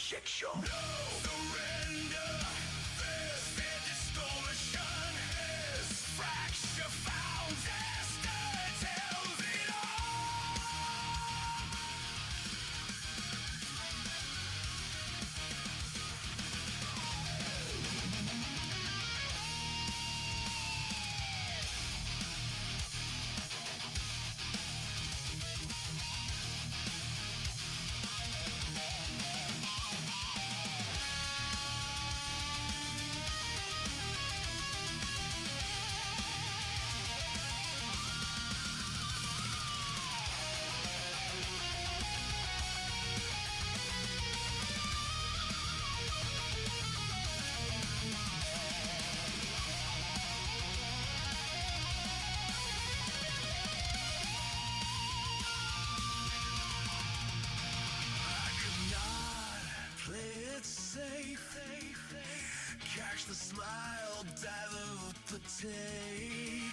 shit show. No surrender. This distortion is fracture found. Destiny tells it all. Catch the smile, dilute the take,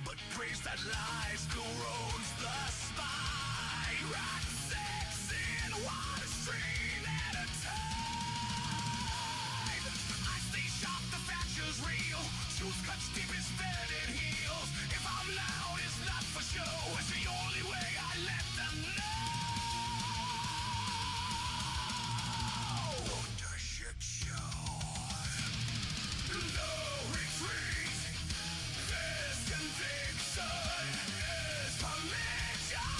but praise that lies corrodes the spine. Rock six in one stream at a time. I stay sharp, the fracture's real. Truth cuts deep as fetid heels. If I'm loud, it's not for show. It's the only way I let them know. What a shit show. No retreat. This conviction is permission.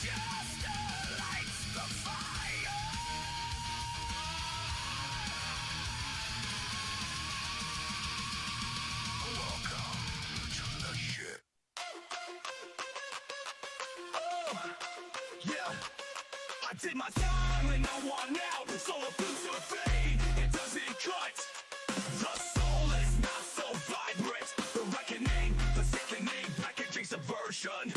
Just lights the fire. Welcome to the shit. Oh, yeah. I did my time and I won out. So I feel to fade. It doesn't cut. The soul is not so vibrant. The reckoning, the sickening, packaging subversion.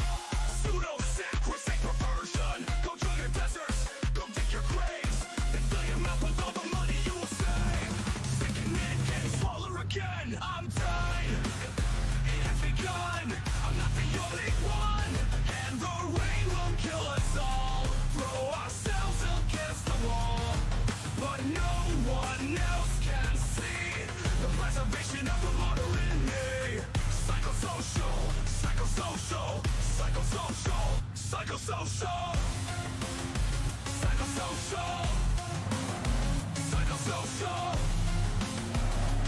Pseudo-sacrosanct perversion. Go join your deserts, go dig your graves, then fill your mouth with all the money you will save. Sickening, getting smaller again. I'm done. It has begun. I'm not the only one, and the rain will kill us all. Throw ourselves against the wall, but no one else can see the preservation of the martyr in me. Psychosocial, psychosocial, psychosocial, psychosocial, psychosocial, psychosocial,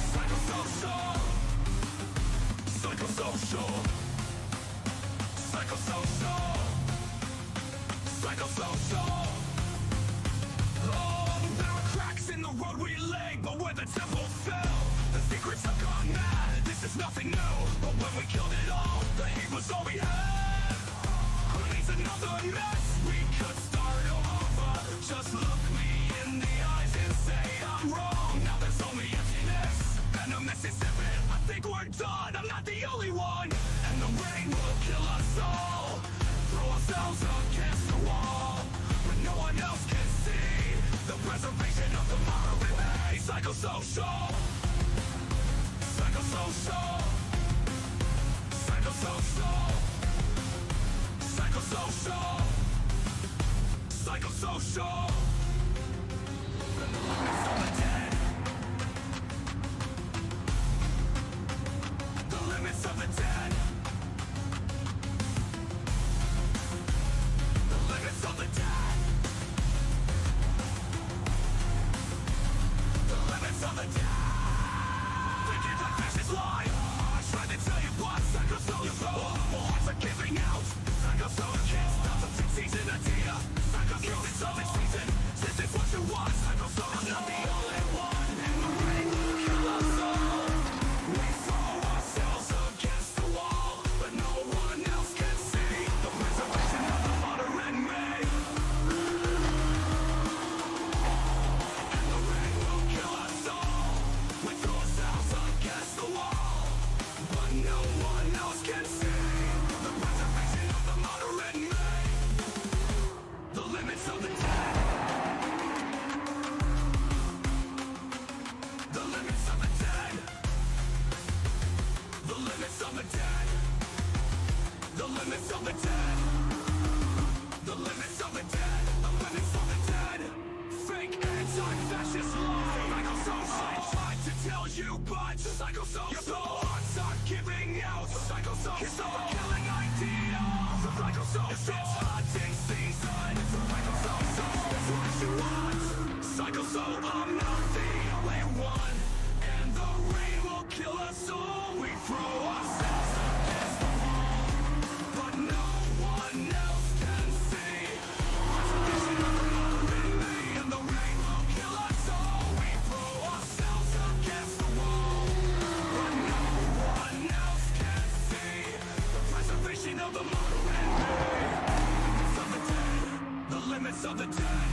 psychosocial, psychosocial, psychosocial, psychosocial. Oh, there are cracks in the road we lay, but where the temple fell, the secrets have gone mad. This is nothing new, but when we killed it all, the heat was all we had. Who needs another mess? We could start over. Just look me in the eyes and say I'm wrong. Now there's only emptiness, and the mess is separate. I think we're done, I'm not the only one, and the rain will kill us all. Throw ourselves against the wall, but no one else can see the preservation of the modern remains. Psychosocial, psychosocial, psychosocial, psychosocial, psychosocial. The limits of the dead. The limits of the dead. The limits of the dead. The limits of the dead. Thinking like fascist lie. I tried to tell you what psychosocial. More hearts are giving out. Psychosocial kids, not the season idea. Psychosocial is all this season. This is what you want. Psychosocial. I'm not the only one, and the rain will kill us all. We throw ourselves against the wall, but no one else can see the preservation of the martyr in me. And the rain will kill us all. We throw ourselves against the wall, but no one else can see the preservation of the martyr in me. The limits of the dead. The limits of the dead. The limits of the dead. The limits of the dead. The limits of the dead. The limits of the dead. Fake anti-fact. you, but psycho soul. Your soul hearts are giving out. Psycho soul. It's all killing ideas. Psycho soul. It's hunting season. Psycho soul. So it's what you want. Psycho soul. I'm not the only one, and the rain will kill us all. We throw ourselves against the wall, but no one else can see. Vision of the modern me, and the rain will kill us all. We throw ourselves against the wall, but no one else can see. The preservation of the modern me. Limits of the dead. The limits of the dead.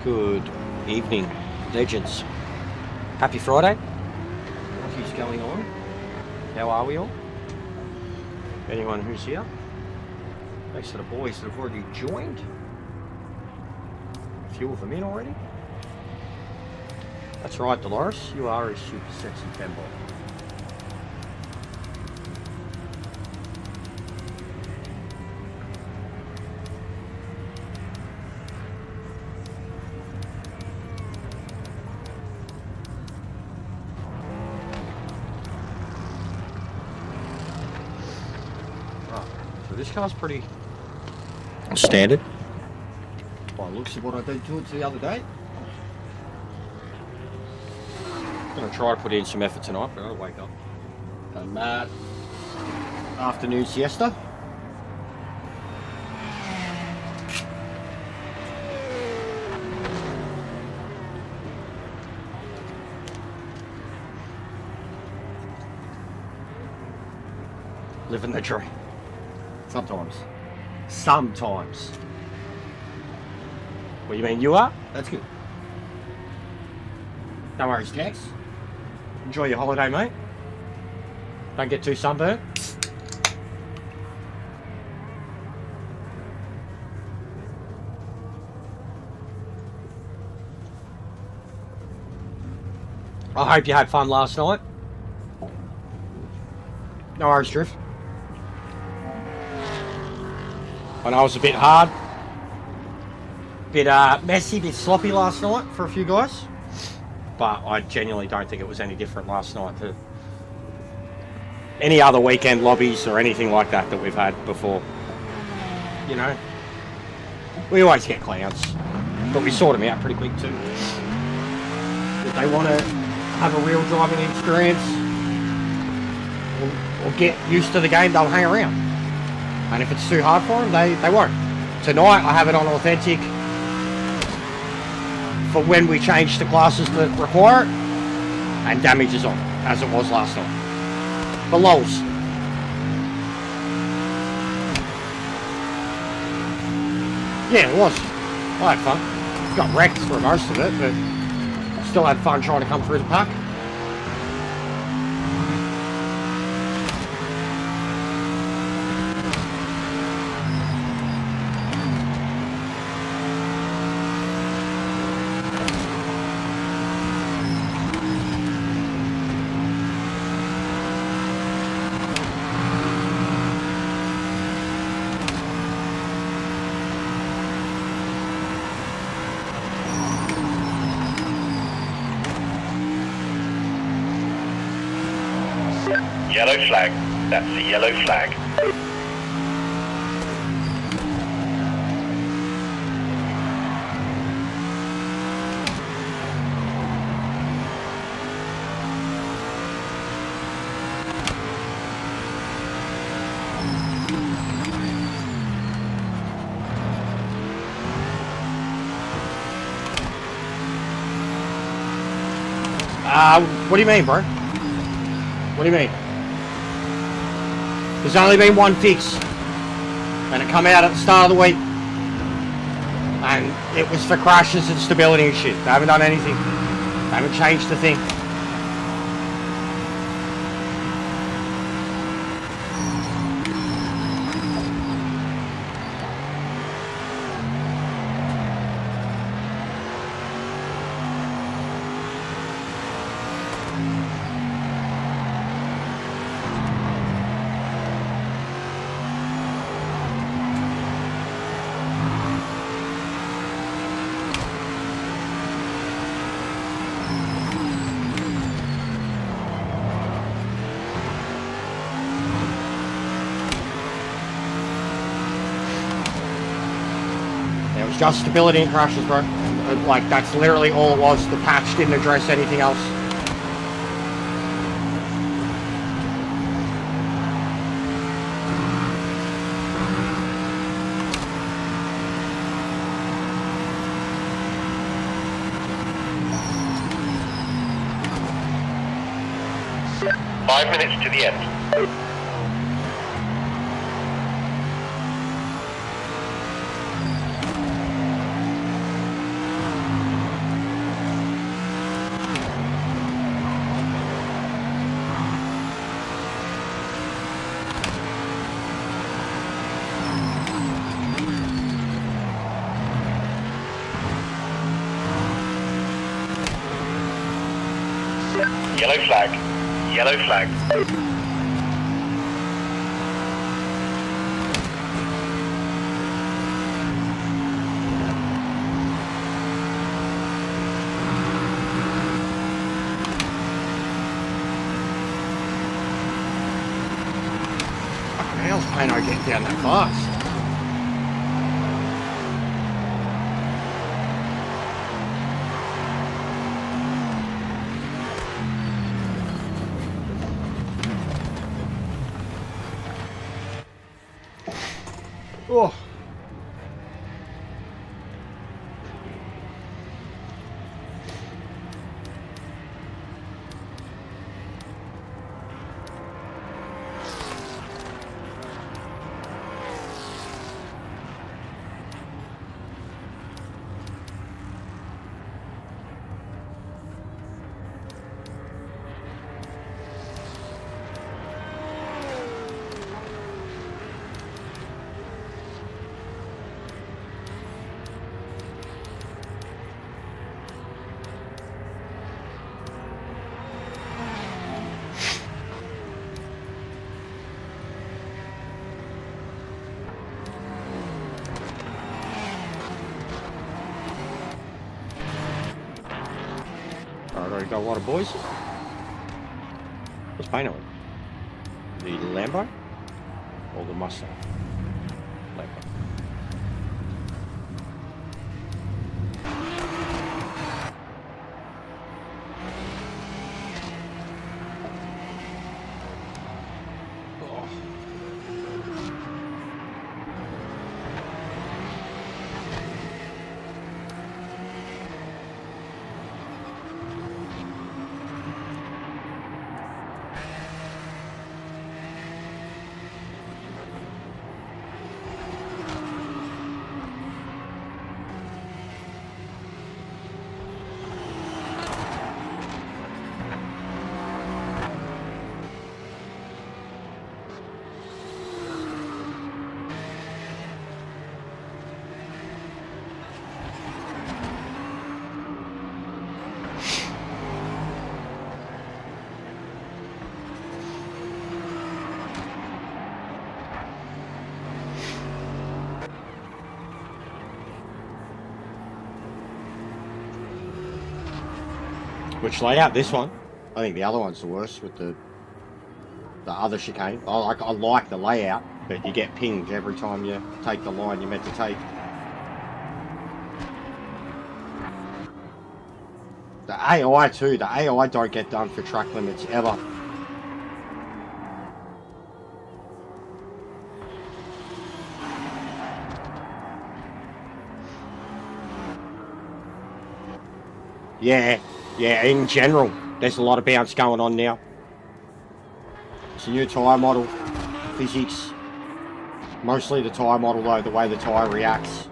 Good evening, legends. Happy Friday. What is going on? How are we all? Anyone who's here? Thanks to the boys that have already joined. A few of them in already. That's right, Dolores. You are a super sexy femboy. So this car's pretty standard. By the looks of what I did to it the other day. I'm going to try to put in some effort tonight, but I'll wake up. And that afternoon siesta. Living the dream. Sometimes. Sometimes. What, you mean you are? That's good. No worries, Tex. Enjoy your holiday, mate. Don't get too sunburned. I hope you had fun last night. No worries, Drift. I know it was a bit hard. Bit messy, bit sloppy last night for a few guys. But I genuinely don't think it was any different last night to any other weekend lobbies or anything like that that we've had before. You know, we always get clowns, but we sort them out pretty quick too. If they want to have a real driving experience or get used to the game, they'll hang around. And if it's too hard for them, they won't. Tonight I have it on authentic for when we change the classes that require it, and damage is on, as it was last night. For lols. Yeah, it was. I had fun. Got wrecked for most of it, but still had fun trying to come through the pack. Yellow flag. That's the yellow flag. What do you mean, bro? What do you mean? There's only been one fix, and it come out at the start of the week, and it was for crashes and stability and shit. They haven't done anything. They haven't changed the thing. Just stability and crashes, bro. Like, that's literally all it was. The patch didn't address anything else. Five minutes to the end. Yellow flag. Yellow flag. Fucking hell's I not getting down that fast. Oh. Already got a lot of boys. What's paint on? The Lambo? Or the Mustang? Lambo. Which layout? This one? I think the other one's the worst with the other chicane. I like the layout, but you get pinged every time you take the line you're meant to take. The AI too. The AI don't get done for track limits ever. Yeah, in general, there's a lot of bounce going on now. It's a new tyre model, physics, mostly the tyre model though, the way the tyre reacts,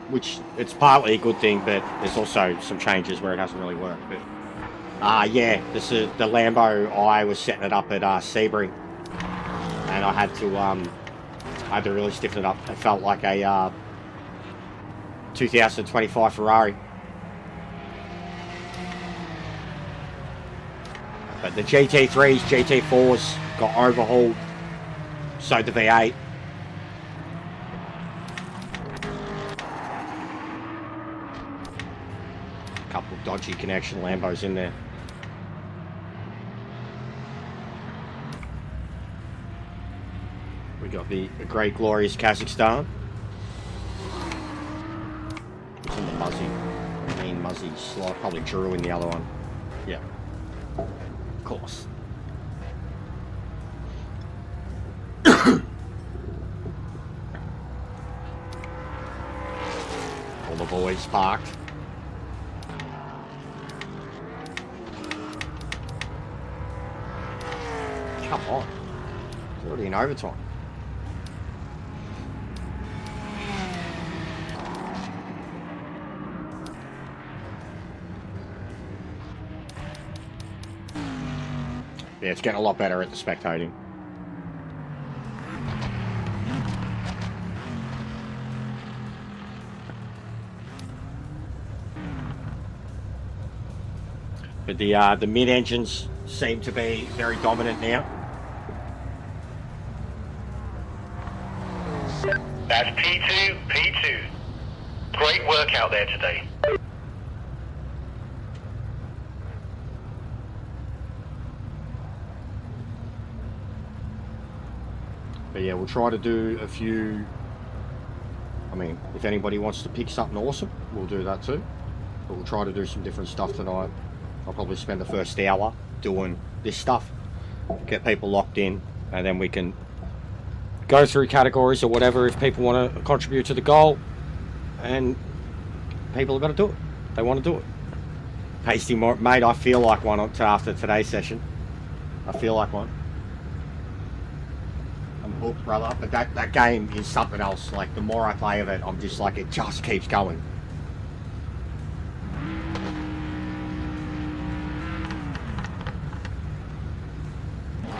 which it's partly a good thing, but there's also some changes where it hasn't really worked. But yeah, this is the Lambo. I was setting it up at Sebring, and I had to really stiffen it up. It felt like a 2025 Ferrari. But the GT3s, GT4s got overhauled. So the V8. Couple of dodgy connection Lambos in there. We got the great glorious Kazakhstan. It's in the Muzzy. Mean Muzzy slot. Probably Drew in the other one. Yeah. Of course. All the boys parked. Come on. It's already in overtime. Yeah, it's getting a lot better at the spectating. But the mid-engines seem to be very dominant now. That's P2. Great work out there today. But yeah, we'll try to do a few. I mean, if anybody wants to pick something awesome, we'll do that too. But we'll try to do some different stuff tonight. I'll probably spend the first hour doing this stuff, get people locked in, and then we can go through categories or whatever if people want to contribute to the goal. And people have got to do it. They want to do it. Pasty, mate, I feel like one after today's session. I feel like one. I'm hooked, brother. But that game is something else. Like, the more I play of it, I'm just like, it just keeps going.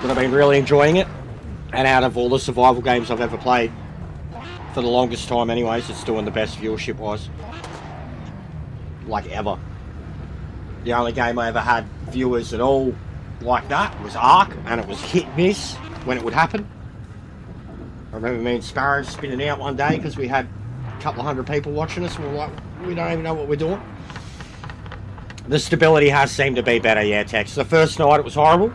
But I've been really enjoying it. And out of all the survival games I've ever played, for the longest time anyways, it's doing the best viewership-wise. Like, ever. The only game I ever had viewers at all like that was Ark, and it was hit-miss when it would happen. I remember me and Sparrow spinning out one day because we had a couple of hundred people watching us, and we were like, we don't even know what we're doing. The stability has seemed to be better, yeah, Tex. The first night it was horrible.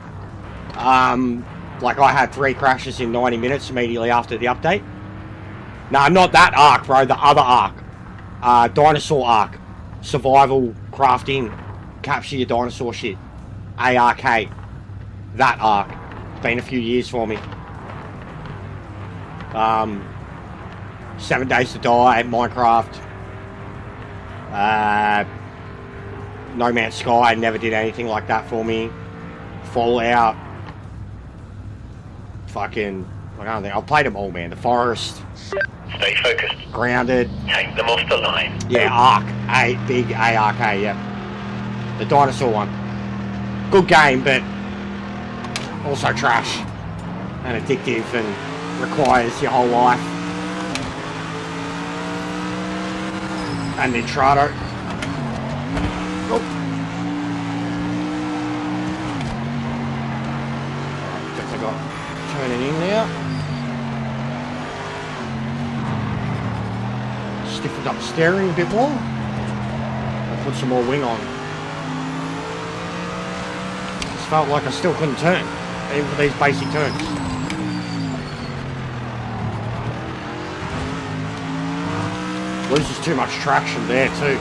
Like I had 3 crashes in 90 minutes immediately after the update. No, not that arc, bro. The other arc. Dinosaur arc. Survival, crafting, capture your dinosaur shit. ARK. That arc. It's been a few years for me. 7 Days to Die, Minecraft. No Man's Sky never did anything like that for me. Fallout. Fucking, I don't think I've played them all, man. The Forest. Stay focused. Grounded. Take them off the line. Yeah, Ark. Big ARK, yeah. The dinosaur one. Good game, but also trash. And addictive and requires your whole life. And then Trado. Oh. Definitely got turning in now. Stiffened up the steering a bit more. I put some more wing on. Just felt like I still couldn't turn, even for these basic turns. Loses too much traction there too.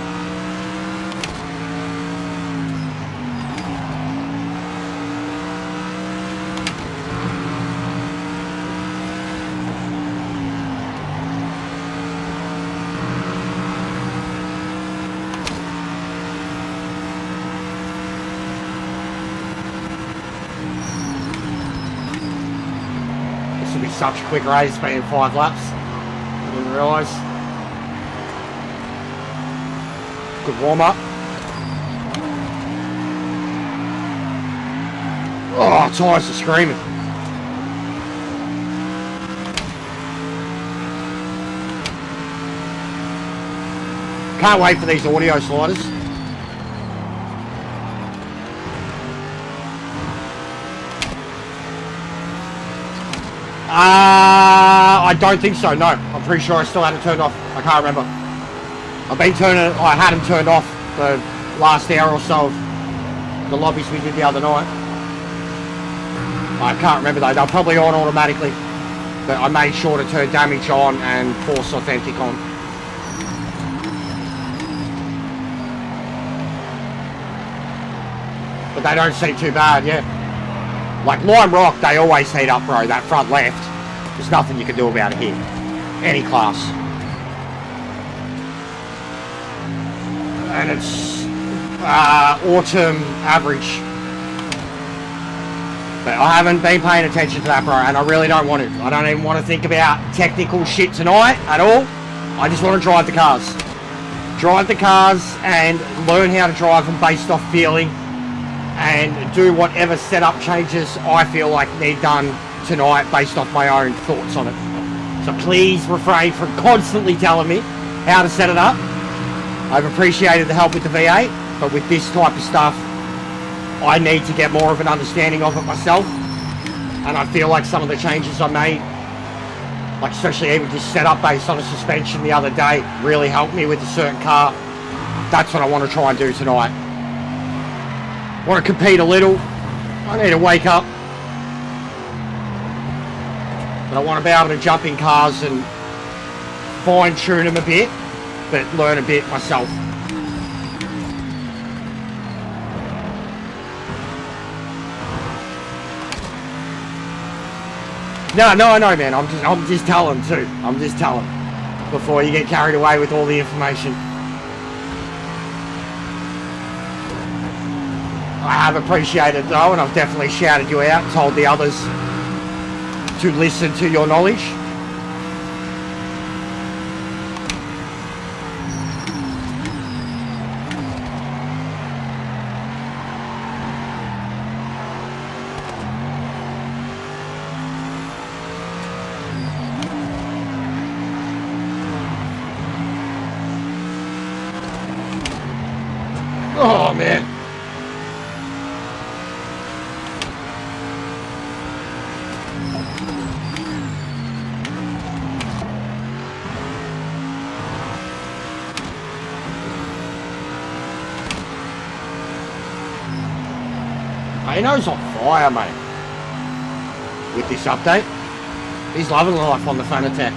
This will be such a quick race, being 5 laps. I didn't realise. Good warm up. Oh, tyres are screaming. Can't wait for these audio sliders. I don't think so, no. I'm pretty sure I still had it turned off. I can't remember. I had them turned off the last hour or so of the lobbies we did the other night. I can't remember though, they're probably on automatically. But I made sure to turn damage on and force authentic on. But they don't seem too bad, yeah. Like Lime Rock, they always heat up, bro, that front left. There's nothing you can do about it here. Any class. And it's autumn average. But I haven't been paying attention to that, bro, and I really don't want to. I don't even want to think about technical shit tonight at all. I just want to drive the cars. Drive the cars and learn how to drive them based off feeling and do whatever setup changes I feel like need done tonight based off my own thoughts on it. So please refrain from constantly telling me how to set it up. I've appreciated the help with the V8, but with this type of stuff, I need to get more of an understanding of it myself. And I feel like some of the changes I made, like especially even just setup based on a suspension the other day, really helped me with a certain car. That's what I want to try and do tonight. I want to compete a little. I need to wake up. But I want to be able to jump in cars and fine tune them a bit, but learn a bit myself. No, I know, man. I'm just telling too. I'm just telling before you get carried away with all the information. I have appreciated though, and I've definitely shouted you out, told the others to listen to your knowledge. Oh man. Reno's on fire, mate. With this update. He's loving life on the Fanatec.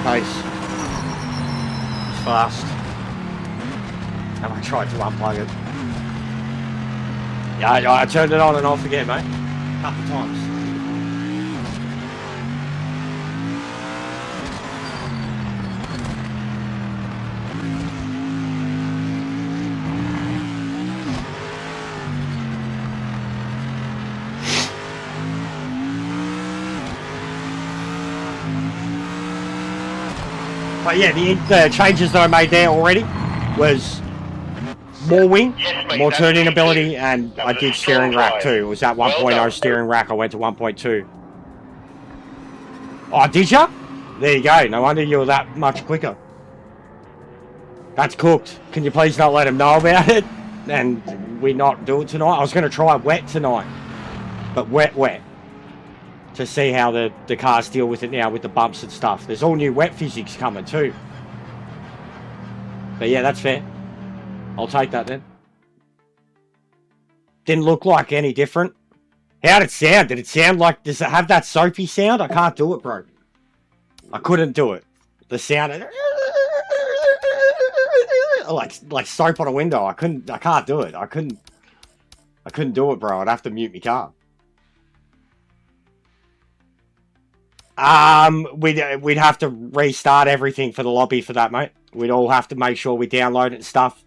Pace. It's fast. And I tried to unplug it. Yeah, I turned it on and off again, mate. A couple times. But yeah, the changes that I made there already was more wing, Yes, mate, more that's turning me ability, too. and That I was did a steering strong rack drive. too. It was that 1.0 Well done. steering rack. I went to 1.2. Oh, did ya? There you go. No wonder you were that much quicker. That's cooked. Can you please not let him know about it? And we not do it tonight? I was going to try wet tonight. But wet. To see how the cars deal with it now with the bumps and stuff. There's all new wet physics coming too. But yeah, that's fair. I'll take that then. Didn't look like any different. How did it sound? Did it sound like, does it have that soapy sound? I can't do it, bro. I couldn't do it. The sound like soap on a window. I can't do it. I couldn't do it, bro. I'd have to mute my car. We'd have to restart everything for the lobby for that, mate. We'd all have to make sure we download it and stuff.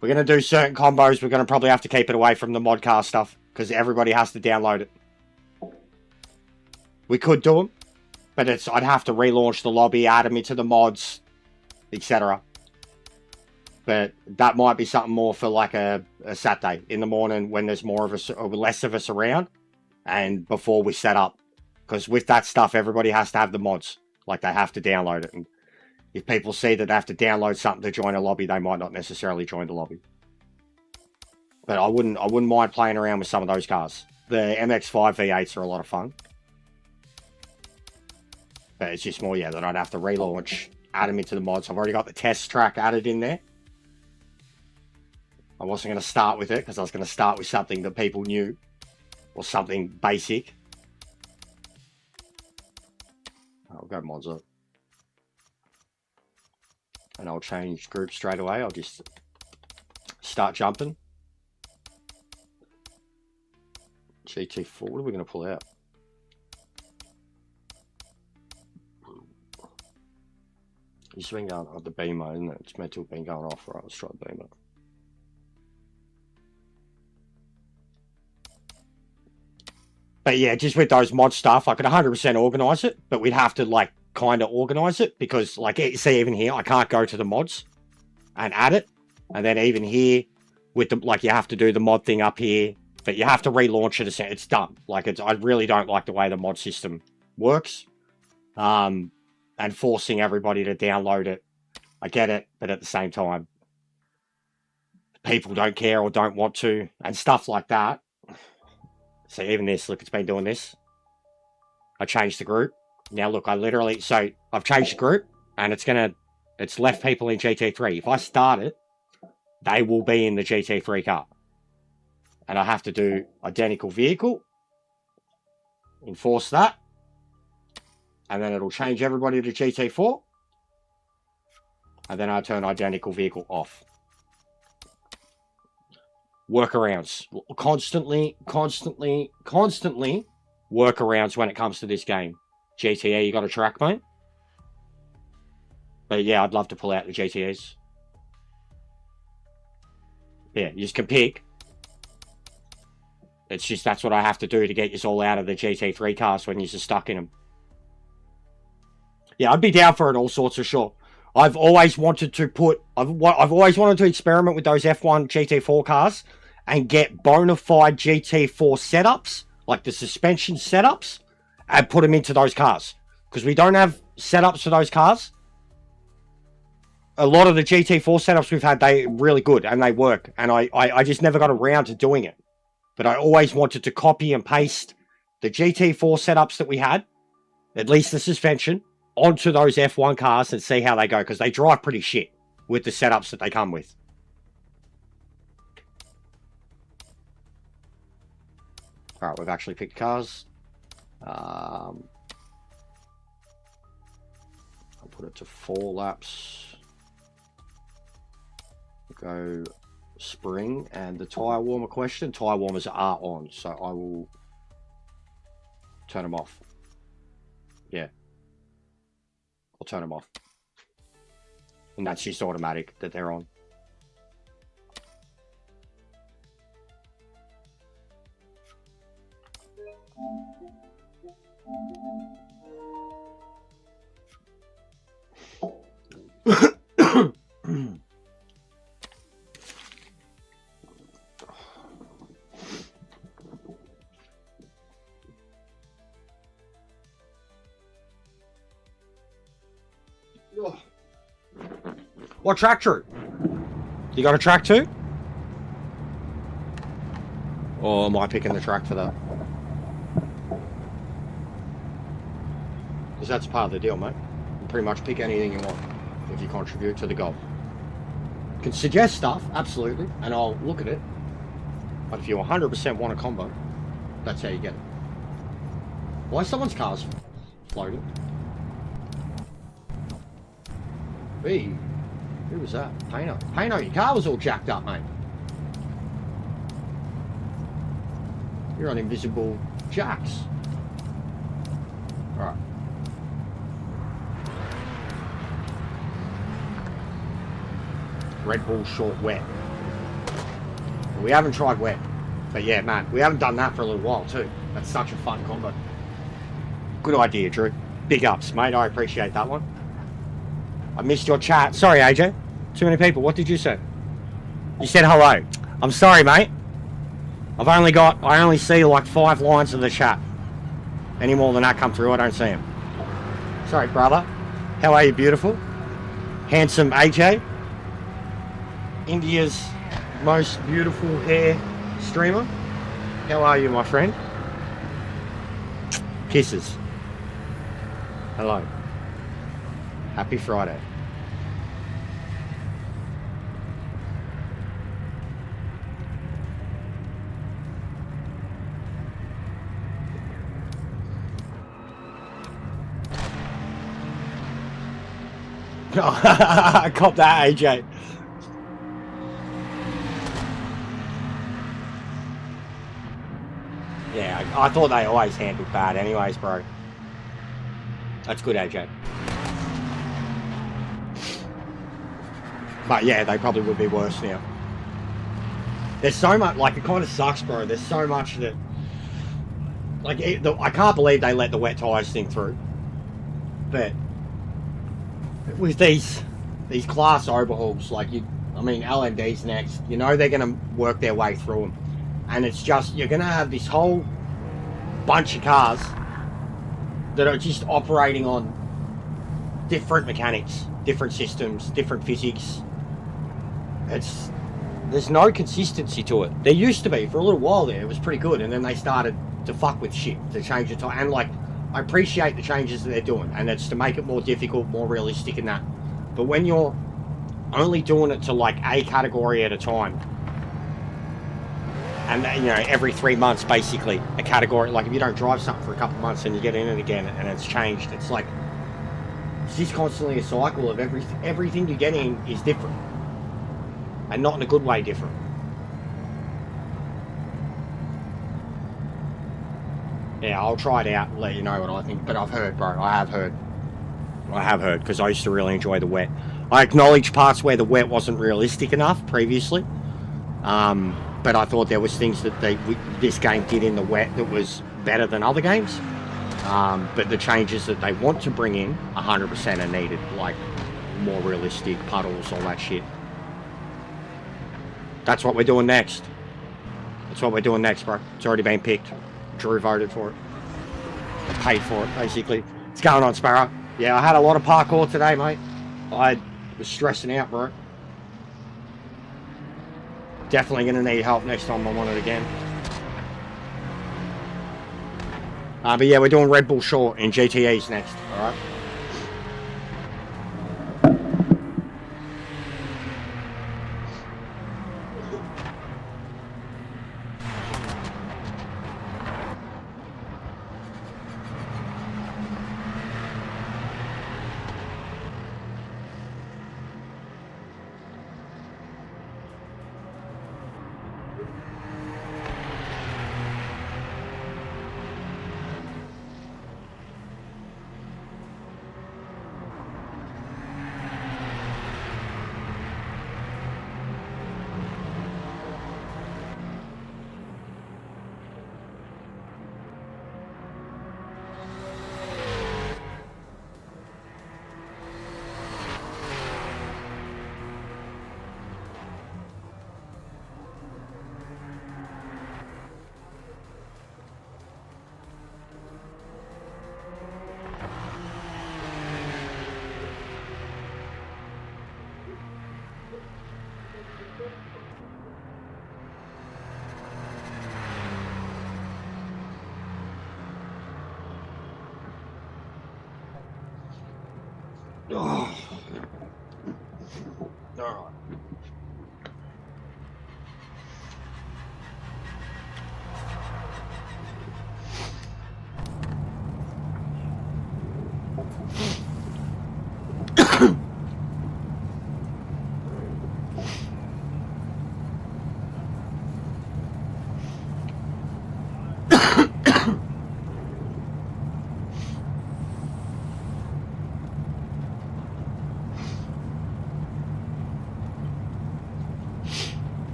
We're going to do certain combos. We're going to probably have to keep it away from the mod car stuff because everybody has to download it. We could do them, but I'd have to relaunch the lobby, add them into the mods, etc. But that might be something more for like a Saturday in the morning when there's more of us or less of us around and before we set up. Because with that stuff, everybody has to have the mods. Like, they have to download it. And if people see that they have to download something to join a lobby, they might not necessarily join the lobby. But I wouldn't mind playing around with some of those cars. The MX-5 V8s are a lot of fun. But it's just more, yeah, that I'd have to relaunch, add them into the mods. I've already got the test track added in there. I wasn't going to start with it, because I was going to start with something that people knew. Or something basic. I'll go mods up. And I'll change group straight away. I'll just start jumping. GT4, what are we going to pull out? It's been going on the beamer, isn't it? It's meant to have been going off. Right, let's try the beamer. But yeah, just with those mod stuff, I could 100% organise it, but we'd have to, like, kind of organise it, because, like, see, even here, I can't go to the mods and add it, and then even here, with the, like, you have to do the mod thing up here, but you have to relaunch it, it's done. Like, I really don't like the way the mod system works, and forcing everybody to download it. I get it, but at the same time, people don't care or don't want to, and stuff like that. So even this, look, it's been doing this. I changed the group. Now look, so I've changed the group and it's left people in GT3. If I start it, they will be in the GT3 car. And I have to do identical vehicle. Enforce that. And then it'll change everybody to GT4. And then I turn identical vehicle off. Workarounds. Constantly workarounds when it comes to this game. GTE, you got a track, mate? But yeah, I'd love to pull out the GTEs. Yeah, you just can pick. It's just, that's what I have to do to get you all out of the GT3 cars when you're just stuck in them. Yeah, I'd be down for it all sorts of sure. I've always wanted to I've always wanted to experiment with those F1 GT4 cars and get bona fide GT4 setups, like the suspension setups, and put them into those cars. Because we don't have setups for those cars. A lot of the GT4 setups we've had, they're really good and they work. And I just never got around to doing it. But I always wanted to copy and paste the GT4 setups that we had, at least the suspension, onto those F1 cars and see how they go, because they drive pretty shit with the setups that they come with. Alright, we've actually picked cars. I'll put it to 4 laps. Go spring, and the tyre warmer question. Tyre warmers are on, so I will turn them off. Yeah. I'll turn them off. And that's just automatic that they're on. What track, Drew? You got a track too? Or am I picking the track for that? Because that's part of the deal, mate. You can pretty much pick anything you want if you contribute to the goal. You can suggest stuff, absolutely, and I'll look at it. But if you 100% want a combo, that's how you get it. Why is someone's car's floating? B. Who was that? Payno. Payno, your car was all jacked up, mate. You're on invisible jacks. Alright. Red Bull short wet. We haven't tried wet. But yeah, man, we haven't done that for a little while too. That's such a fun combo. Good idea, Drew. Big ups, mate. I appreciate that one. I missed your chat. Sorry, AJ. Too many people. What did you say? You said hello. I'm sorry, mate. I only see like 5 lines of the chat. Any more than that come through, I don't see them. Sorry, brother. How are you, beautiful? Handsome AJ. India's most beautiful hair streamer. How are you, my friend? Kisses. Hello. Happy Friday. I caught that, AJ. Yeah, I thought they always handled bad anyways, bro. That's good, AJ. But yeah, they probably would be worse now. There's so much, like, it kind of sucks, bro. There's so much that, like, I can't believe they let the wet tyres thing through. But with these class overhauls, like, I mean, LMD's next. You know they're going to work their way through them. And it's just, you're going to have this whole bunch of cars that are just operating on different mechanics, different systems, different physics. There's no consistency to it. There used to be for a little while there. It was pretty good, and then they started to fuck with shit to change the time. And like, I appreciate the changes that they're doing, and it's to make it more difficult, more realistic, and that. But when you're only doing it to like a category at a time, and you know, every 3 months basically a category, like if you don't drive something for a couple of months and you get in it again and it's changed, it's like it's just constantly a cycle of everything you get in is different, and not in a good way different. Yeah, I'll try it out and let you know what I think. But I've heard, bro, I have heard, because I used to really enjoy the wet. I acknowledge parts where the wet wasn't realistic enough previously, but I thought there was things that this game did in the wet that was better than other games. But the changes that they want to bring in 100% are needed, like more realistic puddles, all that shit. That's what we're doing next. That's what we're doing next, bro. It's already been picked. Drew voted for it. Paid for it, basically. What's going on, Sparrow? Yeah, I had a lot of parkour today, mate. I was stressing out, bro. Definitely going to need help next time I want it again. But yeah, we're doing Red Bull Short in GTEs next, alright? Oh. All right.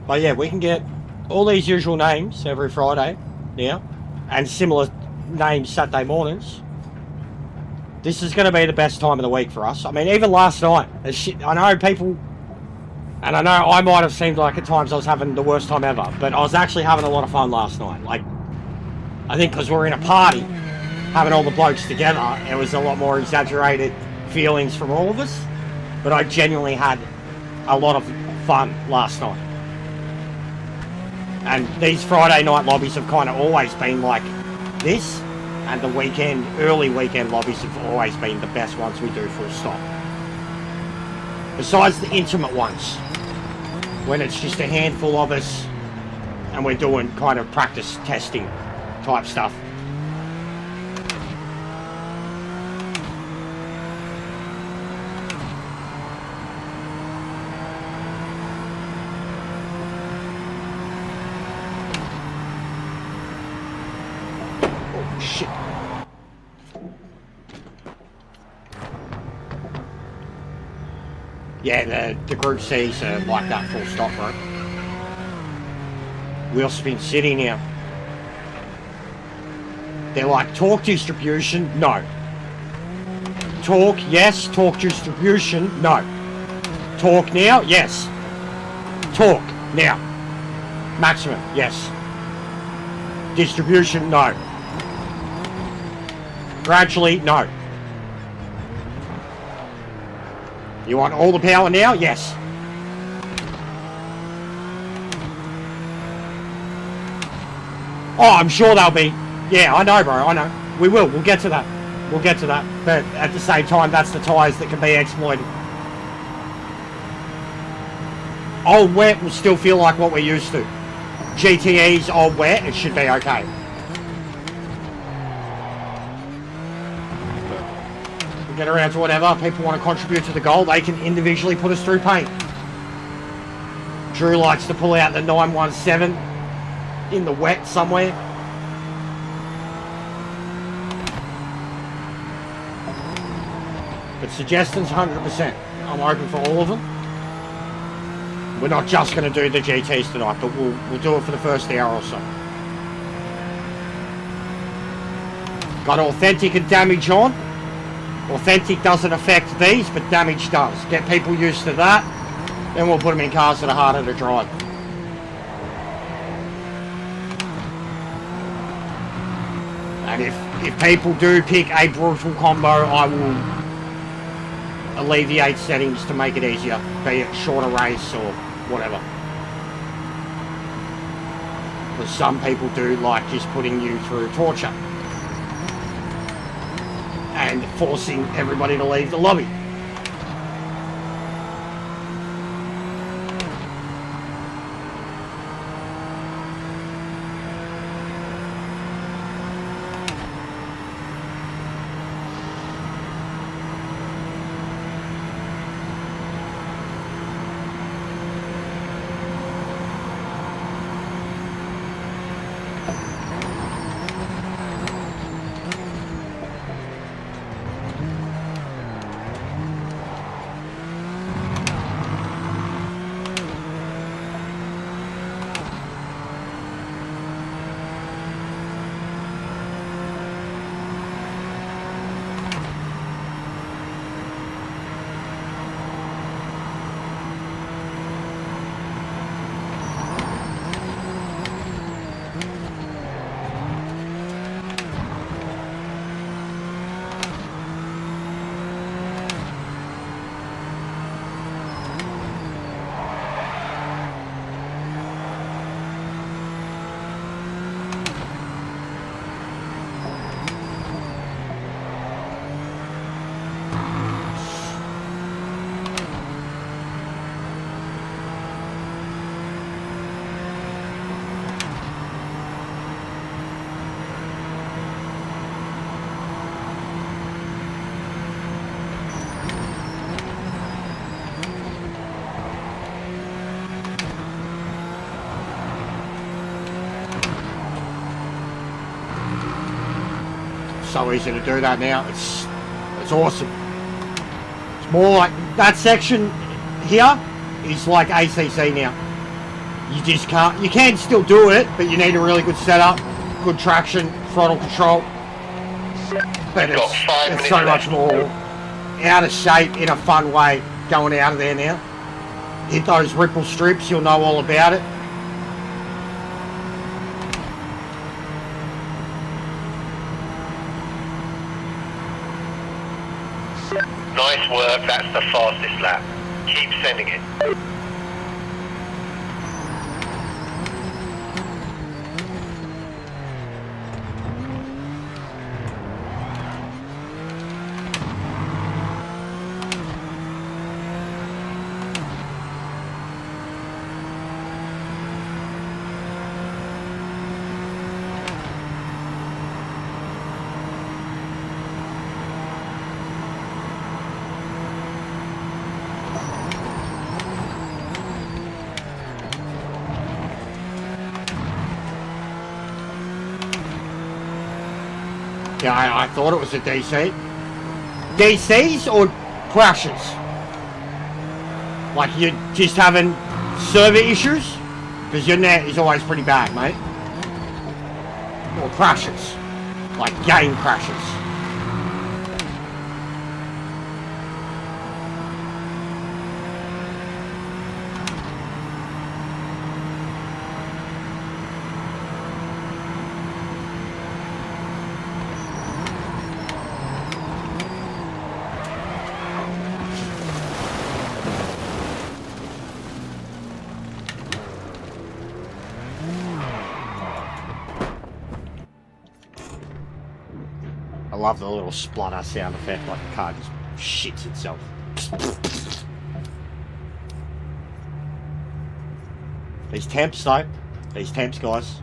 But yeah, we can get all these usual names every Friday now, and similar names Saturday mornings. This is going to be the best time of the week for us. I mean, even last night, I know people, and I know I might have seemed like at times I was having the worst time ever, but I was actually having a lot of fun last night. Like, I think because we're in a party, having all the blokes together, it was a lot more exaggerated feelings from all of us, but I genuinely had a lot of fun last night. And these Friday night lobbies have kind of always been like this, and the weekend, early weekend lobbies have always been the best ones we do, full stop. Besides the intimate ones, when it's just a handful of us and we're doing kind of practice testing type stuff. Shit. Yeah, the group C's are like that, full stop, bro. Wheel spin city now. They're like, talk distribution, no. Talk, yes. Talk distribution, no. Talk now, yes. Talk now. Maximum, yes. Distribution, no. Gradually, no. You want all the power now? Yes. Oh, I'm sure they'll be. Yeah, I know, bro, I know. We will, we'll get to that. We'll get to that. But at the same time, that's the tyres that can be exploited. Old wet will still feel like what we're used to. GTE's old wet, it should be okay. Get around to whatever. People want to contribute to the goal, they can individually put us through paint. Drew likes to pull out the 917 in the wet somewhere. But suggestions, 100%. I'm open for all of them. We're not just going to do the GTs tonight, but we'll do it for the first hour or so. Got authentic and damage on. Authentic doesn't affect these, but damage does. Get people used to that, then we'll put them in cars that are harder to drive. And if people do pick a brutal combo, I will alleviate settings to make it easier, be it shorter race or whatever. Because some people do like just putting you through torture and forcing everybody to leave the lobby. So easy to do that now. It's awesome. It's more like that section here is like ACC now. You just can't. You can still do it, but you need a really good setup, good traction, throttle control. But it's so much more out of shape in a fun way going out of there now. Hit those ripple strips, you'll know all about it. Nice work, that's the fastest lap. Keep sending it. Yeah, I thought it was a DC. DCs or crashes? Like you're just having server issues? Because your net is always pretty bad, mate. Or crashes. Like game crashes. I love the little splutter sound effect, like the car just shits itself. These temps though, these temps guys.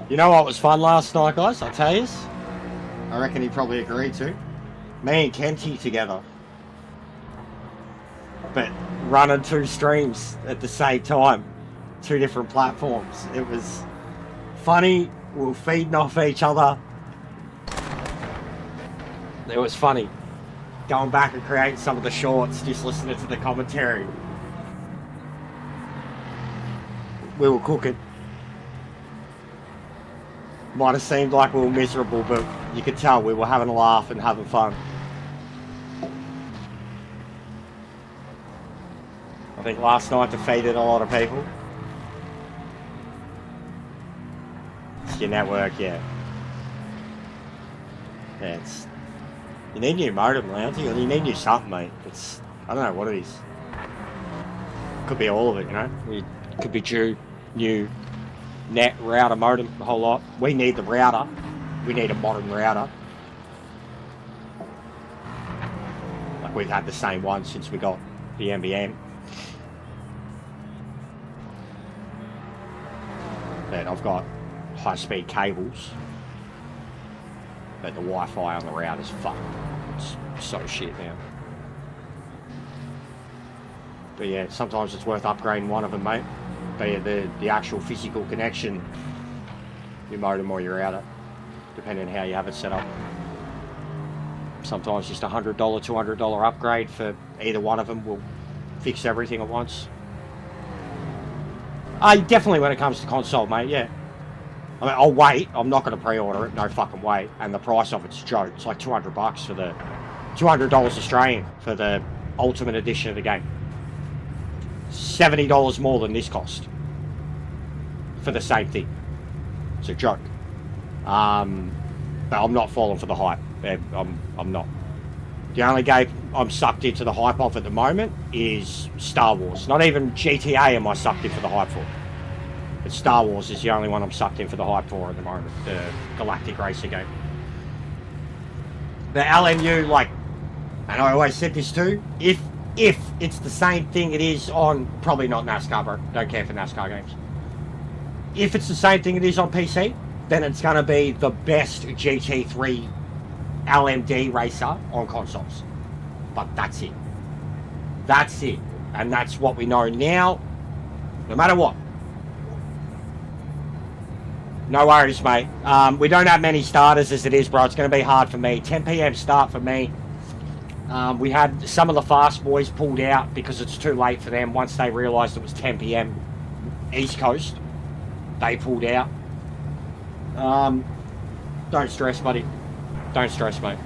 You know what was fun last night, guys? I'll tell you. I reckon he probably agreed to. Me and Kenty together. But running 2 streams at the same time. 2 different platforms. It was funny. We were feeding off each other. It was funny. Going back and creating some of the shorts, just listening to the commentary. We were cooking. Might have seemed like we were miserable, but you could tell we were having a laugh and having fun. I think last night defeated a lot of people. It's your network, yeah. Yeah, it's... You need new modem, Lounty, or you need new something, mate. It's... I don't know what it is. Could be all of it, you know? It could be due new net, router, modem, the whole lot. We need the router. We need a modern router. Like we've had the same one since we got the MBM. But I've got high-speed cables but the Wi-Fi on the router's fucked. It's so shit now. But yeah, sometimes it's worth upgrading one of them, mate. Be it the actual physical connection, your modem or your router, depending on how you have it set up. Sometimes just $100, $200 upgrade for either one of them will fix everything at once. Definitely when it comes to console, mate, yeah. I mean, I'll wait. I'm not going to pre-order it. No fucking wait. And the price of it's a joke. It's like $200 for the... $200 Australian for the Ultimate Edition of the game. $70 more than this cost. For the same thing. It's a joke. But I'm not falling for the hype. I'm not. The only game I'm sucked into the hype of at the moment is Star Wars. Not even GTA am I sucked in for the hype for. But Star Wars is the only one I'm sucked in for the hype for at the moment. The Galactic Racer game. The LMU, like, and I always said this too, if it's the same thing it is on, probably not NASCAR, bro. Don't care for NASCAR games. If it's the same thing it is on PC, then it's going to be the best GT3 LMD racer on consoles. But that's it. That's it. And that's what we know now, no matter what. No worries, mate. We don't have many starters as it is, bro. It's going to be hard for me. 10 p.m. start for me. We had some of the fast boys pulled out because it's too late for them. Once they realised it was 10 p.m. East Coast, they pulled out. Don't stress, buddy. Don't stress, mate.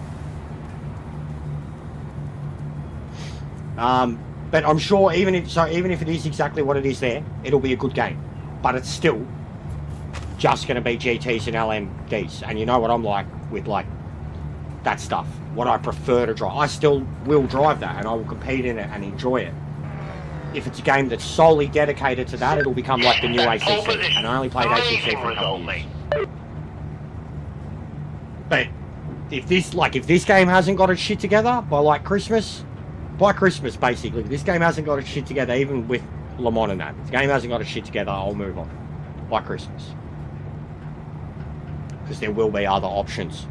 But I'm sure even if it is exactly what it is there, it'll be a good game. But it's still just going to be GTs and LMDs. And you know what I'm like with like that stuff. What I prefer to drive. I still will drive that and I will compete in it and enjoy it. If it's a game that's solely dedicated to that, it'll become like the new ACC. And I only played ACC for a couple of years. But if this game hasn't got its shit together by Christmas basically, if this game hasn't got its shit together, even with Le Mans and that, if the game hasn't got its shit together, I'll move on by Christmas. Because there will be other options.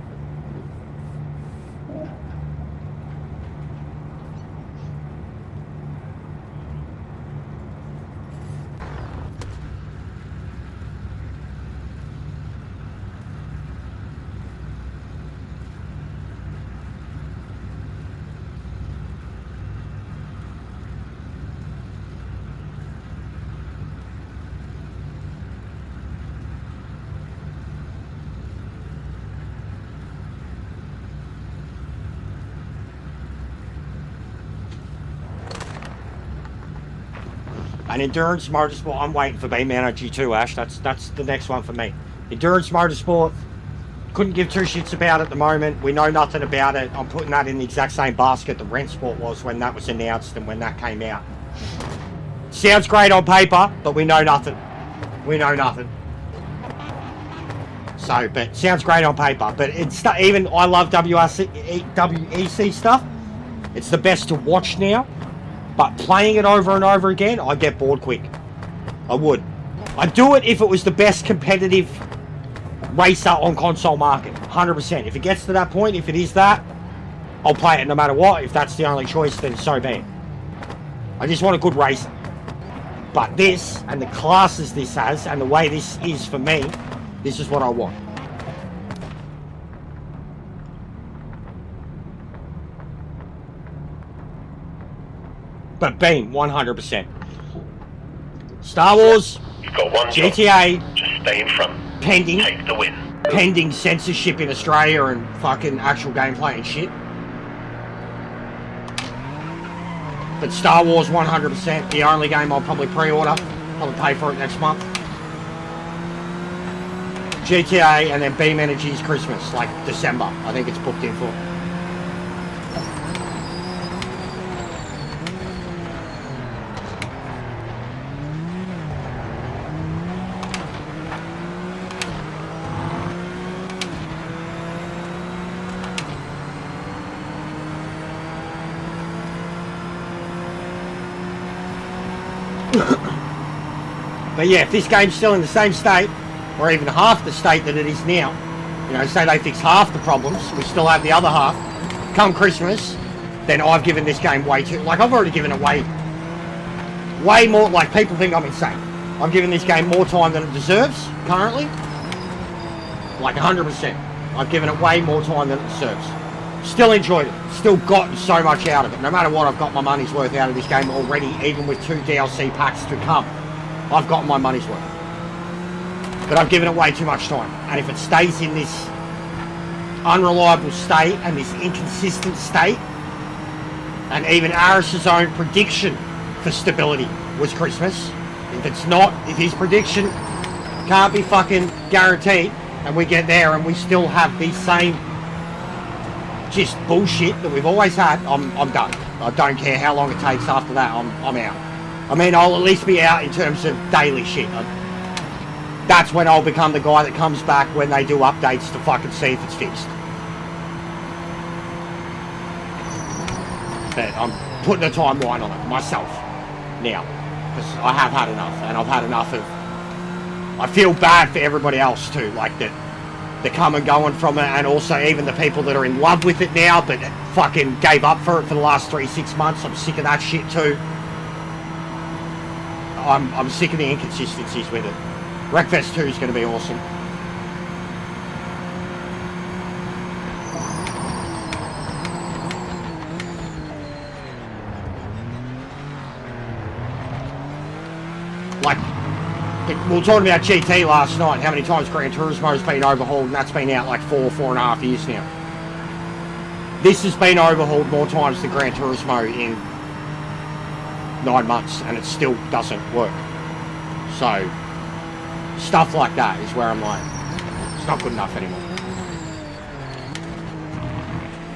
And Endurance Motorsport, I'm waiting for BMR G2, Ash. That's the next one for me. Endurance Motorsport, couldn't give two shits about it at the moment. We know nothing about it. I'm putting that in the exact same basket that Rennsport was when that was announced and when that came out. Sounds great on paper, but we know nothing. We know nothing. So, but sounds great on paper. But it's even, I love WEC stuff. It's the best to watch now. But playing it over and over again, I get bored quick. I would. I'd do it if it was the best competitive racer on console market. 100%. If it gets to that point, if it is that, I'll play it no matter what. If that's the only choice, then so be it. I just want a good racer. But this, and the classes this has, and the way this is for me, this is what I want. But Beam, 100%. Star Wars, You've got one GTA, job. Just stay in front. pending. Take the win. Pending censorship in Australia and fucking actual gameplay and shit. But Star Wars, 100%. The only game I'll probably pre-order. Probably pay for it next month. GTA and then Beam Energy's Christmas, like December. I think it's booked in for. But yeah, if this game's still in the same state, or even half the state that it is now, You know, say they fix half the problems, we still have the other half. Come Christmas, then I've given this game way too... Like, I've already given it way more... Like, people think I'm insane. I'm giving this game more time than it deserves, currently. Like, 100%. I've given it way more time than it deserves. Still enjoyed it. Still gotten so much out of it. No matter what, I've got my money's worth out of this game already, even with 2 DLC packs to come. I've gotten my money's worth. But I've given it way too much time. And if it stays in this unreliable state and this inconsistent state, and even Aris's own prediction for stability was Christmas. If it's not, if his prediction can't be fucking guaranteed, and we get there and we still have the same just bullshit that we've always had, I'm done. I don't care how long it takes after that, I'm out. I mean, I'll at least be out in terms of daily shit. That's when I'll become the guy that comes back when they do updates to fucking see if it's fixed. But I'm putting a timeline on it myself now, because I have had enough, and I've had enough of... I feel bad for everybody else too, like that they're coming going from it, and also even the people that are in love with it now but fucking gave up for it for the last 3-6 months. I'm sick of that shit too. I'm sick of the inconsistencies with it. Wreckfest 2 is going to be awesome. Like, we were talking about GT last night, how many times Gran Turismo's been overhauled, and that's been out like 4.5 years now. This has been overhauled more times than Gran Turismo in 9 months, and it still doesn't work. So, stuff like that is where I'm like, it's not good enough anymore.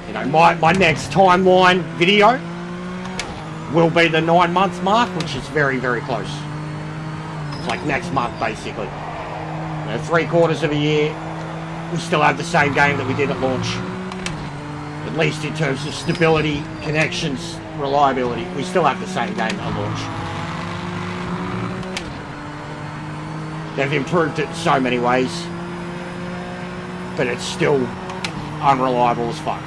You know, my next timeline video will be the 9-month mark, which is very, very close. It's like next month, basically. You know, 3/4 of a year, we still have the same game that we did at launch. At least in terms of stability, connections, reliability, we still have the same game at launch. They've improved it in so many ways, but it's still unreliable as fuck.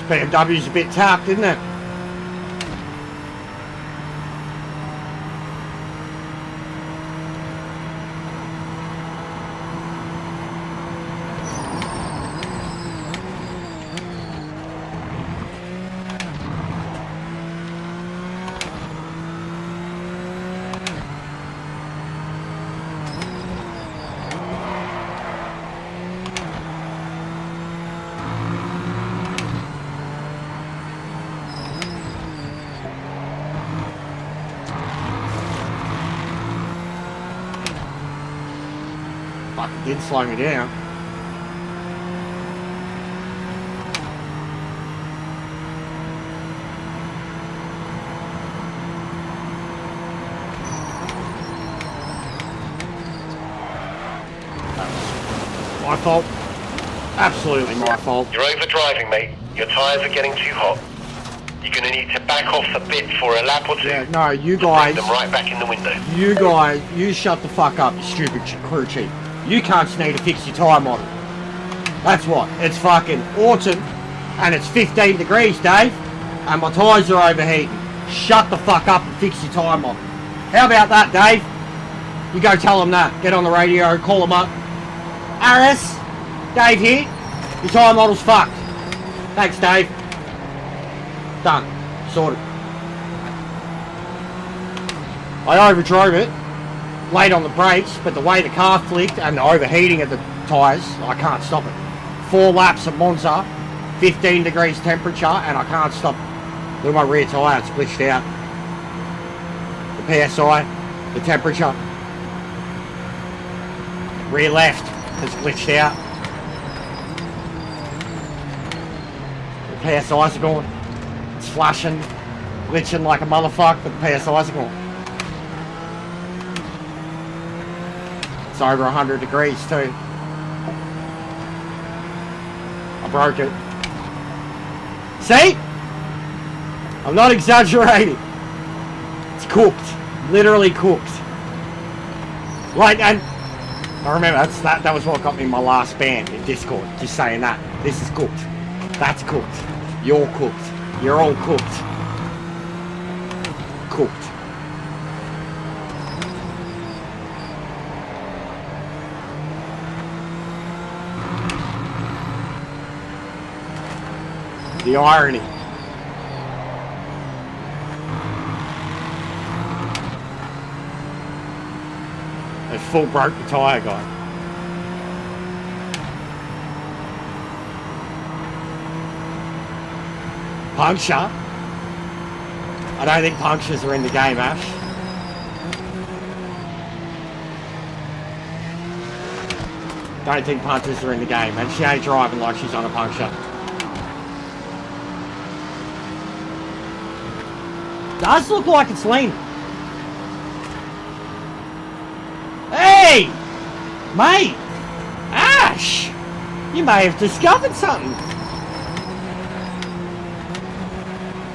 BMW's a bit tapped, isn't it? Fucking did slow me down. My fault. Absolutely my fault. You're overdriving, mate. Your tyres are getting too hot. You're going to need to back off a bit for a lap or two. Yeah, no, you to bring guys... them right back in the window. You guys, you shut the fuck up, you stupid crew chief. You cunts need to fix your tyre model. That's what. It's fucking autumn, and it's 15 degrees, Dave. and my tyres are overheating. Shut the fuck up and fix your tyre model. How about that, Dave? You go tell them that. Get on the radio, call them up. RS, Dave here. Your tyre model's fucked. Thanks, Dave. Done. Sorted. I overdrove it. Late on the brakes, but the way the car flicked and the overheating of the tyres, I can't stop it. 4 laps at Monza, 15 degrees temperature, and I can't stop it. Look at my rear tyre, it's glitched out. The PSI, the temperature. Rear left, it's glitched out. The PSI's are gone. It's flashing, glitching like a motherfucker, but the PSI's are gone. It's over 100 degrees too. I broke it. See? I'm not exaggerating. It's cooked. Literally cooked. Like, and I remember that was what got me in my last band in Discord. Just saying that. This is cooked. That's cooked. You're cooked. You're all cooked. Cooked. The irony. They full broke the tyre guy. Puncture? I don't think punctures are in the game, Ash. Don't think punctures are in the game, and she ain't driving like she's on a puncture. Does look like it's leaning. Hey! Mate! Ash! You may have discovered something.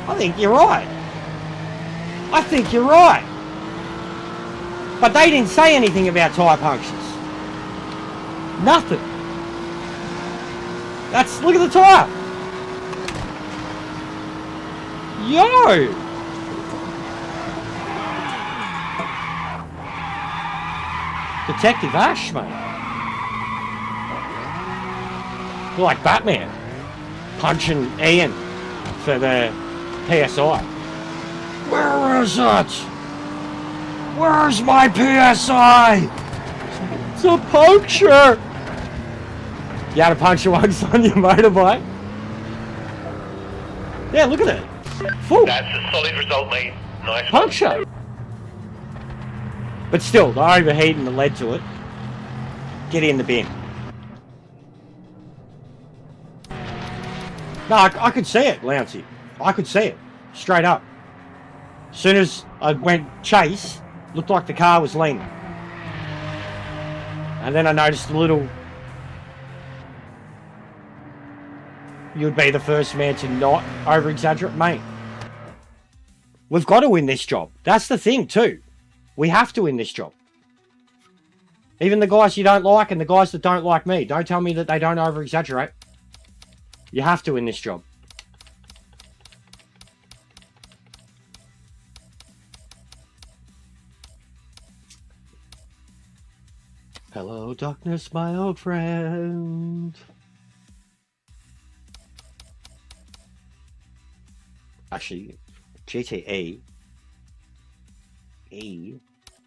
I think you're right. I think you're right. But they didn't say anything about tyre punctures. Nothing. Look at the tyre. Yo! Detective Ash, mate. You're like Batman. Punching Ian for the PSI. Where is it? Where's my PSI? It's a puncture. You had a puncture once on your motorbike? Yeah, look at it. Full. That's a solid result, mate. Nice puncture. But still, the overheating that led to it. Get in the bin. No, I could see it, Louncey. I could see it. Straight up. As soon as I went chase, looked like the car was leaning. And then I noticed a little... You'd be the first man to not over-exaggerate, mate. We've got to win this job. That's the thing, too. We have to win this job. Even the guys you don't like and the guys that don't like me, don't tell me that they don't over-exaggerate. You have to win this job. Hello, darkness, my old friend. Actually, GTE.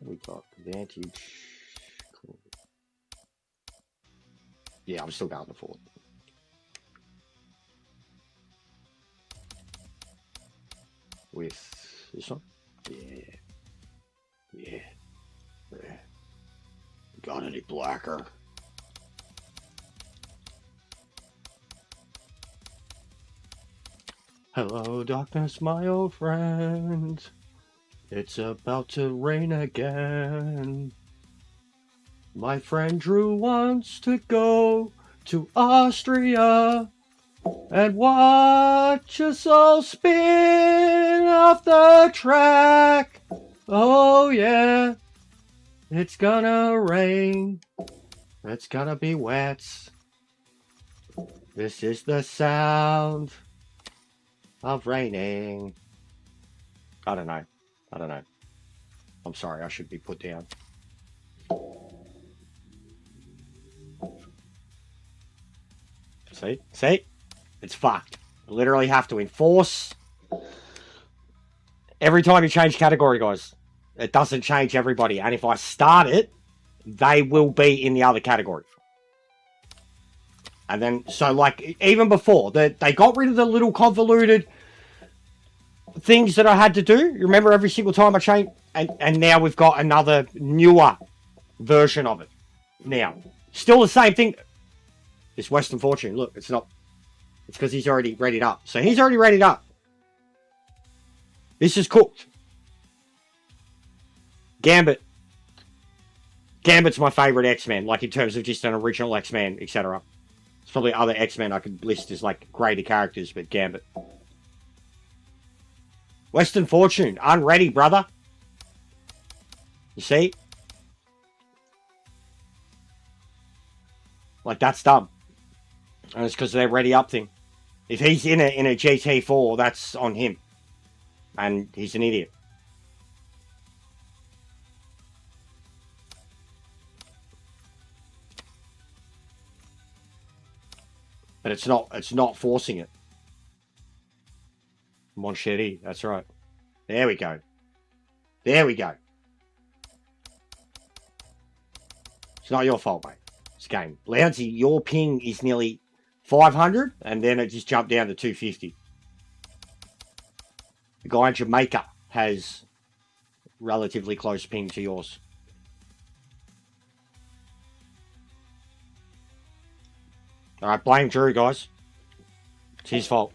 We got Vantage. Cool. Yeah, I'm still going to Ford. With this one? Yeah. Got any blacker? Hello, darkness, my old friend. It's about to rain again. My friend Drew wants to go to Austria and watch us all spin off the track. Oh yeah, it's gonna rain. It's gonna be wet. This is the sound of raining. I don't know. I'm sorry, I should be put down. See? It's fucked. You literally have to enforce every time you change category, guys. It doesn't change everybody. And if I start it, they will be in the other category. And then, so like, even before, they got rid of the little convoluted things that I had to do. You remember every single time I changed? And now we've got another newer version of it. Now, still the same thing. This Western Fortune, look, it's not. It's because he's already readied up. So he's already readied up. This is cooked. Gambit's my favorite X-Men, like in terms of just an original X-Men, etc. There's probably other X-Men I could list as like greater characters, but Gambit. Western Fortune, unready, brother. You see? Like, that's dumb. And it's because of their ready up thing. If he's in a GT4, that's on him. And he's an idiot. But it's not forcing it. Monchetti, that's right. There we go. There we go. It's not your fault, mate. It's game. Loudsy, your ping is nearly 500, and then it just jumped down to 250. The guy in Jamaica has relatively close ping to yours. Alright, blame Drew, guys. It's his fault.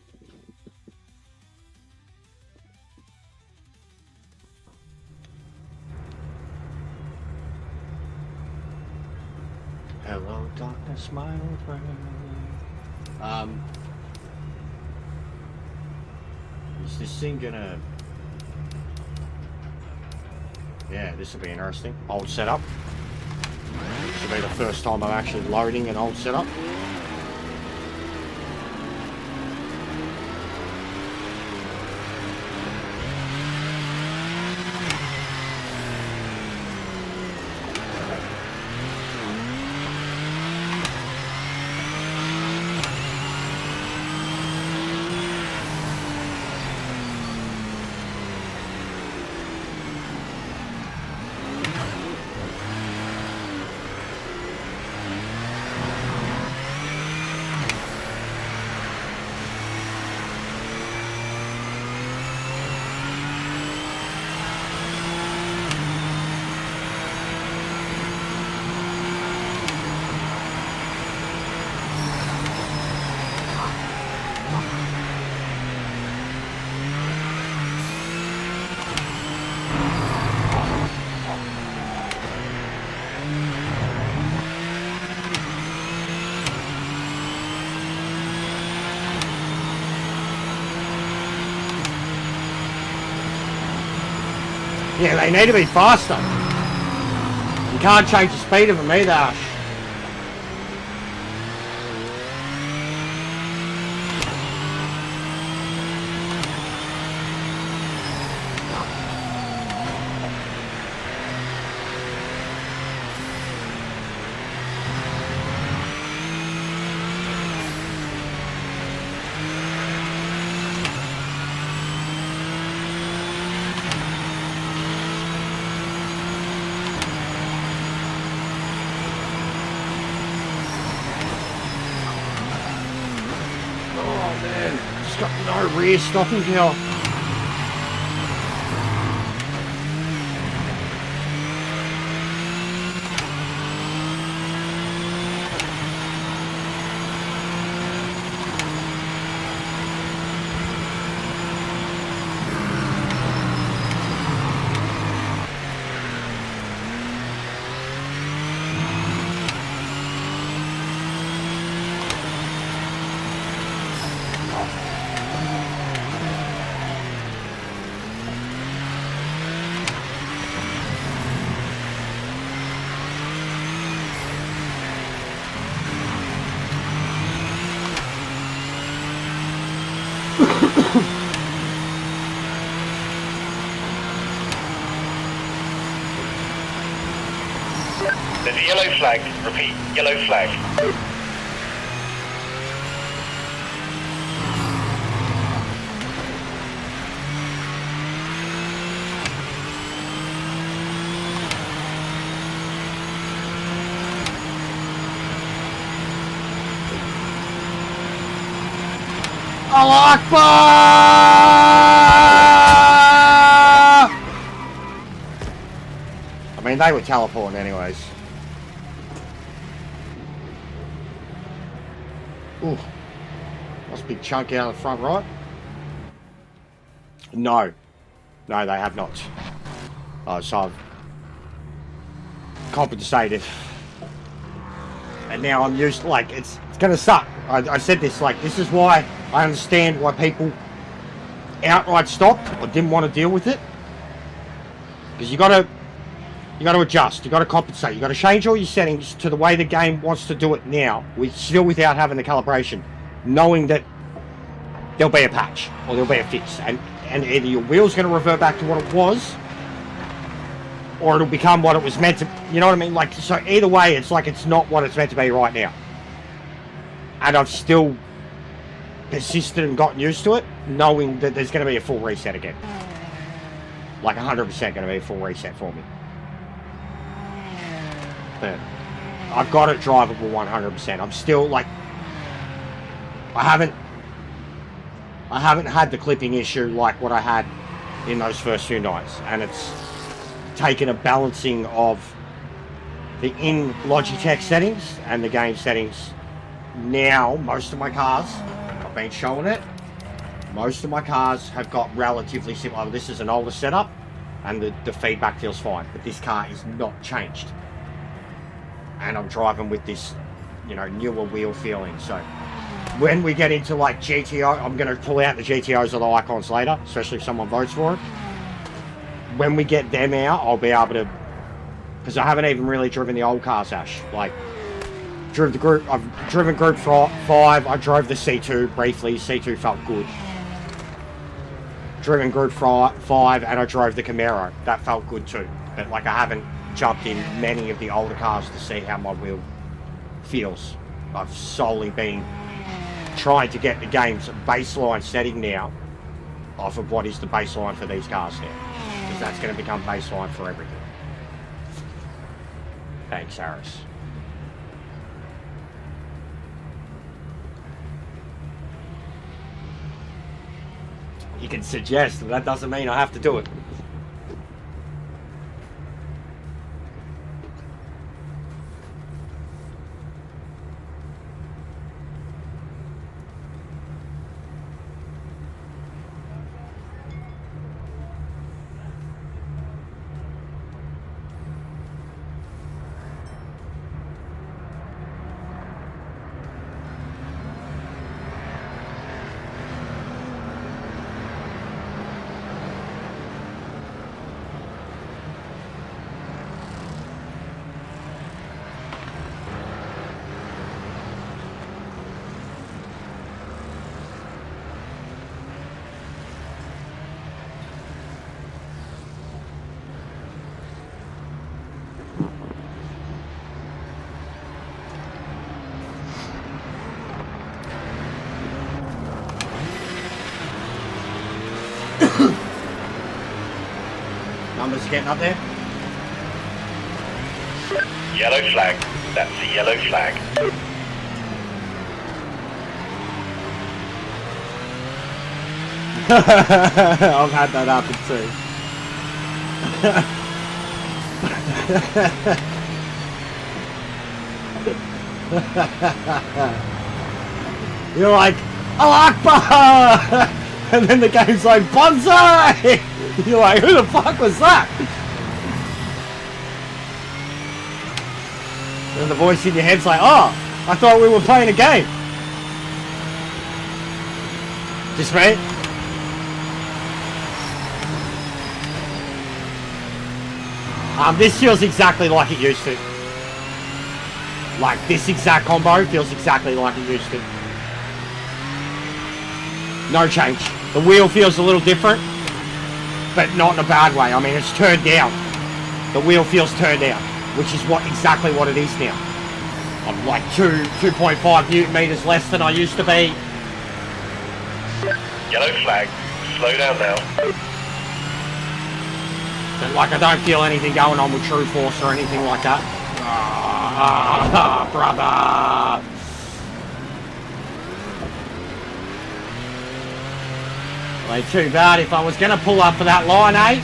Hello, darkness, my old friend. Is this thing gonna... Yeah, this will be interesting. Old setup. This will be the first time I'm actually loading an old setup. Yeah, they need to be faster. You can't change the speed of them either, Ash. Rear stopping power. There's a yellow flag. Repeat, yellow flag. Allah Akbar! I mean, they were teleporting anyways. Ooh. Must be chunky out of the front right. No. No, they have not. So I've compensated. And now I'm used to, like, it's gonna suck. I said this, like, this is why I understand why people outright stopped or didn't want to deal with it. Because you gotta adjust, you gotta compensate, you gotta change all your settings to the way the game wants to do it now, still without having the calibration, knowing that there'll be a patch or there'll be a fix, and either your wheel's gonna revert back to what it was, or it'll become what it was meant to, you know what I mean? Like, so either way, it's like it's not what it's meant to be right now. And I've still persisted and gotten used to it, knowing that there's going to be a full reset again. Like 100% going to be a full reset for me. But I've got it drivable 100%. I'm still like, I haven't had the clipping issue like what I had in those first few nights, and it's taken a balancing of the in Logitech settings and the game settings. Now most of my cars, I've been showing it, most of my cars have got relatively similar. This is an older setup and the feedback feels fine, but this car is not changed, and I'm driving with this, you know, newer wheel feeling. So when we get into like GTO, I'm going to pull out the GTOs or the icons later, especially if someone votes for it. When we get them out, I'll be able to, because I haven't even really driven the old cars, Ash. Like, I've driven Group 5, I drove the C2 briefly, C2 felt good. Driven Group 5 and I drove the Camaro, that felt good too. But like, I haven't jumped in many of the older cars to see how my wheel feels. I've solely been trying to get the game's baseline setting now off of what is the baseline for these cars now. Because that's going to become baseline for everything. Thanks, Harris. You can suggest, but that doesn't mean I have to do it. Numbers getting up there? Yellow flag. That's the yellow flag. I've had that happen too. You're like, Allah Akbar! And then the game's like, Bonsai! You're like, who the fuck was that? And the voice in your head's like, oh, I thought we were playing a game. Just me? This feels exactly like it used to. Like, this exact combo feels exactly like it used to. No change. The wheel feels a little different, but not in a bad way. I mean, it's turned down. The wheel feels turned down. which is exactly what it is now. I'm like 2.5 newton meters less than I used to be. Yellow flag. Slow down now. But like, I don't feel anything going on with True Force or anything like that. Brother. Well, ain't too bad if I was going to pull up for that line, eh?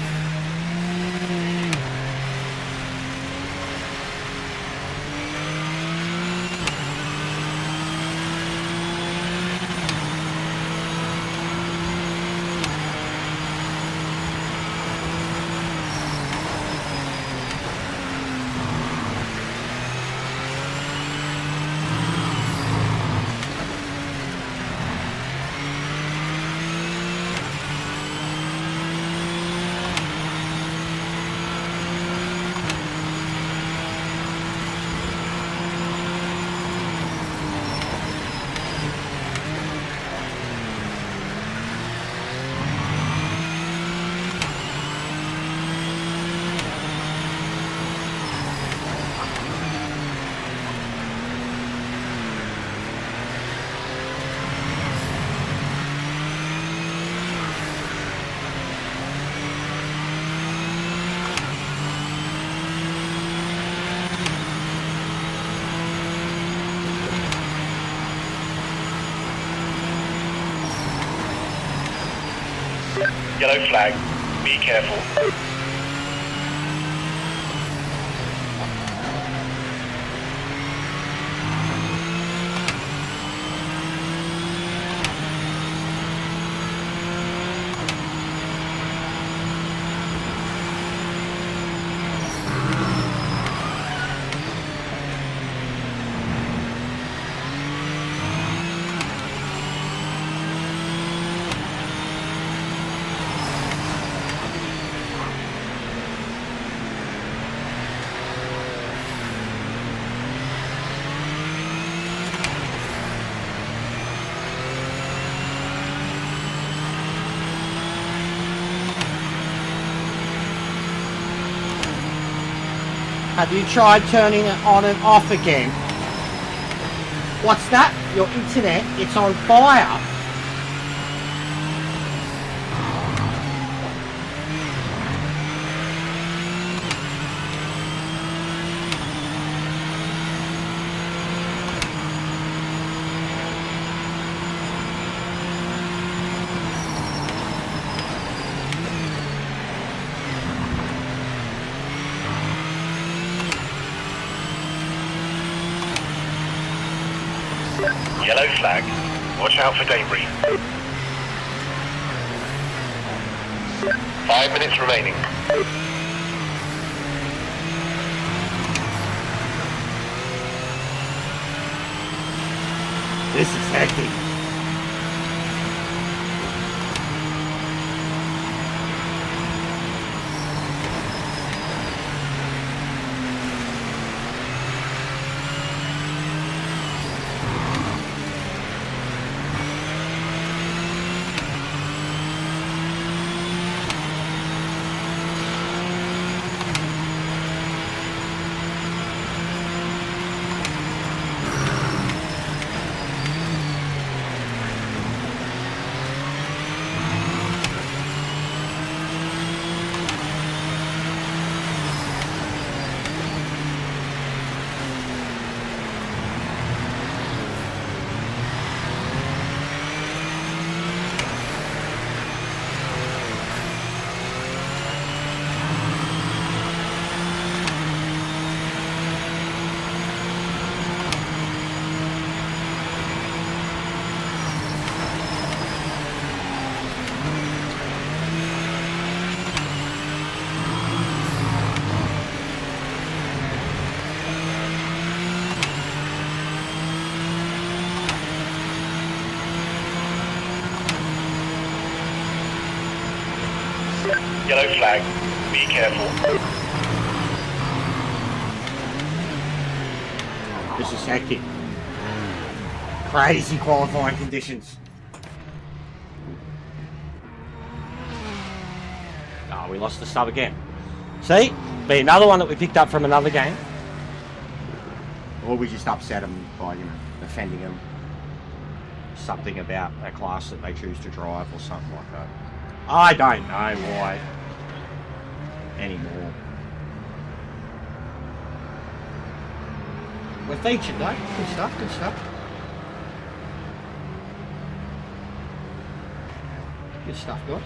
Yellow flag. Be careful. Have you tried turning it on and off again? What's that? Your internet? It's on fire. Yellow flag. Watch out for debris. 5 minutes remaining. This is hectic. Yellow flag. Be careful. This is hectic. Crazy qualifying conditions. Oh, we lost the stub again. See? Be another one that we picked up from another game. Or we just upset them by, you know, offending them. Something about a class that they choose to drive or something like that. I don't know why anymore. We're featured though. Good stuff, good stuff. Good stuff, guys.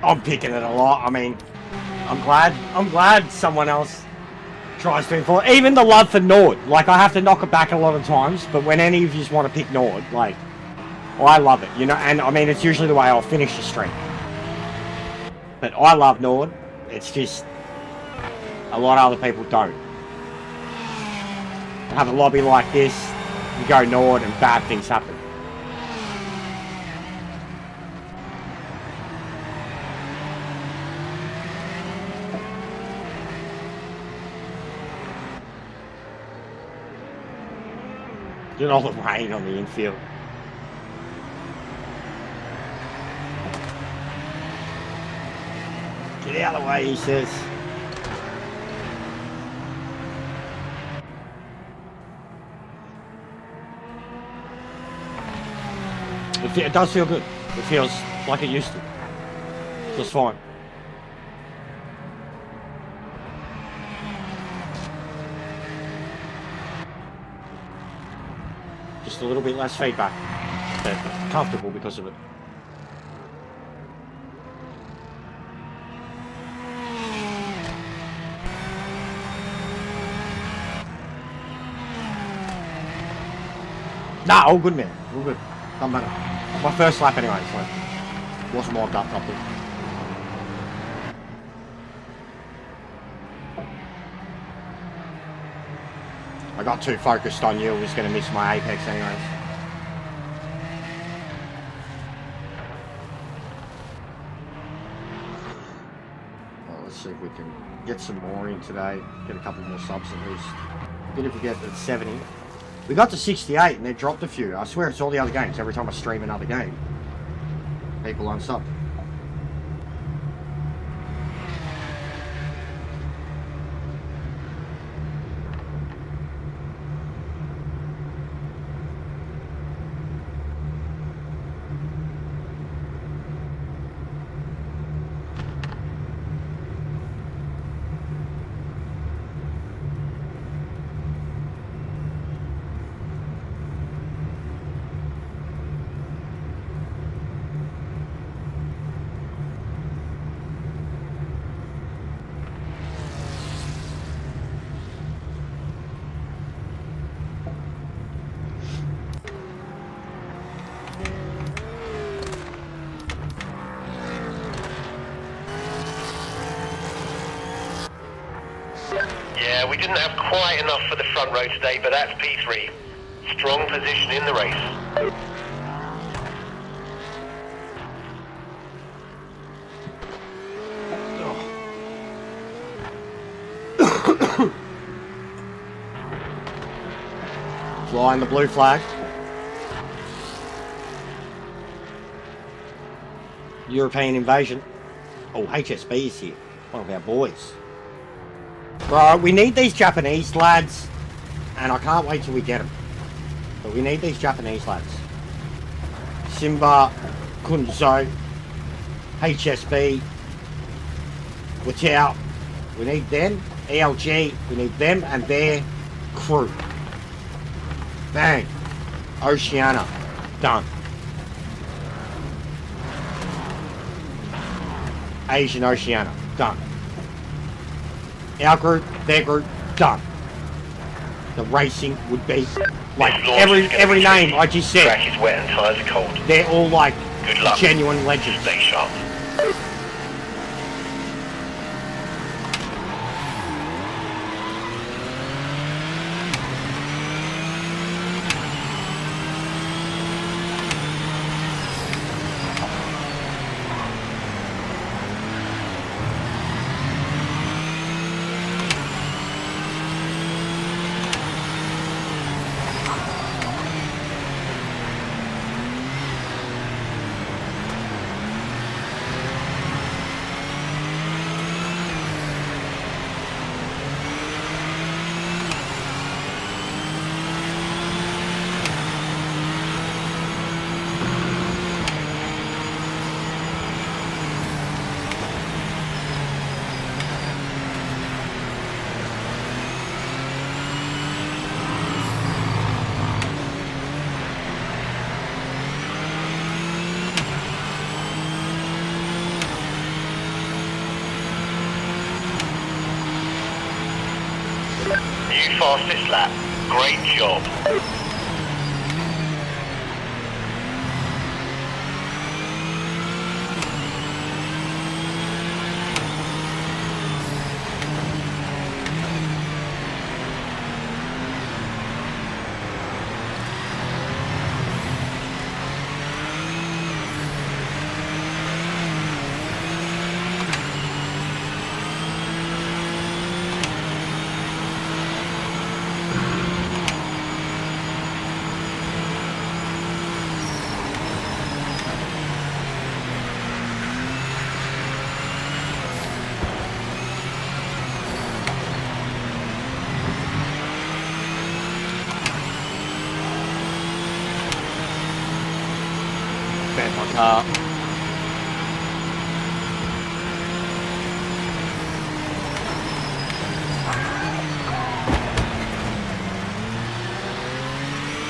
I'm picking it a lot. I mean, I'm glad someone else tries to enforce. Even the love for Nord. Like, I have to knock it back a lot of times, but when any of you just want to pick Nord, like, I love it, you know, and I mean, it's usually the way I'll finish the stream. But I love Nord. It's just, a lot of other people don't. Have a lobby like this, you go Nord and bad things happen. Look at all the rain on the infield. Get out of the way, he says. It does feel good. It feels like it used to. Just fine. Just a little bit less feedback, but comfortable because of it. Nah, all good, man. All good. Done better. My first lap anyway, so wasn't warmed up properly. I got too focused on you, I was going to miss my apex anyways. Well, let's see if we can get some more in today, get a couple more subs at least. Even if we get to 70. We got to 68 and they dropped a few. I swear it's all the other games. Every time I stream another game, people unsub. Yeah, we didn't have quite enough for the front row today, but that's P3. Strong position in the race. Flying the blue flag. European invasion. Oh, HSB is here. One of our boys. Bro, we need these Japanese lads, and I can't wait till we get them. But we need these Japanese lads. Simba, Kunzo, HSB, Watau. We need them. ELG, we need them and their crew. Bang. Oceania. Done. Asian Oceania. Done. Our group, their group, done. The racing would be like every name I just said. Track is wet and tyres are cold. They're all like Good luck. genuine legends. Stay sharp. New fastest lap. Great job. Bet my car.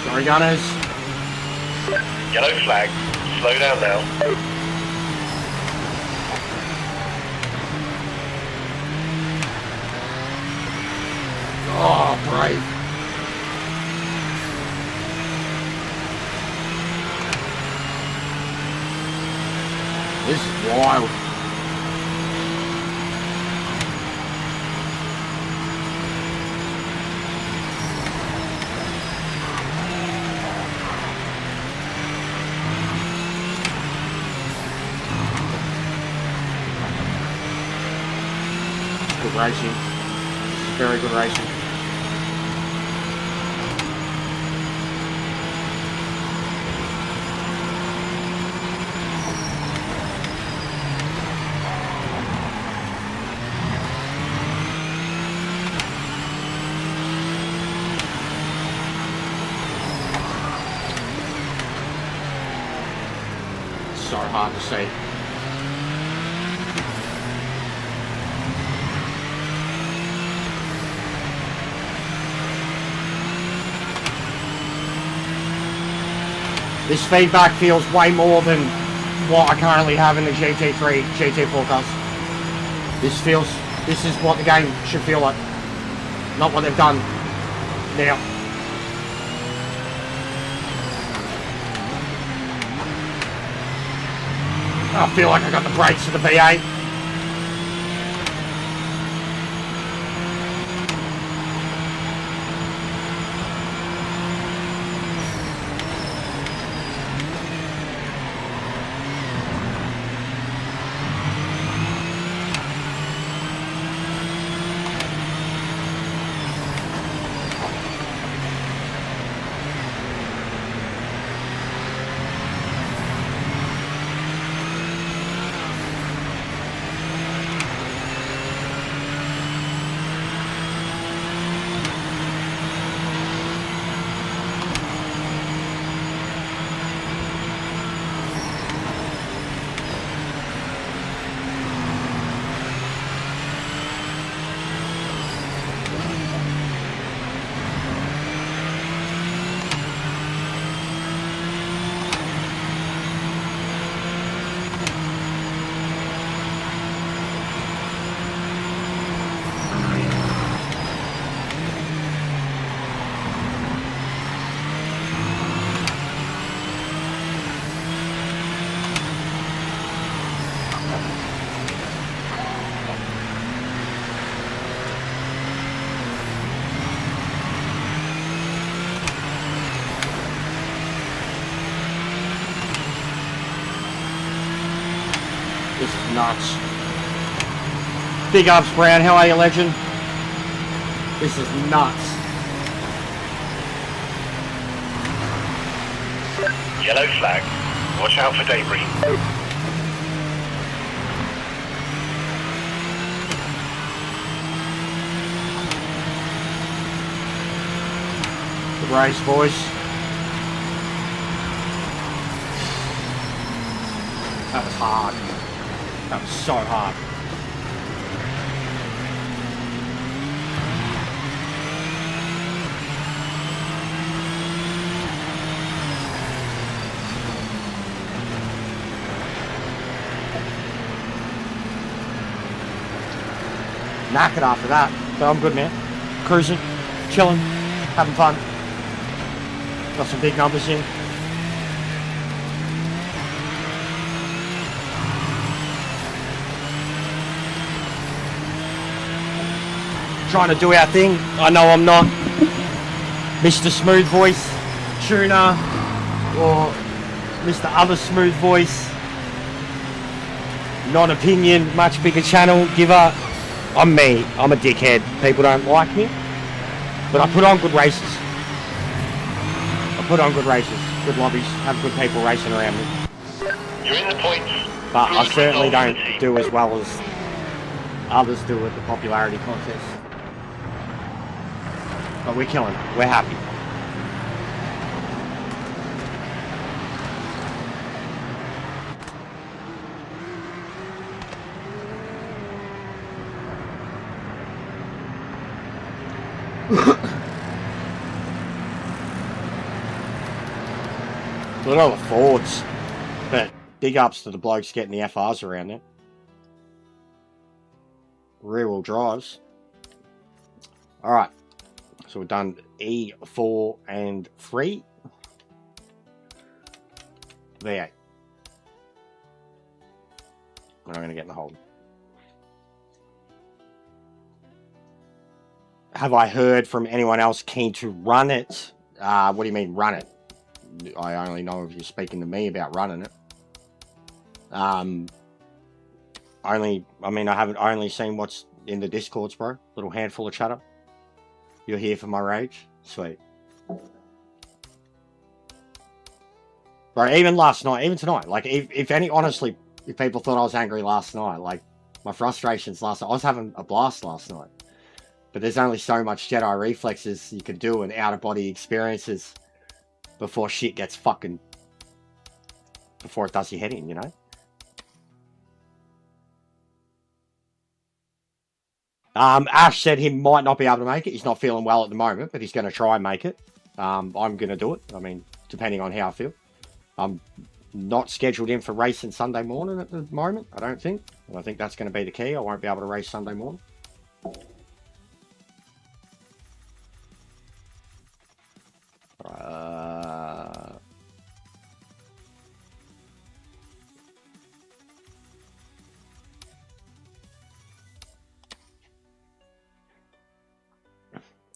Sorry, gunners. Yellow flag. Slow down now. Oh, brave. This is wild. Good racing. Very good racing. So hard to see. This feedback feels way more than what I currently have in the GT3, GT4 cars. This is what the game should feel like, not what they've done now. I feel like I got the brakes of the V8. This is nuts. Big ups, Brown. How are you, legend? This is nuts. Yellow flag. Watch out for debris. Good race, boys. That was hard. That was so hard. Knackered after that, but I'm good, man. Cruising, chilling, having fun. Got some big numbers in. Trying to do our thing. I know I'm not Mr. Smooth Voice Tuner or Mr. Other Smooth Voice, non-opinion, much bigger channel giver. I'm me. I'm a dickhead. People don't like me, but I put on good races. I put on good races, good lobbies, have good people racing around me. You're in the points. But I Good certainly result don't for the team. do as well as others do at the popularity contest. But we're killing it. We're happy. Look at all the Fords. But big ups to the blokes getting the FRs around there. Rear wheel drives. Alright. So we've done E4 and 3. V8. I'm going to get in the hold. Have I heard from anyone else keen to run it? What do you mean run it? I only know if you're speaking to me about running it. I haven't only seen what's in the Discords, bro. Little handful of chatter. You're here for my rage? Sweet. Bro, even last night, even tonight, like, honestly, if people thought I was angry last night, like, my frustrations last night, I was having a blast last night. But there's only so much Jedi reflexes you can do and out-of-body experiences before shit gets fucking... before it does your head in, you know? Ash said he might not be able to make it. He's not feeling well at the moment, but he's going to try and make it. I'm going to do it. I mean, depending on how I feel. I'm not scheduled in for racing Sunday morning at the moment, I don't think. And I think that's going to be the key. I won't be able to race Sunday morning.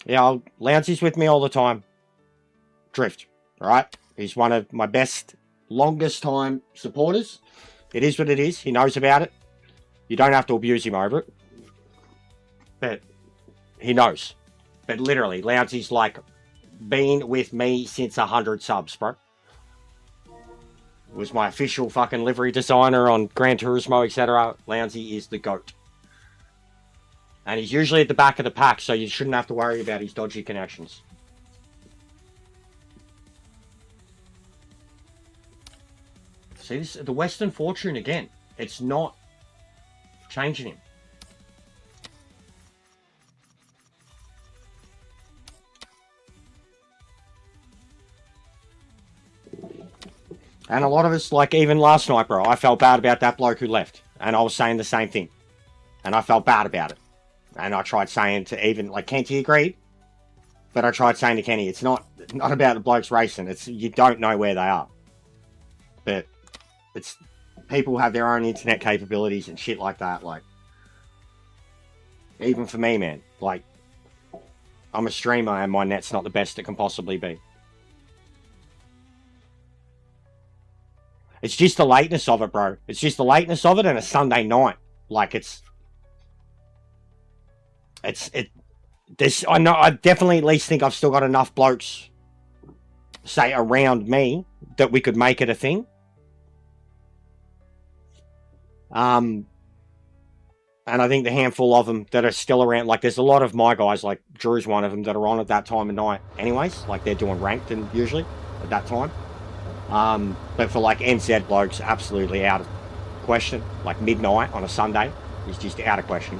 Yeah, Louncey's with me all the time. Drift, alright? He's one of my best, longest time supporters. It is what it is. He knows about it. You don't have to abuse him over it. But he knows. But literally, Louncey's like been with me since 100 subs, bro. Was my official fucking livery designer on Gran Turismo, etc. Louncey is the GOAT. And he's usually at the back of the pack, so you shouldn't have to worry about his dodgy connections. See, this the Western Fortune again. It's not changing him. And a lot of us, like even last night, bro, I felt bad about that bloke who left. And I was saying the same thing. And I felt bad about it. And I tried saying to even, like, Kenty agreed. But I tried saying to Kenny, it's not about the blokes racing. It's, you don't know where they are. But it's, people have their own internet capabilities and shit like that. Like, even for me, man, like, I'm a streamer and my net's not the best it can possibly be. It's just the lateness of it, bro. It's just the lateness of it and a Sunday night. Like I know, I definitely at least think I've still got enough blokes, say, around me that we could make it a thing. And I think the handful of them that are still around, like there's a lot of my guys, like Drew's one of them, that are on at that time of night anyways. Like they're doing ranked and usually at that time. But for like NZ blokes, absolutely out of question. Like midnight on a Sunday is just out of question.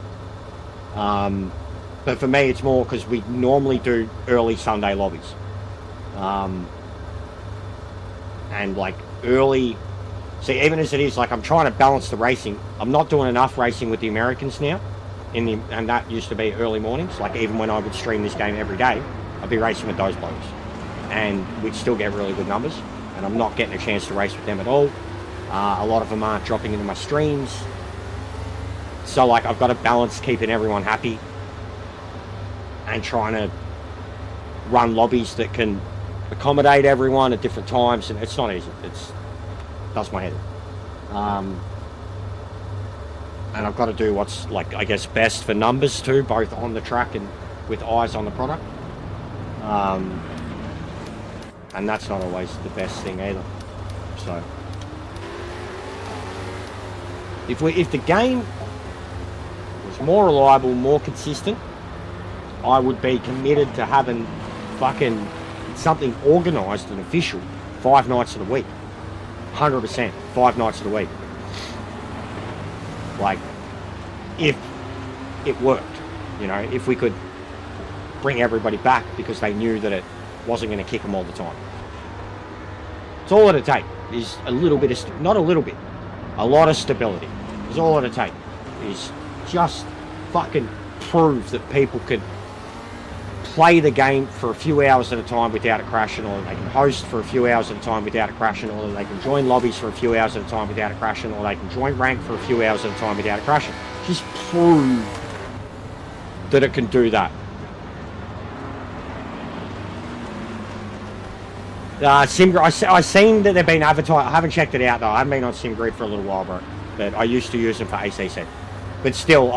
But for me, it's more because we normally do early Sunday lobbies. And like early... See, even as it is, like I'm trying to balance the racing. I'm not doing enough racing with the Americans now. And that used to be early mornings. Like even when I would stream this game every day, I'd be racing with those blokes. And we'd still get really good numbers. And I'm not getting a chance to race with them at all. A lot of them aren't dropping into my streams. So like I've got to balance keeping everyone happy. And trying to run lobbies that can accommodate everyone at different times. And it's not easy. Does my head. And I've got to do what's like, I guess, best for numbers too, both on the track and with eyes on the product. And that's not always the best thing either. So if the game was more reliable, more consistent, I would be committed to having fucking something organised and official 5 nights of the week. 100%, 5 nights of the week. Like, if it worked, you know, if we could bring everybody back because they knew that it wasn't going to kick them all the time. It's all it'd take is a little bit of, not a little bit, a lot of stability. It's all it'd take is just fucking prove that people could play the game for a few hours at a time without it crashing, or they can host for a few hours at a time without it crashing, or they can join lobbies for a few hours at a time without it crashing, or they can join rank for a few hours at a time without it crashing. Just prove that it can do that. SimGrid, I've seen that they've been advertised. I haven't checked it out though. I haven't been on SimGrid for a little while, bro. But I used to use them for ACC. But still,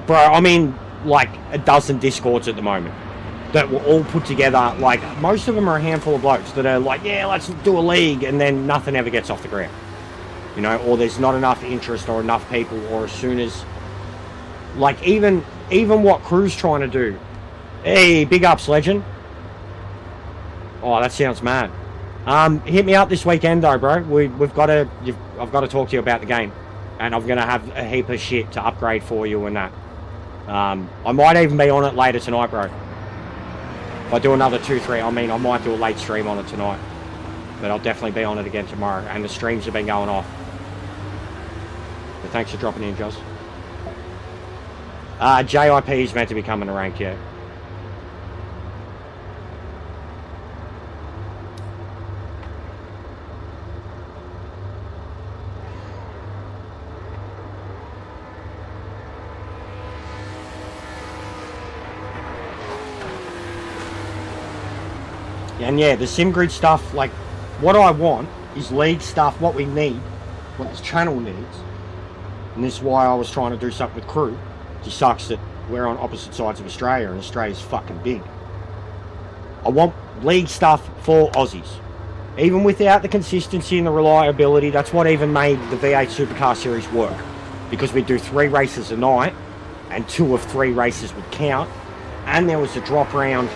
bro, I'm in like a dozen Discords at the moment that were all put together. Like most of them are a handful of blokes that are like, yeah, let's do a league, and then nothing ever gets off the ground. You know, or there's not enough interest or enough people, or as soon as, like even what Crew's trying to do. Hey, big ups, legend. Oh, that sounds mad. Hit me up this weekend though, bro. I've got to talk to you about the game, and I'm gonna have a heap of shit to upgrade for you and that. I might even be on it later tonight, bro. If I do another 2-3, I might do a late stream on it tonight, but I'll definitely be on it again tomorrow. And the streams have been going off. But thanks for dropping in, Joss. JIP is meant to be coming to rank, yeah. And yeah, the SimGrid stuff, like, what I want is league stuff, what we need, what this channel needs. And this is why I was trying to do something with Crew. It just sucks that we're on opposite sides of Australia, and Australia's fucking big. I want league stuff for Aussies. Even without the consistency and the reliability, that's what even made the V8 Supercar Series work. Because we do 3 races a night, and 2 of 3 races would count, and there was a drop round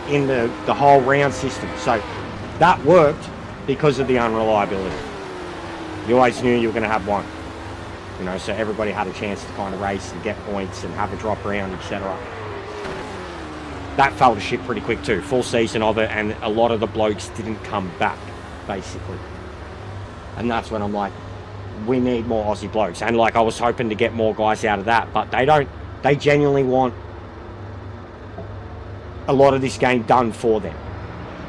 in the whole round system. So that worked because of the unreliability. You always knew you were going to have one, you know, so everybody had a chance to kind of race and get points and have a drop round, etc. That fell to shit pretty quick too. Full season of it, and a lot of the blokes didn't come back, basically. And that's when I'm like, we need more Aussie blokes. And like, I was hoping to get more guys out of that, but they genuinely want a lot of this game done for them.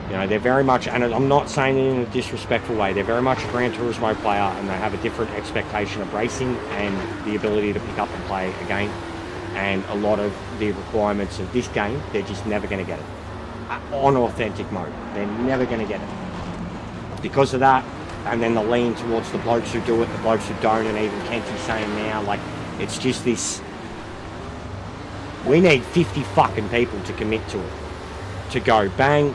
You know, they're very much, and I'm not saying it in a disrespectful way, they're very much a Gran Turismo player, and they have a different expectation of racing and the ability to pick up and play a game. And a lot of the requirements of this game, they're just never going to get it. On authentic mode, they're never going to get it. because of that. And then the lean towards the blokes who do it, the blokes who don't, and even Kenty's saying now, like, it's just this, we need 50 fucking people to commit to it. To go, bang,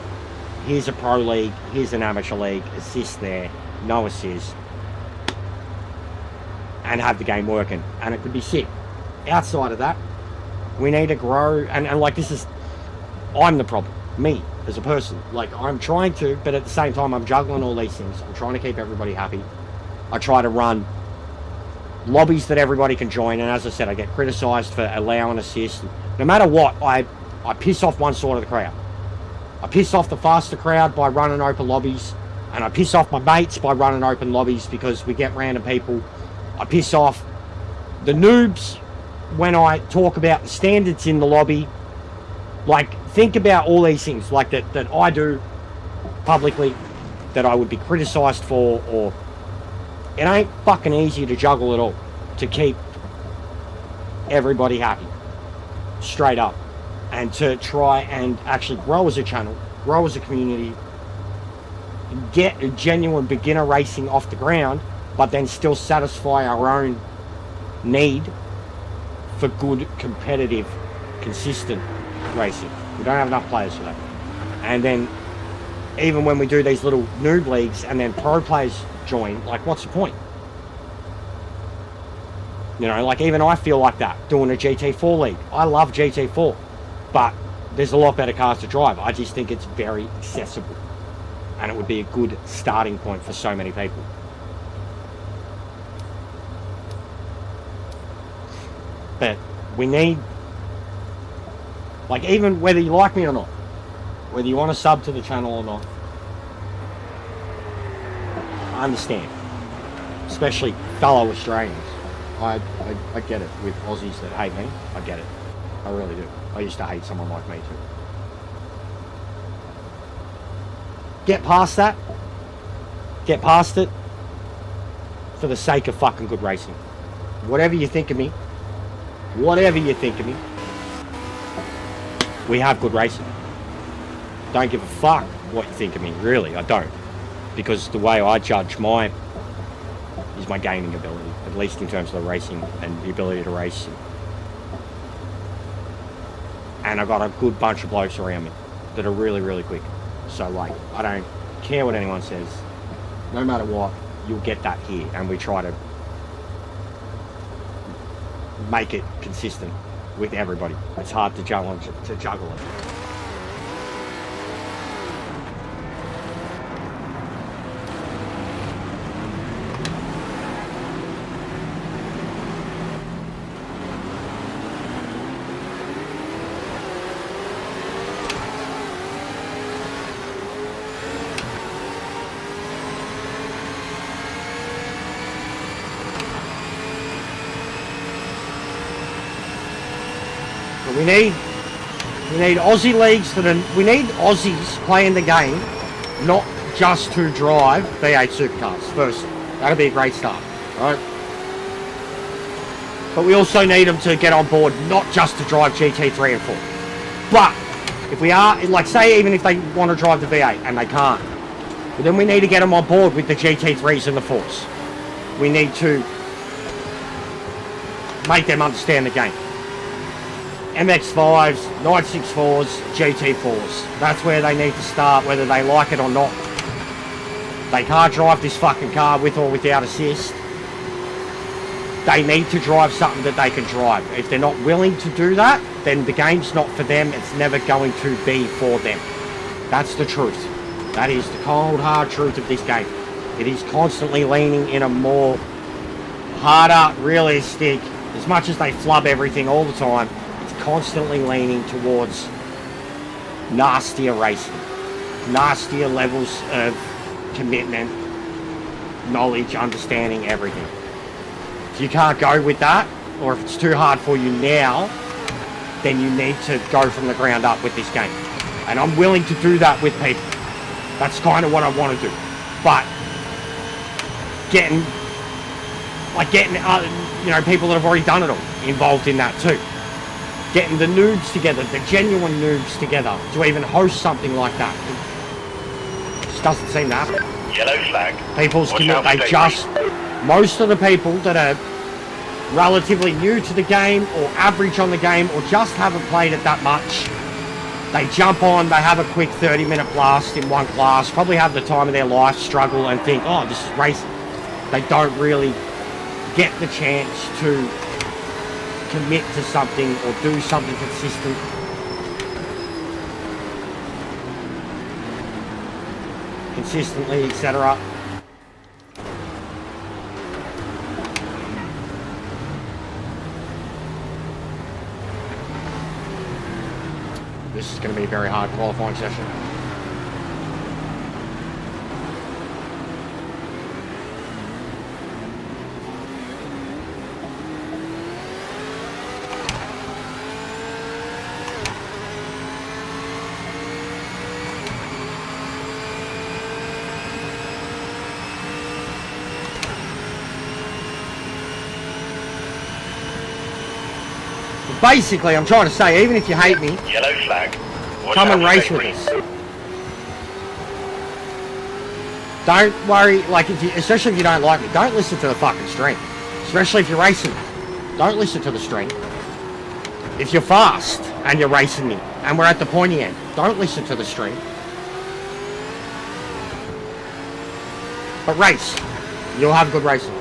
here's a pro league, here's an amateur league, assist there, no assist, and have the game working. And it could be sick. Outside of that, we need to grow, and like this is, I'm the problem, me as a person. Like, I'm trying to, but at the same time I'm juggling all these things. I'm trying to keep everybody happy. I try to run lobbies that everybody can join, and as I said, I get criticised for allowing assists. No matter what, I piss off one side of the crowd. I piss off the faster crowd by running open lobbies, and I piss off my mates by running open lobbies because we get random people. I piss off the noobs when I talk about the standards in the lobby. Like, think about all these things like that I do publicly that I would be criticised for, or it ain't fucking easy to juggle it all to keep everybody happy, straight up, and to try and actually grow as a channel, grow as a community, get a genuine beginner racing off the ground, but then still satisfy our own need for good, competitive, consistent racing. We don't have enough players for that. And then even when we do these little noob leagues and then pro players join, like, what's the point? You know, like, even I feel like that doing a GT4 league. I love GT4, but there's a lot better cars to drive. I just think it's very accessible, and it would be a good starting point for so many people. But we need, like, even whether you like me or not, whether you want to sub to the channel or not, I understand, especially fellow Australians. I get it with Aussies that hate me. I get it. I really do. I used to hate someone like me too. Get past that. Get past it for the sake of fucking good racing. Whatever you think of me, we have good racing. Don't give a fuck what you think of me, really, I don't. Because the way I judge is my gaming ability, at least in terms of the racing and the ability to race. And I've got a good bunch of blokes around me that are really, really quick. So, like, I don't care what anyone says. No matter what, you'll get that here, and we try to make it consistent with everybody. It's hard to juggle it. We need Aussie leagues we need Aussies playing the game, not just to drive V8 supercars. First, that'd be a great start, right? But we also need them to get on board, not just to drive GT3 and 4. But if we are, like, say, even if they want to drive the V8 and they can't, well, then we need to get them on board with the GT3s and the 4s. We need to make them understand the game. MX-5s, 964s, GT4s. That's where they need to start, whether they like it or not. They can't drive this fucking car with or without assist. They need to drive something that they can drive. If they're not willing to do that, then the game's not for them. It's never going to be for them. That's the truth. That is the cold, hard truth of this game. It is constantly leaning in a more harder, realistic, as much as they flub everything all the time, constantly leaning towards nastier racing, nastier levels of commitment, knowledge, understanding, everything. If you can't go with that, or if it's too hard for you now, then you need to go from the ground up with this game. And I'm willing to do that with people. That's kind of what I want to do. But getting people that have already done it all involved in that too. Getting the noobs together, the genuine noobs together, to even host something like that, it just doesn't seem to happen. Yellow flag. People's Watch out for they debris. just, most of the people that are relatively new to the game or average on the game or just haven't played it that much, they jump on, they have a quick 30-minute blast in one class, probably have the time of their life, struggle and think, oh, this is racing. They don't really get the chance to commit to something or do something consistent. Consistently, etc. This is going to be a very hard qualifying session. Basically, I'm trying to say, even if you hate me, Yellow flag. Watch come out and for race with debris. us. Don't worry, like, especially if you don't like me, don't listen to the fucking stream. Especially if you're racing me. Don't listen to the stream. If you're fast and you're racing me, and we're at the pointy end, don't listen to the stream. But race. You'll have good racing.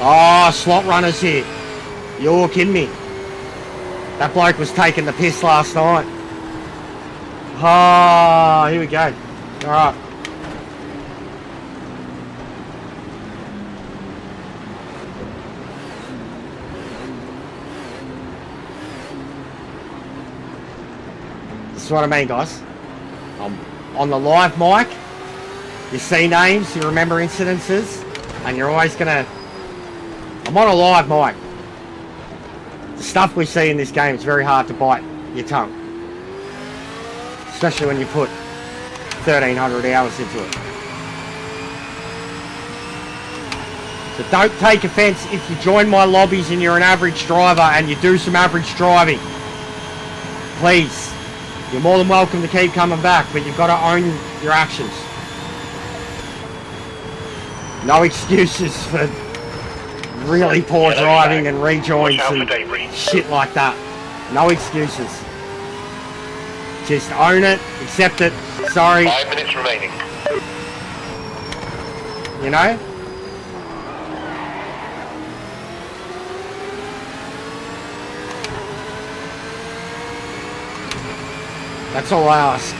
Oh, slot runners here. You're kidding me. That bloke was taking the piss last night. Oh, here we go. Alright. This is what I mean, guys. I'm on the live mic. You see names, you remember incidences, and you're always gonna... I'm on a live mic. The stuff we see in this game is very hard to bite your tongue. Especially when you put 1,300 hours into it. So don't take offense if you join my lobbies and you're an average driver and you do some average driving. Please. You're more than welcome to keep coming back, but you've got to own your actions. No excuses for really poor Yellow driving flag. and rejoins Watch out for and debris. shit like that. No excuses. Just own it, accept it. Sorry, 5 minutes remaining. you know? That's all I ask.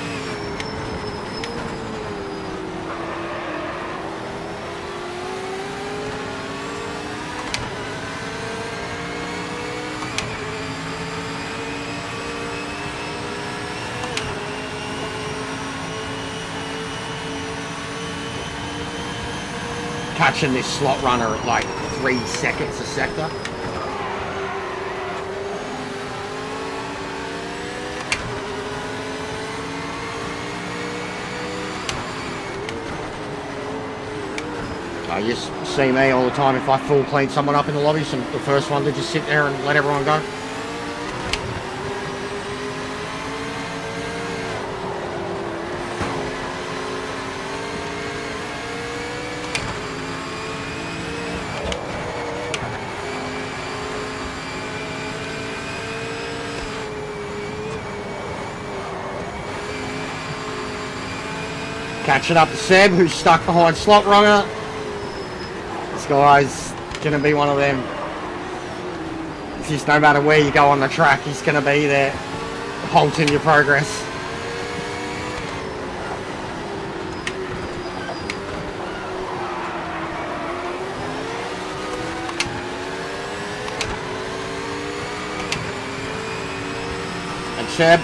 Catching this slot runner at like 3 seconds a sector. You see me all the time if I full clean someone up in the lobbies and the first one to just sit there and let everyone go. Catching up to Seb, who's stuck behind slot runner. This guy's gonna be one of them. It's just no matter where you go on the track, he's gonna be there, halting your progress. And Seb.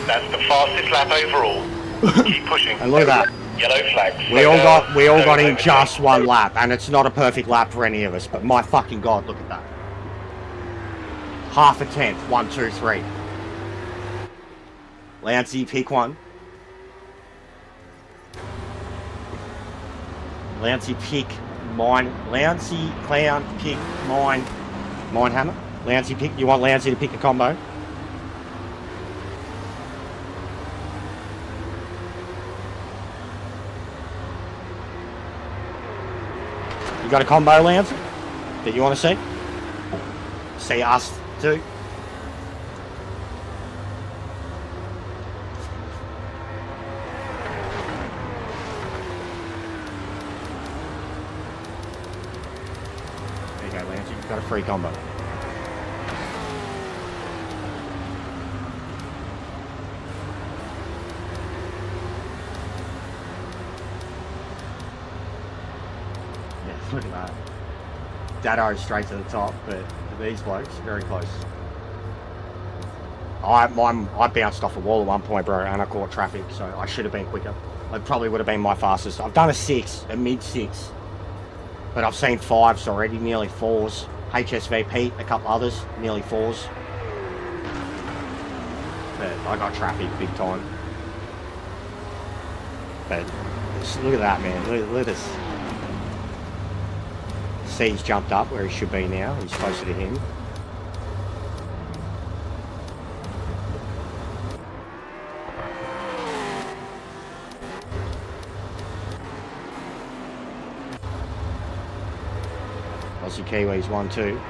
That's the fastest lap overall. Keep pushing. And look at that. Yellow flag. We all got in just one lap, and it's not a perfect lap for any of us, but my fucking god, look at that. Half a tenth. 1, 2, 3. Lancey, pick one. Lancey, pick mine. Lancey, Clown, pick mine. Mine hammer. Lancey, pick. You want Lancey to pick a combo? You got a combo, Lancey, that you want to see? See us too? There you go, Lancey. You've got a free combo. Look at that. Dado straight to the top, but for these blokes, very close. I bounced off a wall at one point, bro, and I caught traffic, so I should have been quicker. It probably would have been my fastest. I've done a 6, a mid-6, but I've seen 5s already, nearly 4s. HSVP, a couple others, nearly 4s. But I got traffic big time. But look at that, man. Look at this. He's jumped up where he should be now. He's closer to him. Aussie Kiwis 1, 2.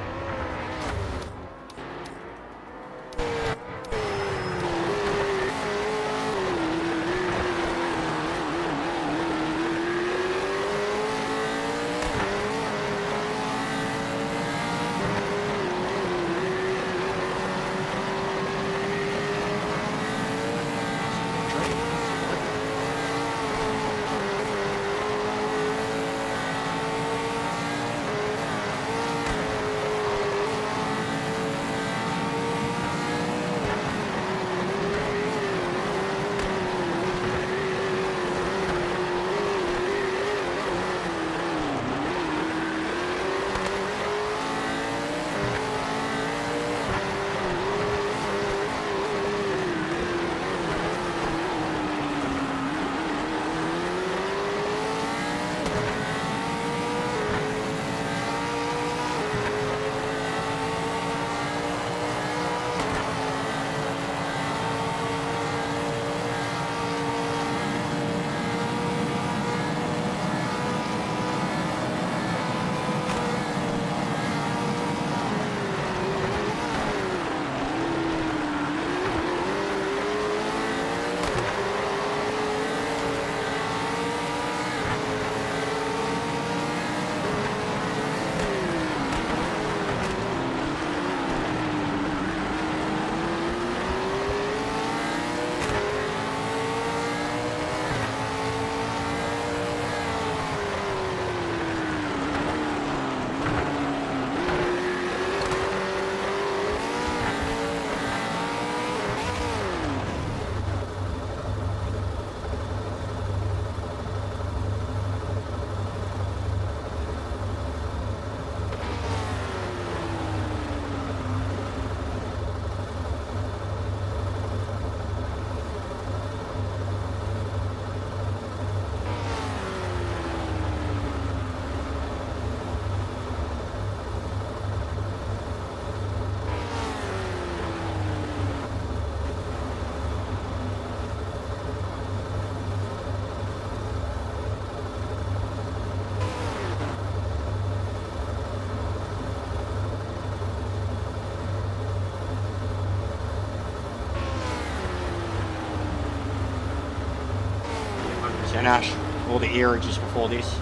Ash, all the era just before this.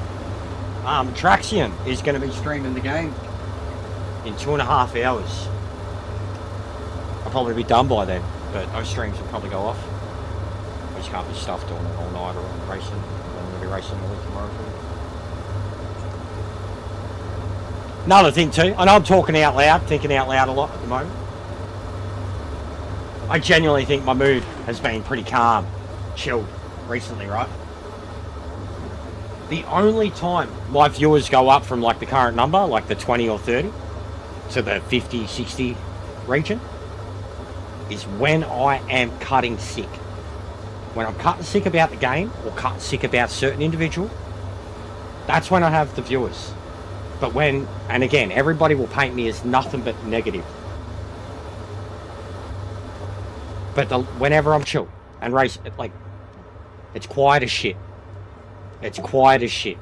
Traxion is going to be streaming the game in 2.5 hours. I'll probably be done by then, but those streams will probably go off. We just can't be stuffed on all night or on racing. I'm going to be racing all week tomorrow. Another thing too, I know I'm talking out loud, thinking out loud a lot at the moment. I genuinely think my mood has been pretty calm, chilled recently, right? The only time my viewers go up from like the current number, like the 20 or 30, to the 50, 60 region, is when I am cutting sick. When I'm cutting sick about the game or cutting sick about certain individual, that's when I have the viewers. But when, and again, everybody will paint me as nothing but negative. But whenever I'm chill and race, like, it's quiet as shit. It's quiet as shit.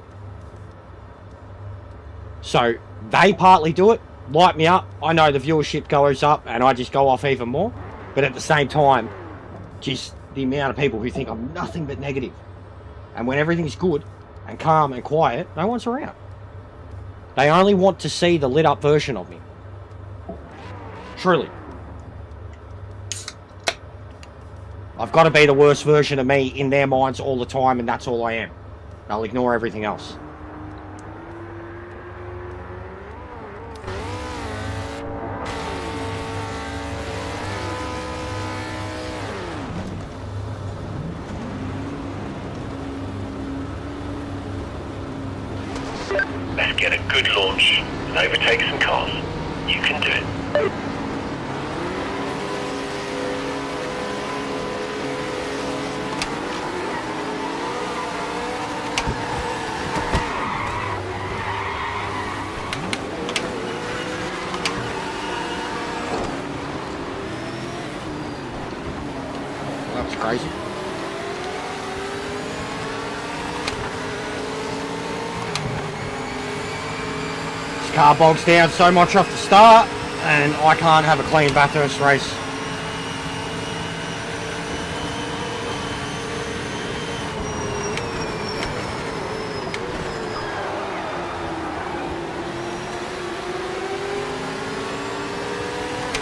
So they partly do it, light me up. I know the viewership goes up and I just go off even more. But at the same time, just the amount of people who think I'm nothing but negative. And when everything's good and calm and quiet, no one's around. They only want to see the lit up version of me. Truly. I've got to be the worst version of me in their minds all the time, and that's all I am. They'll ignore everything else. Let's get a good launch and overtake some cars. You can do it. Well, that's crazy. Car bogs down so much off the start, and I can't have a clean Bathurst race.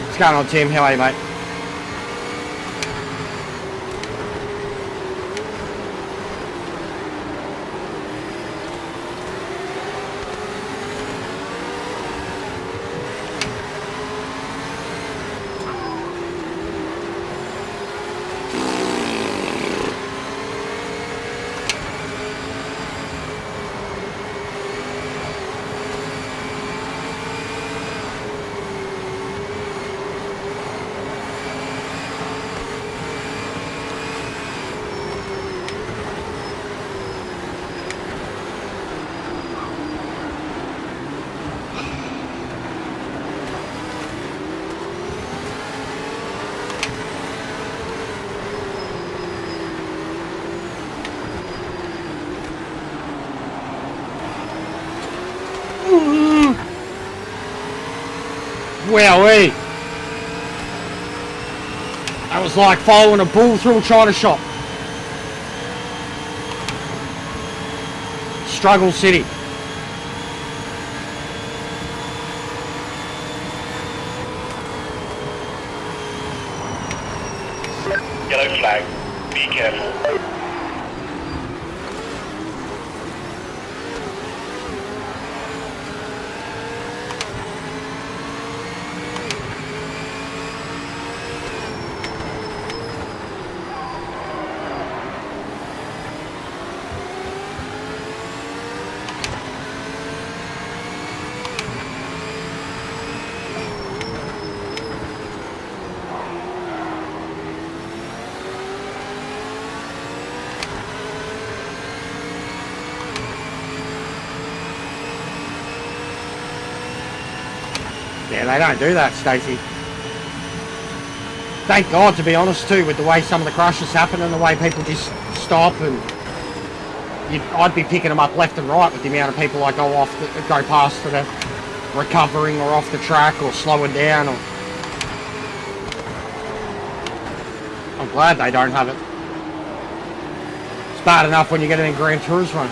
What's going on, Tim? How are you, mate? Wowee! That was like following a bull through a china shop. Struggle City. Yellow flag. Be careful. Yeah, they don't do that, Stacey. Thank God, to be honest, too, with the way some of the crashes happen and the way people just stop, and I'd be picking them up left and right with the amount of people I go past that are recovering or off the track or slowing down. Or I'm glad they don't have it. It's bad enough when you get it in Gran Turismo.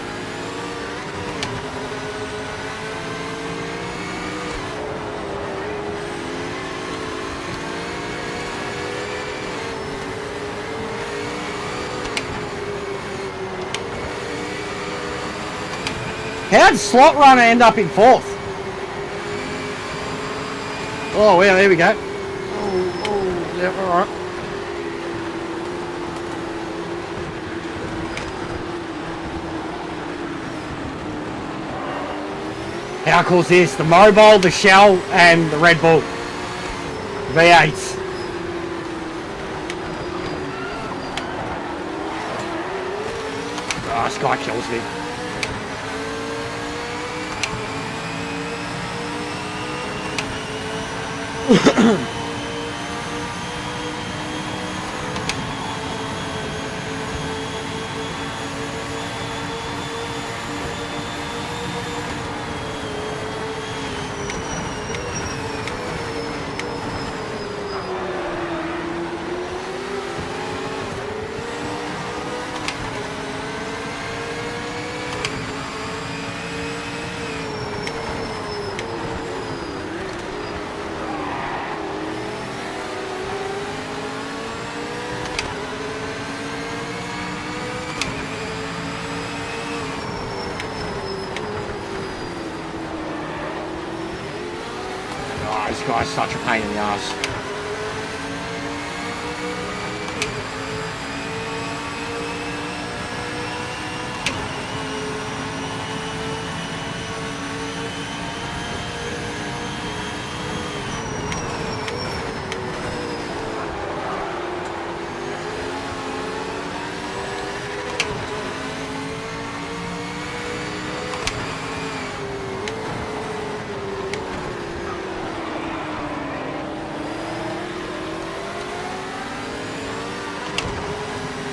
How did Slot Runner end up in 4th? Oh, well, there we go. Oh, yeah, alright. How cool is this? The Mobile, the Shell, and the Red Bull V8s. Oh, this guy kills me. Oh, this guy's such a pain in the ass.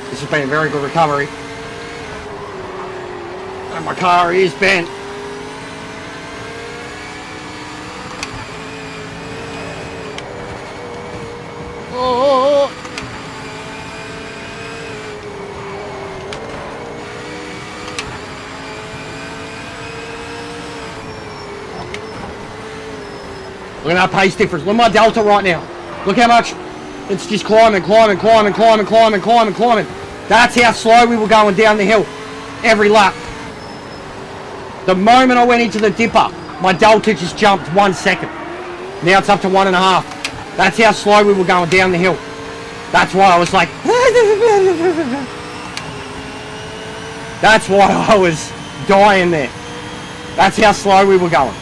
This has been a very good recovery. And my car is bent. Oh. Look at that pace difference. Look at my delta right now. Look how much. It's just climbing. That's how slow we were going down the hill every lap. The moment I went into the dipper, my delta just jumped 1 second. Now it's up to 1.5. That's how slow we were going down the hill. That's why I was like... That's why I was dying there. That's how slow we were going.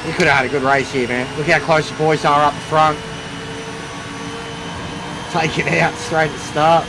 You could have had a good race here, man. Look how close the boys are up the front. Take it out straight at the start.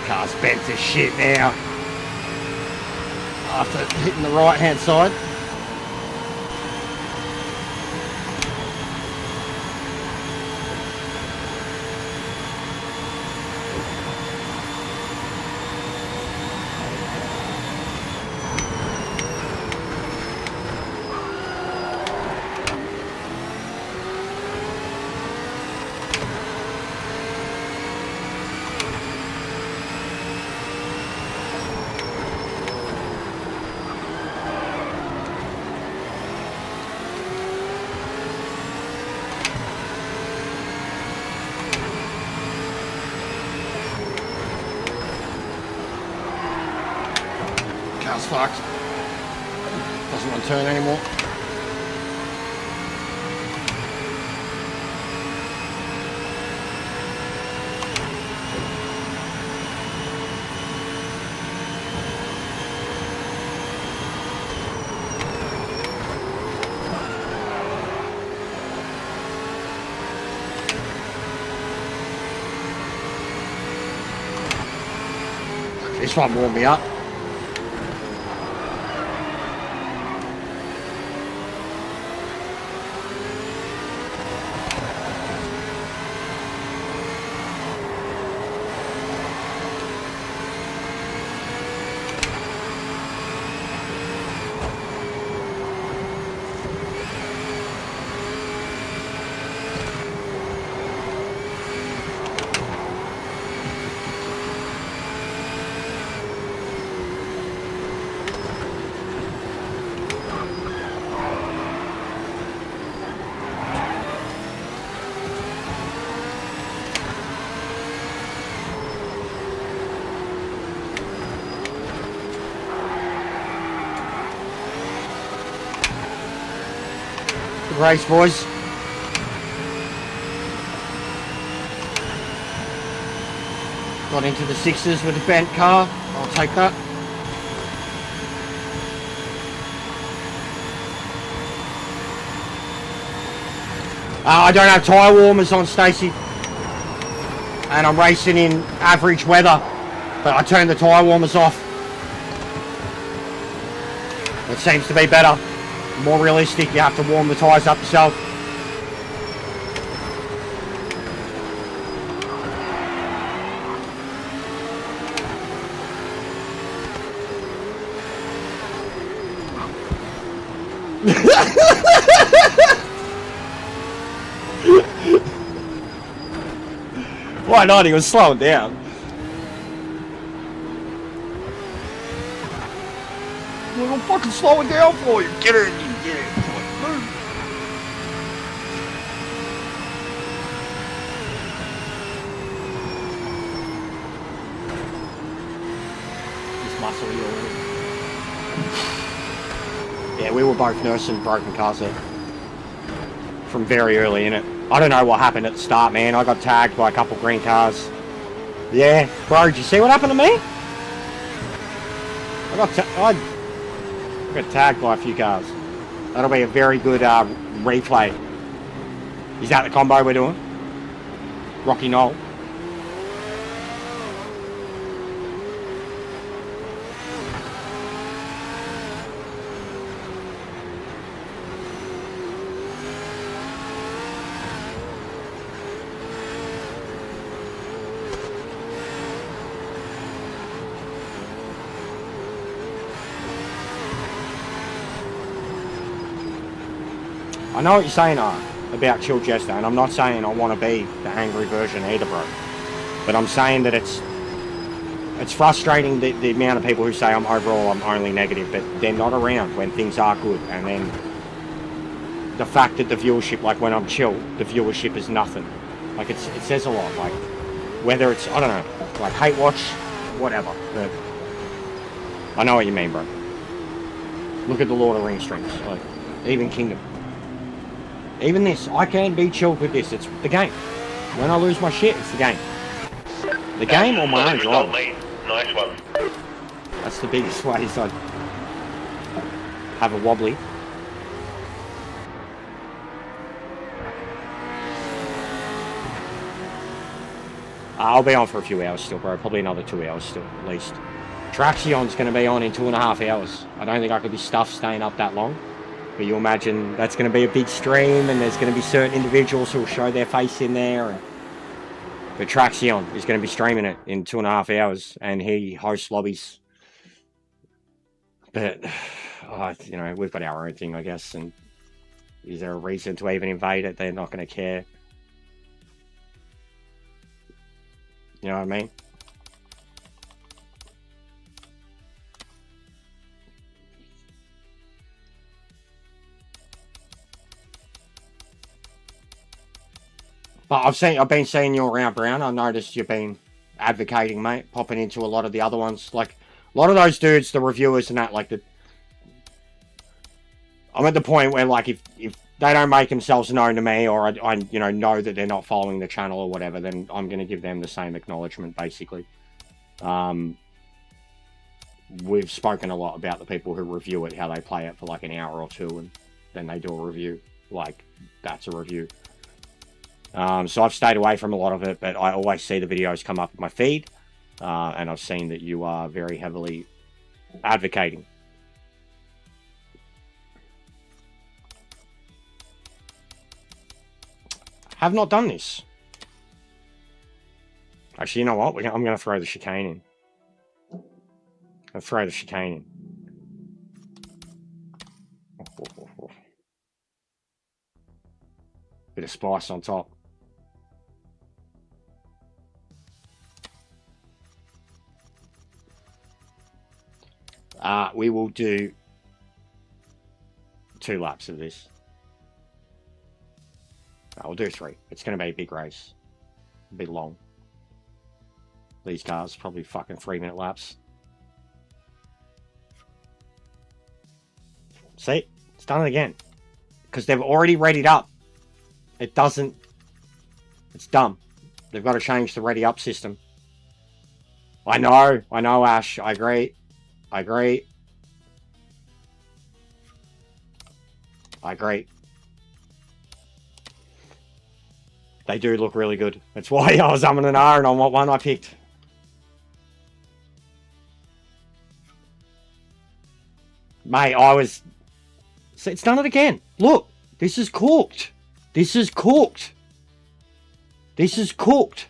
Car's bent to shit now. After hitting the right hand side. fucked. Doesn't want to turn anymore. This one warmed me up. Race, boys. Got into the sixes with the bent car. I'll take that. I don't have tyre warmers on, Stacey. And I'm racing in average weather. But I turned the tyre warmers off. It seems to be better. More realistic, you have to warm the tyres up yourself. Why not? He was slowing down. Well, I'm fucking slowing down for you. Get in, you get it. Move. This muscle you already. Yeah, we were both nursing broken cars there. From very early in it. I don't know what happened at the start, man. I got tagged by a couple green cars. Yeah, bro, did you see what happened to me? I got tagged by a few cars. That'll be a very good replay. Is that the combo we're doing? Rocky Knoll. I know what you're saying about Chill Jester, and I'm not saying I want to be the angry version either, bro. But I'm saying that it's frustrating the amount of people who say I'm only negative, but they're not around when things are good. And then the fact that the viewership, like when I'm chill, the viewership is nothing. Like it says a lot. Like whether it's, I don't know, like hate watch, whatever. But I know what you mean, bro. Look at the Lord of the Rings streams, like even Kingdom. Even this, I can be chilled with this. It's the game. When I lose my shit, it's the game. The game or my own driver. Nice one. That's the biggest ways I have a wobbly. I'll be on for a few hours still, bro. Probably another 2 hours still, at least. Traxion's going to be on in 2.5 hours. I don't think I could be stuffed staying up that long. But you imagine that's going to be a big stream, and there's going to be certain individuals who will show their face in there. But Traxion is going to be streaming it in 2.5 hours, and he hosts Lobbies. But, you know, we've got our own thing, I guess, and is there a reason to even invade it? They're not going to care. You know what I mean? But I've been seeing you around, Brown. I noticed you've been advocating, mate, popping into a lot of the other ones. Like, A lot of those dudes, the reviewers and that, like, I'm at the point where, like, if they don't make themselves known to me, or I know that they're not following the channel or whatever, then I'm going to give them the same acknowledgement, basically. We've spoken a lot about the people who review it, how they play it for like an hour or two, and then they do a review. Like, that's a review. So I've stayed away from a lot of it, but I always see the videos come up in my feed, and I've seen that you are very heavily advocating. Have not done this. Actually, you know what? I'm going to throw the chicane in. I'll throw the chicane in. Bit of spice on top. We will do 2 laps of this. We'll do 3. It's going to be a big race. A bit long. These cars, probably fucking 3-minute laps. See? It's done it again. Because they've already readied up. It doesn't... It's dumb. They've got to change the ready up system. I know, Ash. I agree. I agree. They do look really good. That's why I was umming and ahhing on what one I picked. Mate, I was... So it's done it again. Look, this is cooked. This is cooked. This is cooked.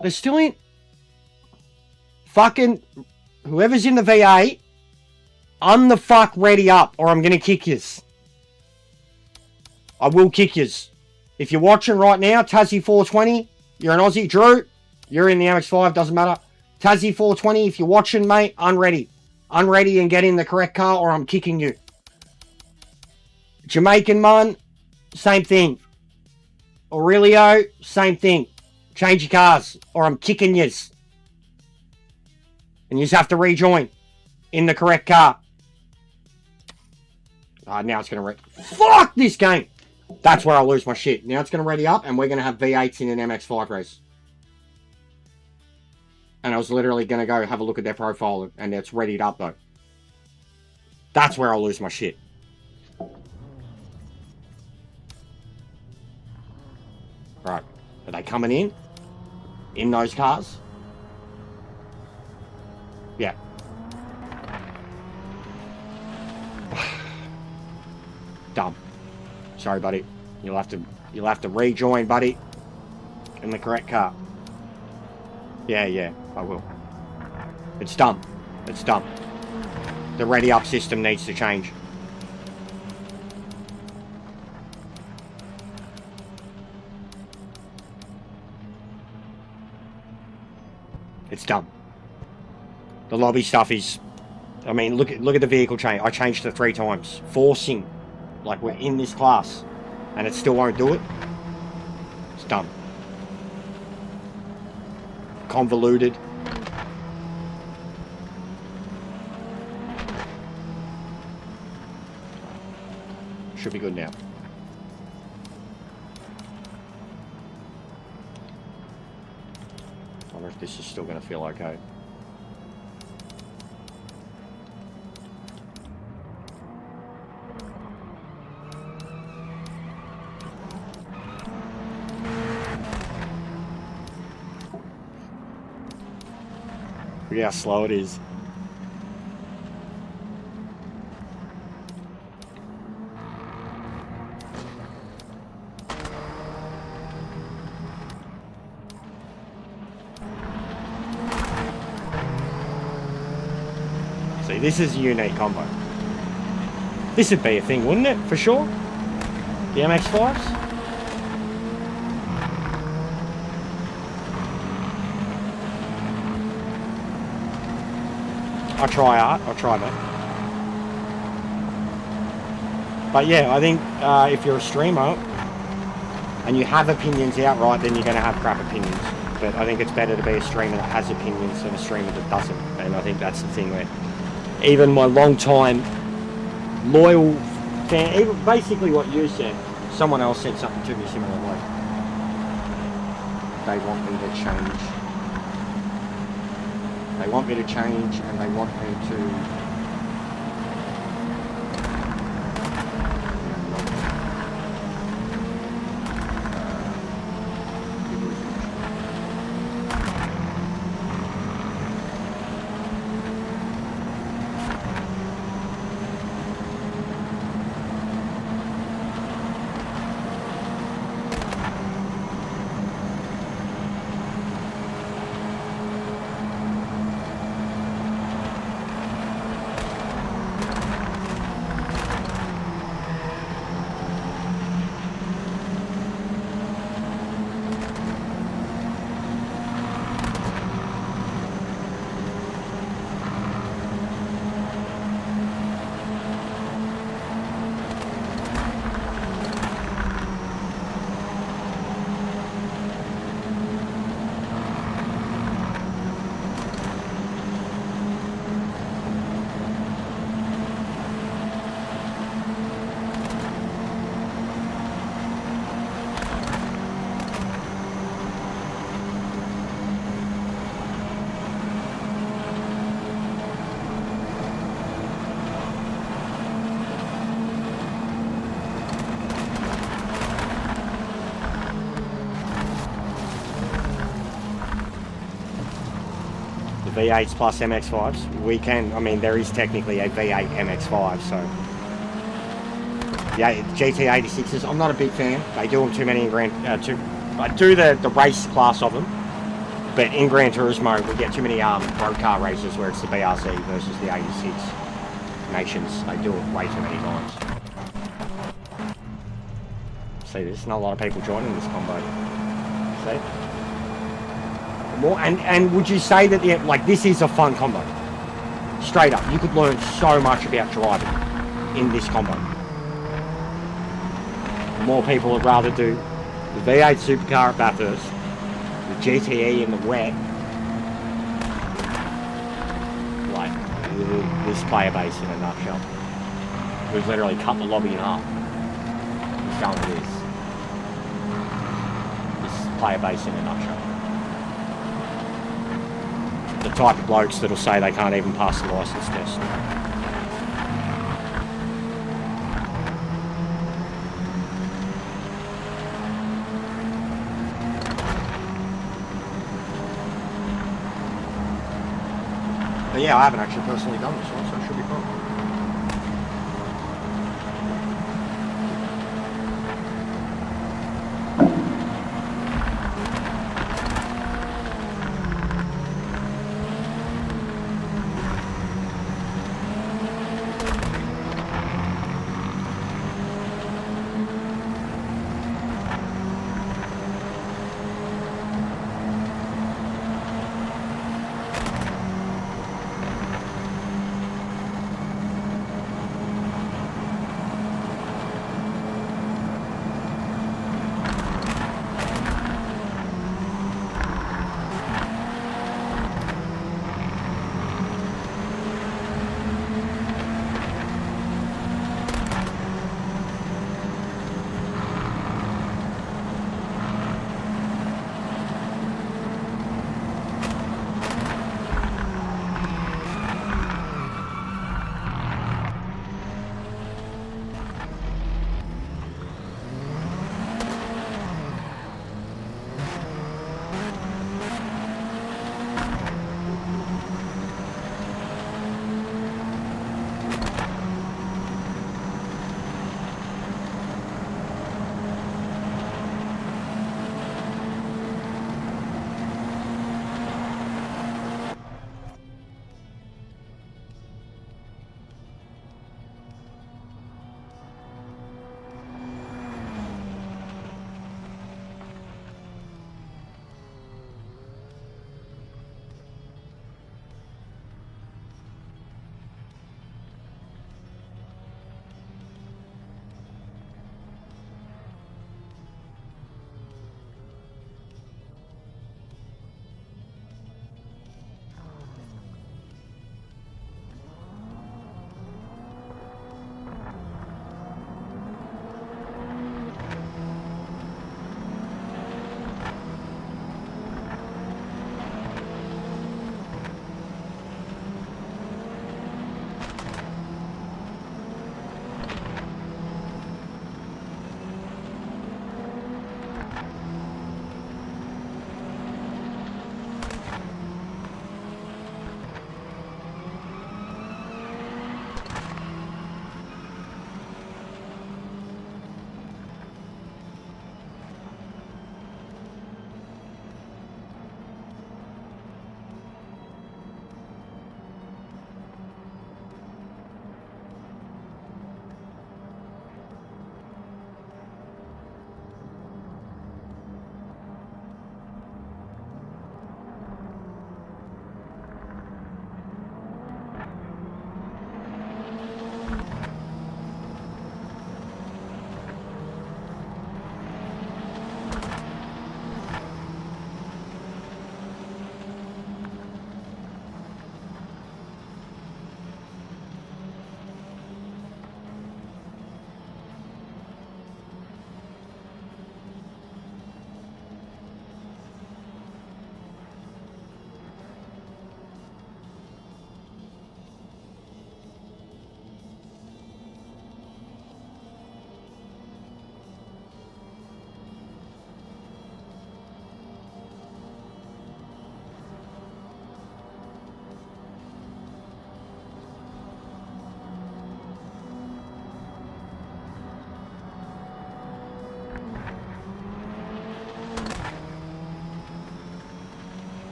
They still ain't... Fucking... Whoever's in the V8... I'm the fuck ready up, or I'm gonna kick yous. I will kick yous. If you're watching right now, Tassie 420, you're an Aussie. Drew, you're in the MX-5, doesn't matter. Tassie 420, if you're watching, mate, unready. Unready and get in the correct car, or I'm kicking you. Jamaican Mun, same thing. Aurelio, same thing. Change your cars, or I'm kicking yous. And you just have to rejoin in the correct car. Now it's going to... Fuck this game! That's where I'll lose my shit. Now it's going to ready up, and we're going to have V8s in an MX-5 race. And I was literally going to go have a look at their profile, and it's readied up, though. That's where I'll lose my shit. Right. Are they coming in? In those cars? Yeah. Dumb. Sorry, buddy. You'll have to rejoin, buddy. In the correct car. Yeah, I will. It's dumb. It's dumb. The ready up system needs to change. It's dumb. The lobby stuff is... I mean, look at the vehicle change. I changed it 3 times. Forcing. Like, we're in this class. And it still won't do it. It's dumb. Convoluted. Should be good now. I wonder if this is still going to feel okay. Look how slow it is. See, this is a unique combo. This would be a thing, wouldn't it? For sure. The MX-5s. I'll try art. I'll try that. But yeah, I think if you're a streamer and you have opinions outright, then you're going to have crap opinions. But I think it's better to be a streamer that has opinions than a streamer that doesn't. And I think that's the thing where even my long-time loyal fan, even basically what you said, someone else said something to me similar, like they want me to change. They want me to change, and they want me to. V8s plus MX5s. We can, I mean, there is technically a V8 MX5, so. Yeah, GT86s, I'm not a big fan. They do them too many in I do the race class of them, but in Gran Turismo, we get too many road car races where it's the BRC versus the 86 nations. They do it way too many times. See, there's not a lot of people joining this combo. See? More, and would you say that like this is a fun combo? Straight up, you could learn so much about driving in this combo. More people would rather do the V8 supercar at Bathurst, the GTE in the wet, like this player base in a nutshell. We've literally cut the lobby in half. It's going to this player base in a nutshell. The type of blokes that'll say they can't even pass the licence test. But yeah, I haven't actually personally done this one, so it should be fun.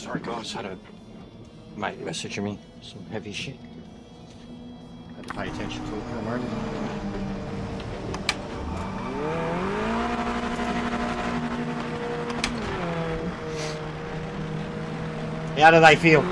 Sorry guys, had a mate messaging me some heavy shit. Had to pay attention to it for a moment. How do they feel?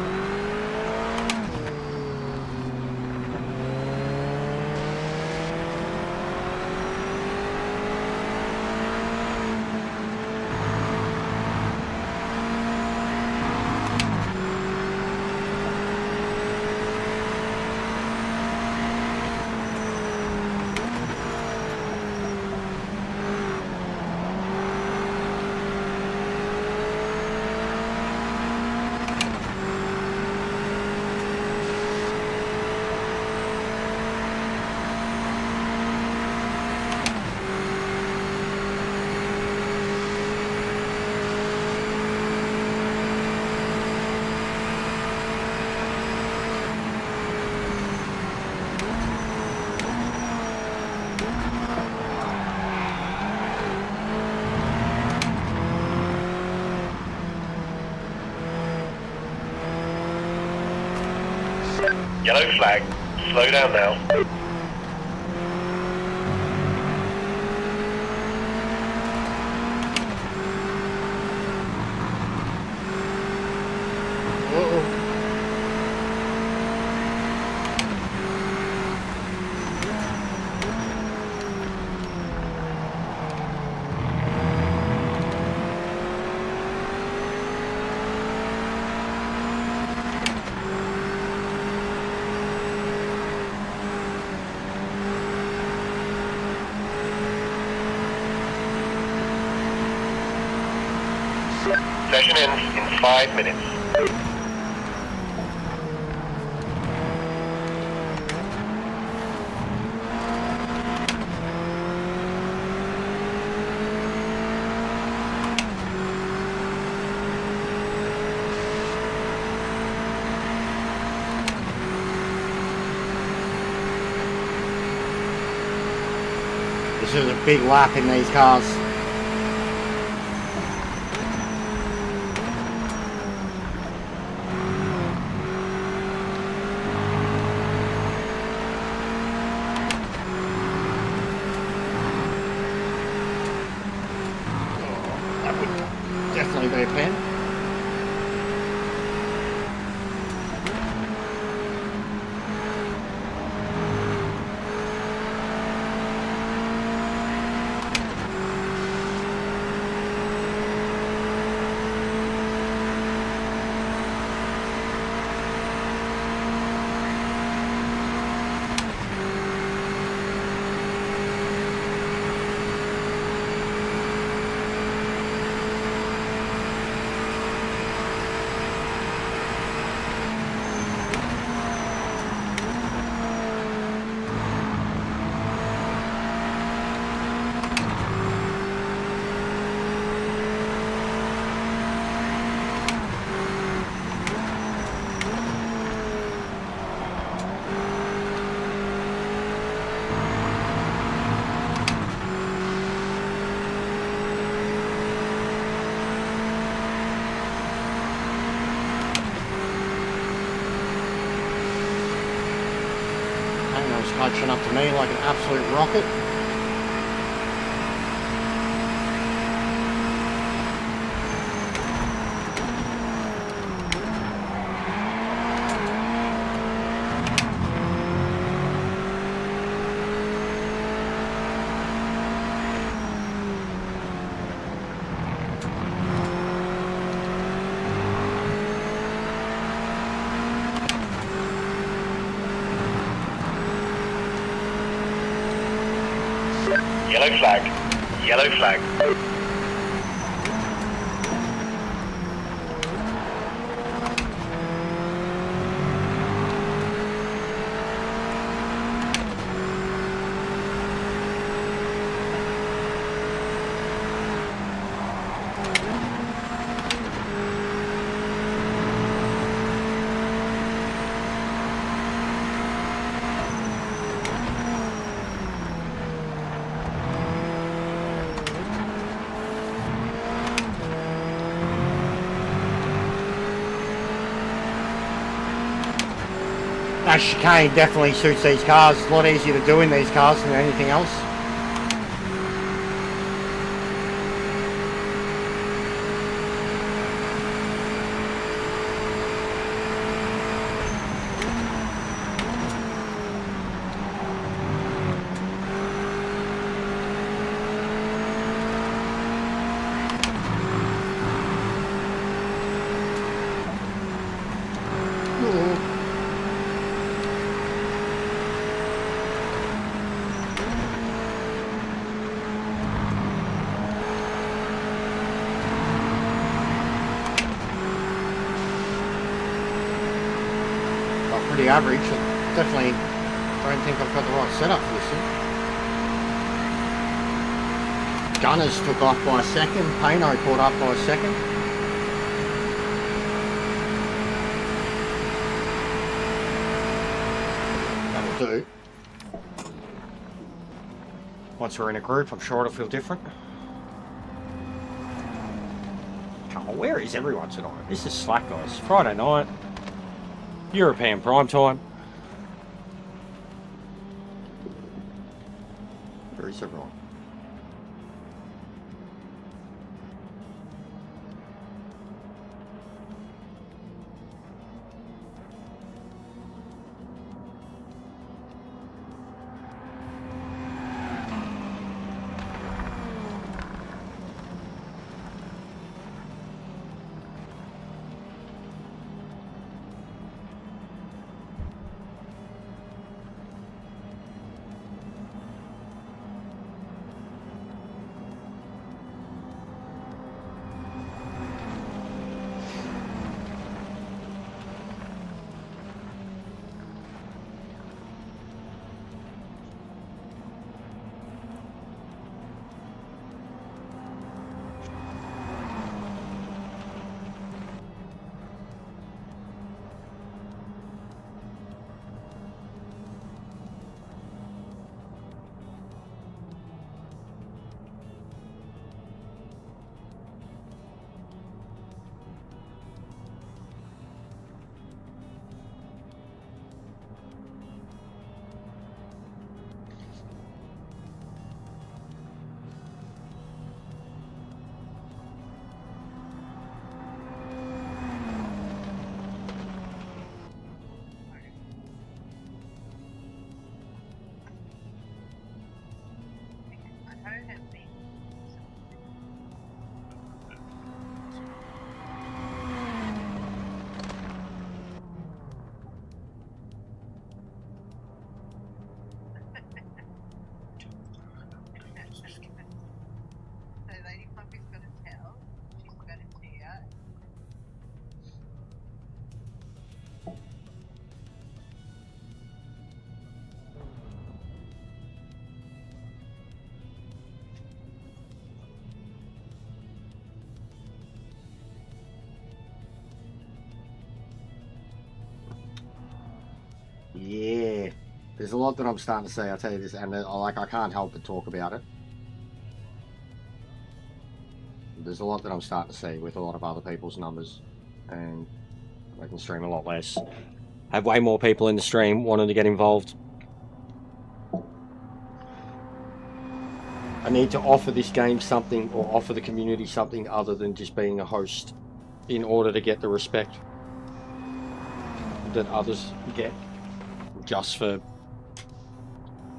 Yellow flag. Slow down now. Session ends in 5 minutes. This is a big lap in these cars. Definitely be a pen. Punching up to me like an absolute rocket. Yellow flag. Yellow flag. That chicane definitely suits these cars. It's a lot easier to do in these cars than anything else. Pretty average. I definitely don't think I've got the right setup for this thing. Gunners took off by a second. Pano caught up by a second. That'll do. Once we're in a group, I'm sure it'll feel different. Oh, where is everyone tonight? This is slack, guys. Friday night. European prime time. Where is everyone? Yeah, there's a lot that I'm starting to see, I'll tell you this, and I can't help but talk about it. There's a lot that I'm starting to see with a lot of other people's numbers, and they can stream a lot less. Have way more people in the stream wanting to get involved. I need to offer this game something, or offer the community something other than just being a host, in order to get the respect that others get just for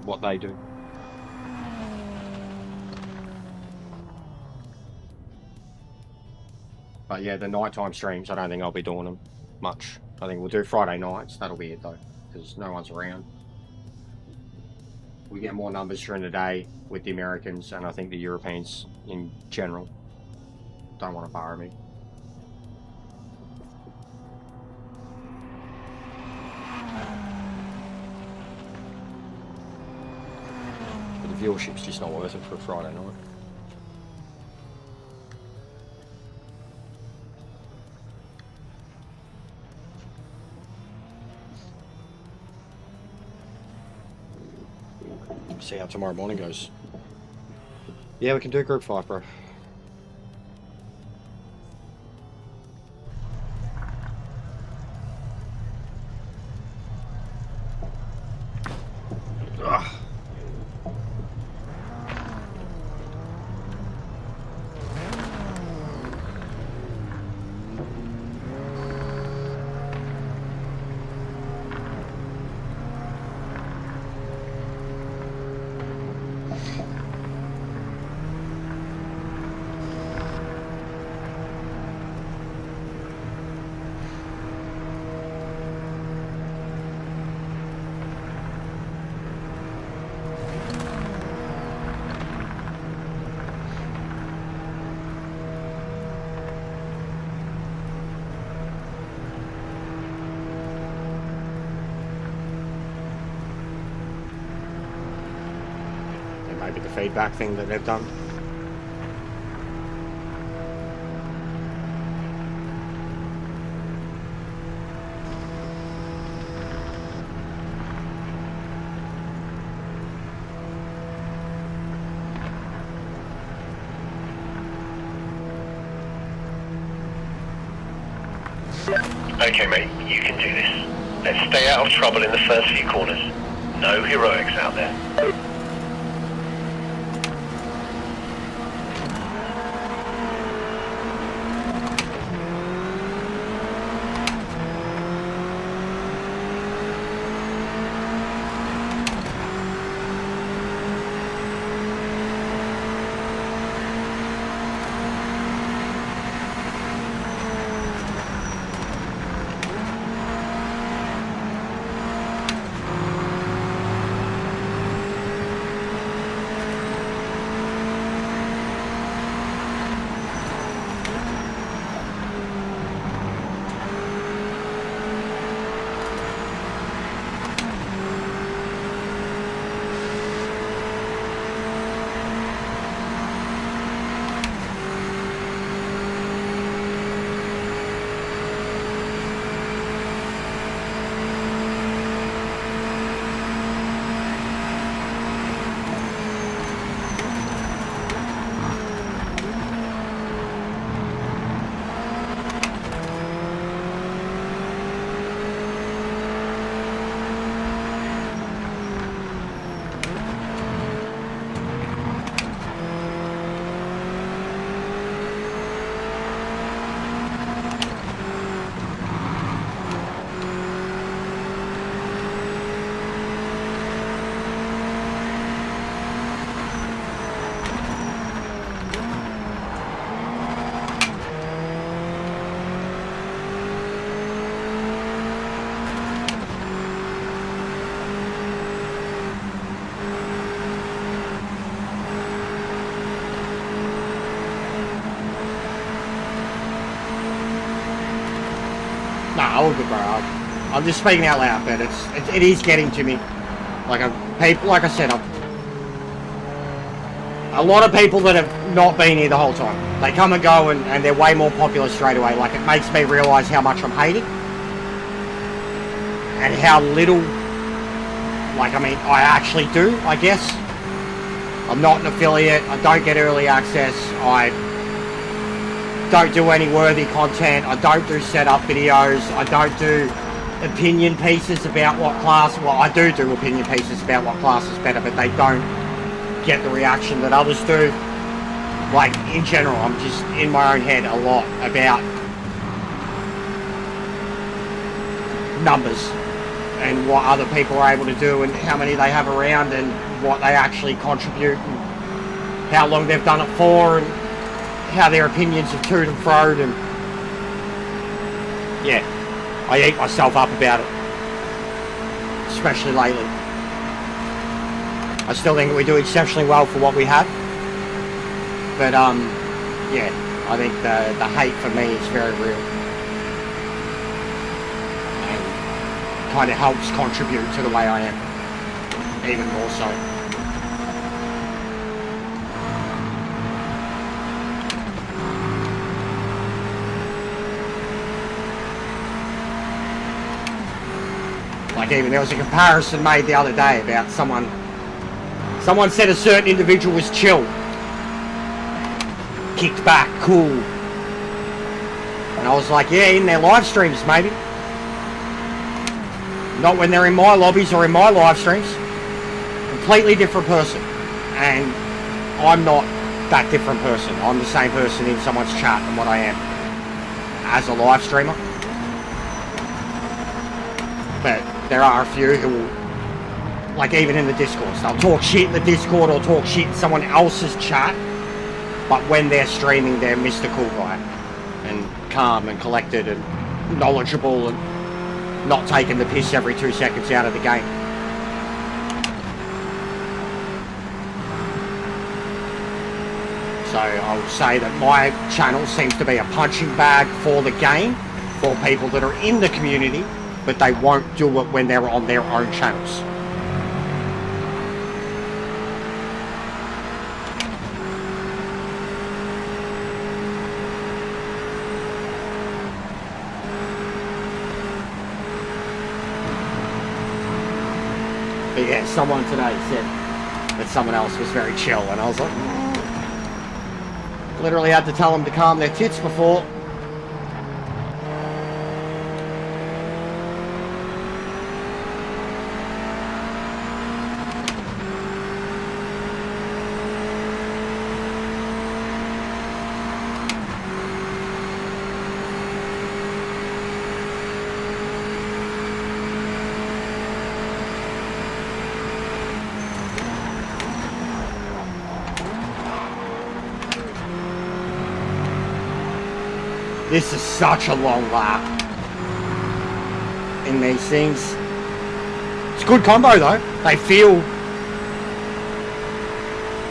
what they do. But yeah, the nighttime streams, I don't think I'll be doing them much. I think we'll do Friday nights, that'll be it though, because no one's around. We get more numbers during the day with the Americans, and I think the Europeans in general don't want to borrow me. But the viewership's just not worth it for a Friday night. See how tomorrow morning goes. Yeah, we can do group 5, bro. Maybe the feedback thing that they've done. Okay, mate, you can do this. Let's stay out of trouble in the first few corners. No heroics out there. Nah, all good, bro. I'm just speaking out loud, but it is getting to me. Like I said, a lot of people that have not been here the whole time, they come and go, and they're way more popular straight away. Like, it makes me realise how much I'm hating, and how little, like, I mean, I actually do, I guess. I'm not an affiliate, I don't get early access, I don't do any worthy content, I don't do setup videos, I don't do opinion pieces about what class, well, I do opinion pieces about what class is better, but they don't get the reaction that others do. Like, in general, I'm just in my own head a lot about numbers and what other people are able to do and how many they have around and what they actually contribute and how long they've done it for and how their opinions are toed and froed, and yeah, I eat myself up about it, especially lately. I still think we do exceptionally well for what we have, but yeah, I think the hate for me is very real and kind of helps contribute to the way I am, even more so. Like, even there was a comparison made the other day about someone said a certain individual was chill, kicked back, cool, and I was like, yeah, in their live streams maybe, not when they're in my lobbies or in my live streams. Completely different person, and I'm not that different person. I'm the same person in someone's chat than what I am as a live streamer. But there are a few who will, like, even in the Discord, they'll talk shit in the Discord or talk shit in someone else's chat, but when they're streaming, they're Mr. Cool Guy and calm and collected and knowledgeable and not taking the piss every 2 seconds out of the game. So I would say that my channel seems to be a punching bag for the game, for people that are in the community, but they won't do it when they're on their own channels. But yeah, someone today said that someone else was very chill, and I was like, literally had to tell them to calm their tits before. This is such a long lap in these things. It's a good combo though. They feel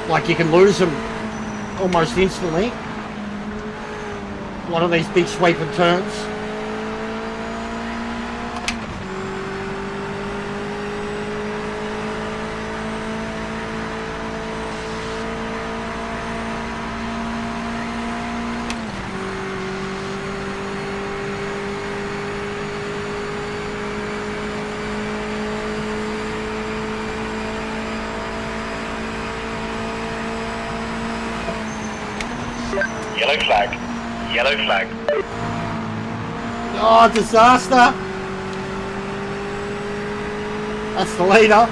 like you can lose them almost instantly. One of these big sweeping turns. Yellow flag. Yellow flag. Oh, disaster! That's the leader.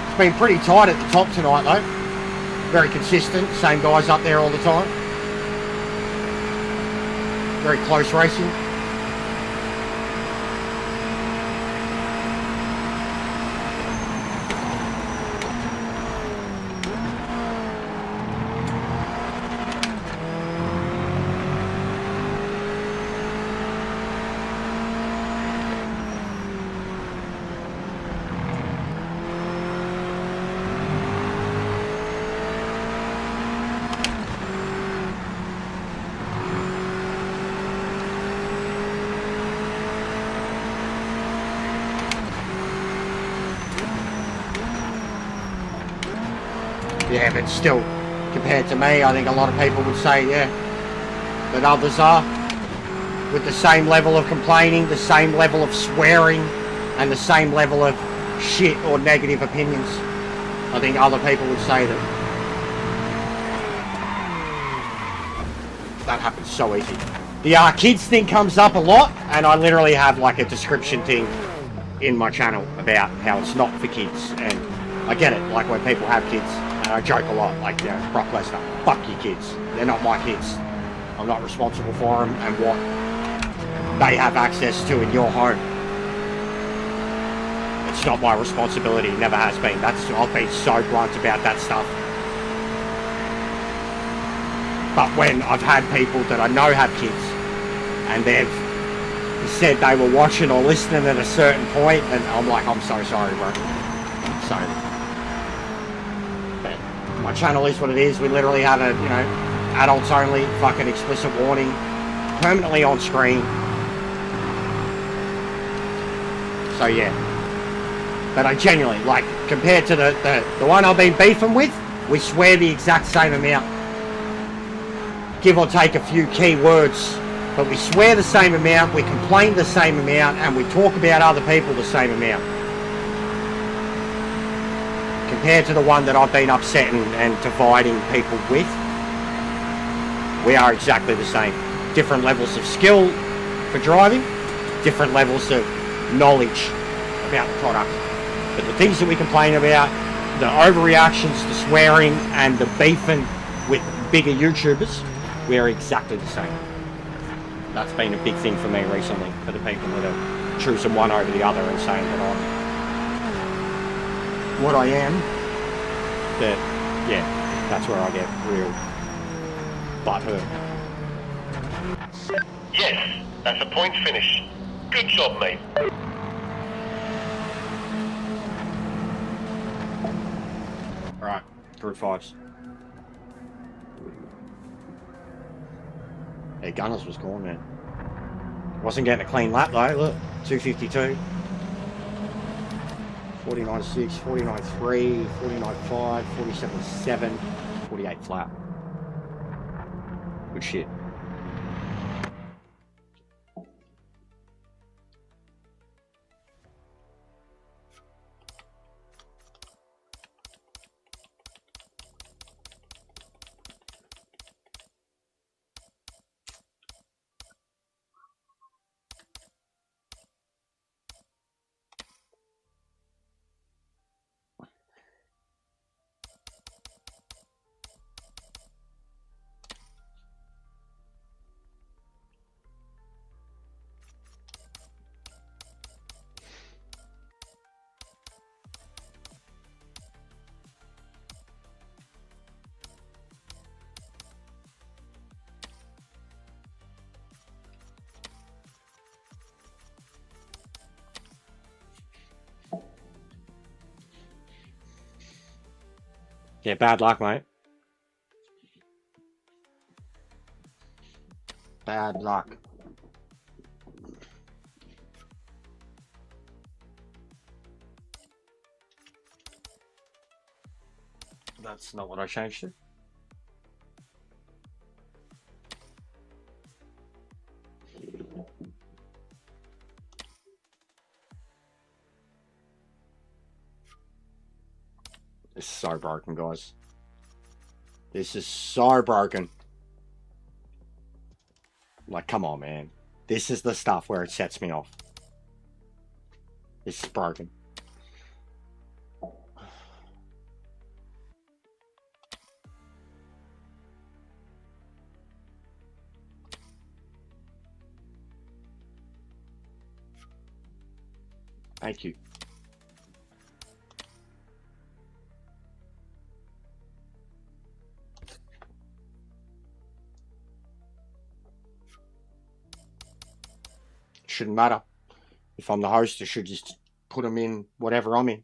It's been pretty tight at the top tonight though. Very consistent, same guys up there all the time. Very close racing. Yeah, but still, compared to me, I think a lot of people would say, yeah, that others are. With the same level of complaining, the same level of swearing, and the same level of shit or negative opinions. I think other people would say that. That happens so easy. The kids thing comes up a lot, and I literally have like a description thing in my channel about how it's not for kids, and I get it, like when people have kids, and I joke a lot, like, you know, Brock Lesnar, fuck your kids, they're not my kids, I'm not responsible for them and what they have access to in your home. It's not my responsibility, never has been. I've been so blunt about that stuff. But when I've had people that I know have kids, and they've said they were watching or listening at a certain point, and I'm like, I'm so sorry, bro. So, but my channel is what it is. We literally have a, you know, adults only, fucking explicit warning, permanently on screen. So yeah. But I genuinely, like, compared to the one I've been beefing with, we swear the exact same amount. Give or take a few key words. But we swear the same amount, we complain the same amount, and we talk about other people the same amount. Compared to the one that I've been upsetting and dividing people with, we are exactly the same. Different levels of skill for driving, different levels of knowledge about the product. But the things that we complain about, the overreactions, the swearing, and the beefing with bigger YouTubers, we are exactly the same. That's been a big thing for me recently, for the people that are choosing one over the other and saying that I'm what I am. But yeah, that's where I get real butthurt. Yes, that's a point finish. Good job, mate. Alright, group fives. Yeah, Gunners was gone, man. Wasn't getting a clean lap though, look. 252. 49.6, 49.3, 49.5, 47.7, 48 flat. Good shit. Yeah, bad luck, mate. Bad luck. That's not what I changed it. This is so broken, guys. This is so broken. Like, come on, man. This is the stuff where it sets me off. This is broken. Thank you. Shouldn't matter. If I'm the host, I should just put them in whatever I'm in.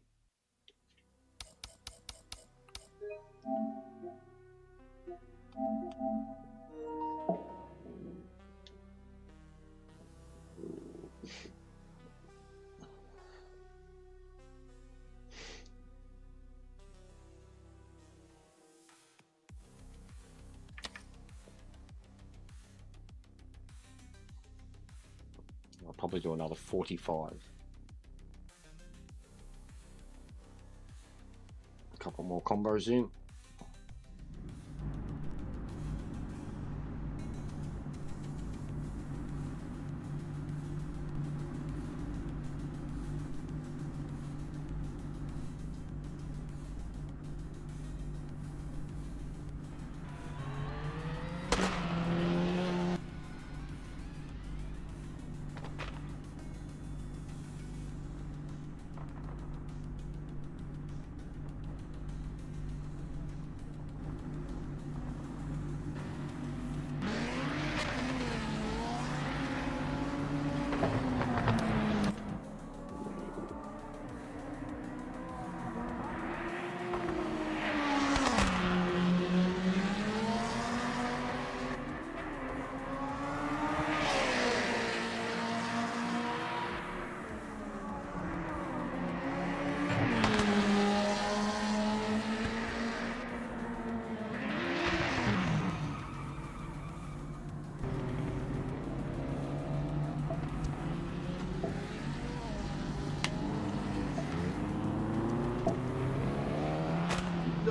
I'll probably do another 45. A couple more combos in.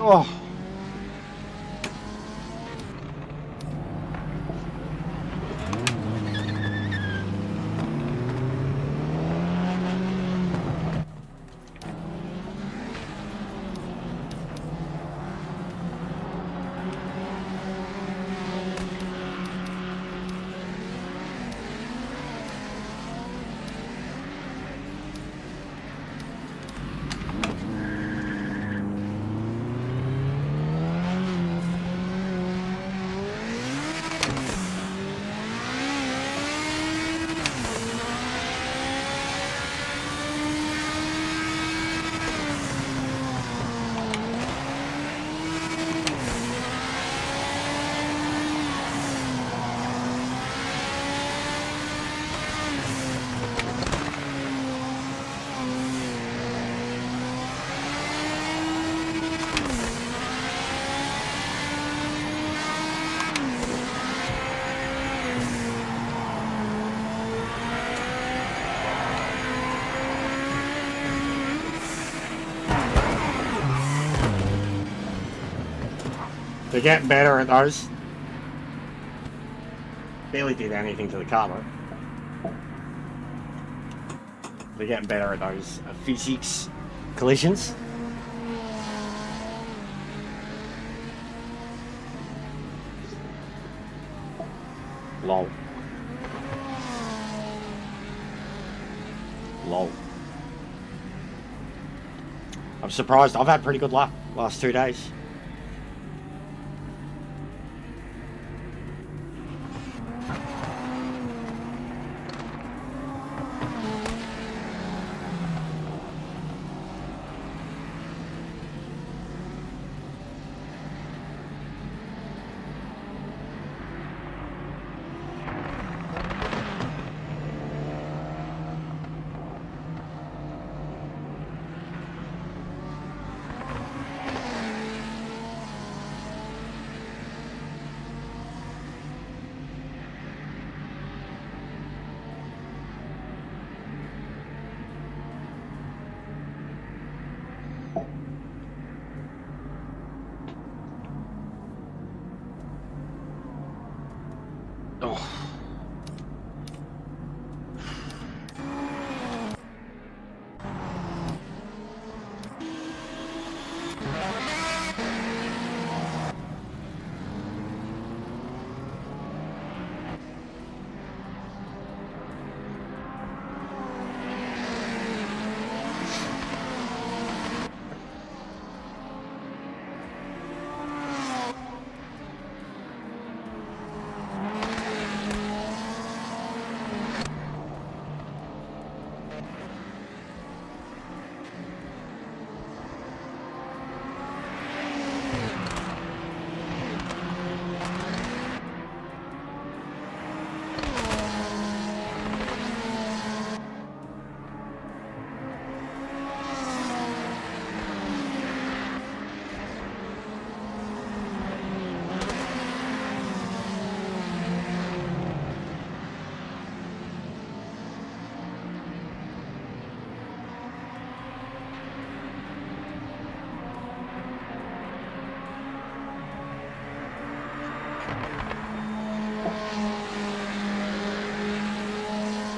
Oh. They're getting better at those. Barely did anything to the car though. They're getting better at those physics collisions. Lol. Lol. I'm surprised. I've had pretty good luck last 2 days. Oh.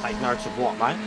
Take notes of what, mate?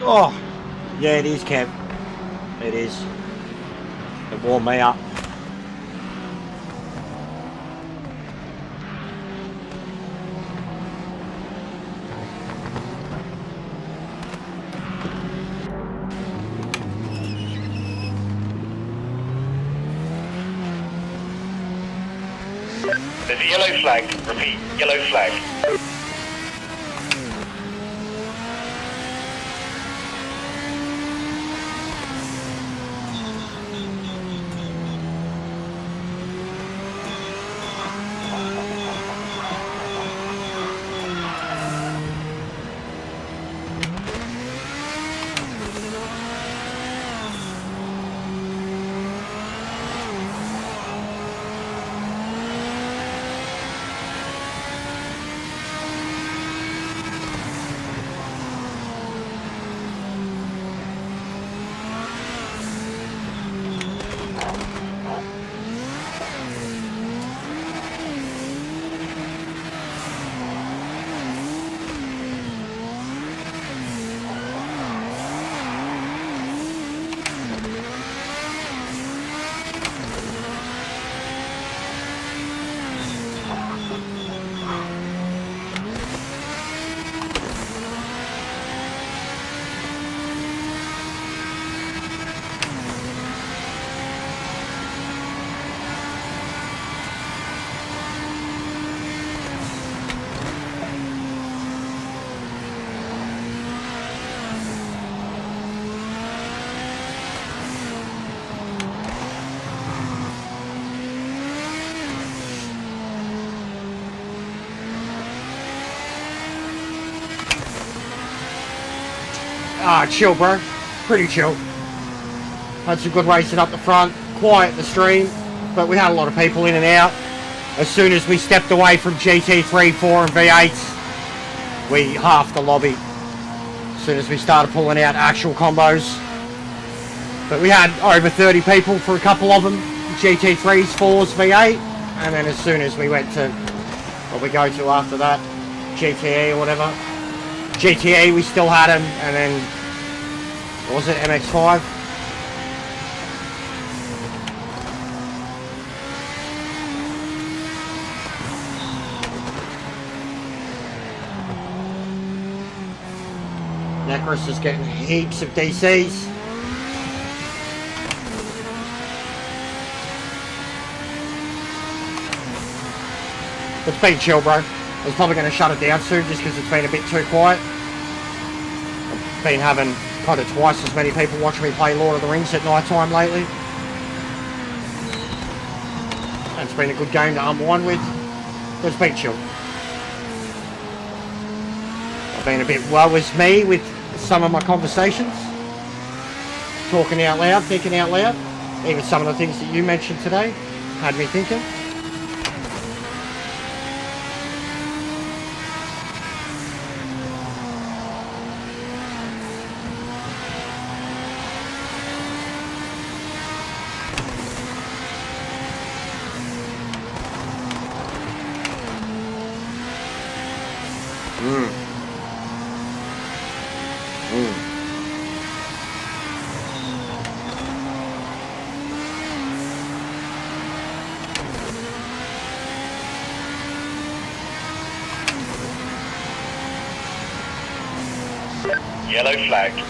Oh, yeah, it is, Kev. It is. It warmed me up. There's a yellow flag. Repeat, yellow flag. Chill, bro. Pretty chill. Had some good racing up the front. Quiet in the stream, but we had a lot of people in and out. As soon as we stepped away from GT3, 4 and V8s, we halved the lobby. As soon as we started pulling out actual combos. But we had over 30 people for a couple of them. GT3s, 4s, V8. And then as soon as we went to what we go to after that, GTE or whatever. GTE, we still had them. And then, what was it, MX5? Necros is getting heaps of DCs. It's been chill, bro. I was probably going to shut it down soon just because it's been a bit too quiet. I've been having kind of twice as many people watching me play Lord of the Rings at night time lately. And it's been a good game to unwind with. But it's been chill. I've been a bit woe is me with some of my conversations. Talking out loud, thinking out loud. Even some of the things that you mentioned today had me thinking.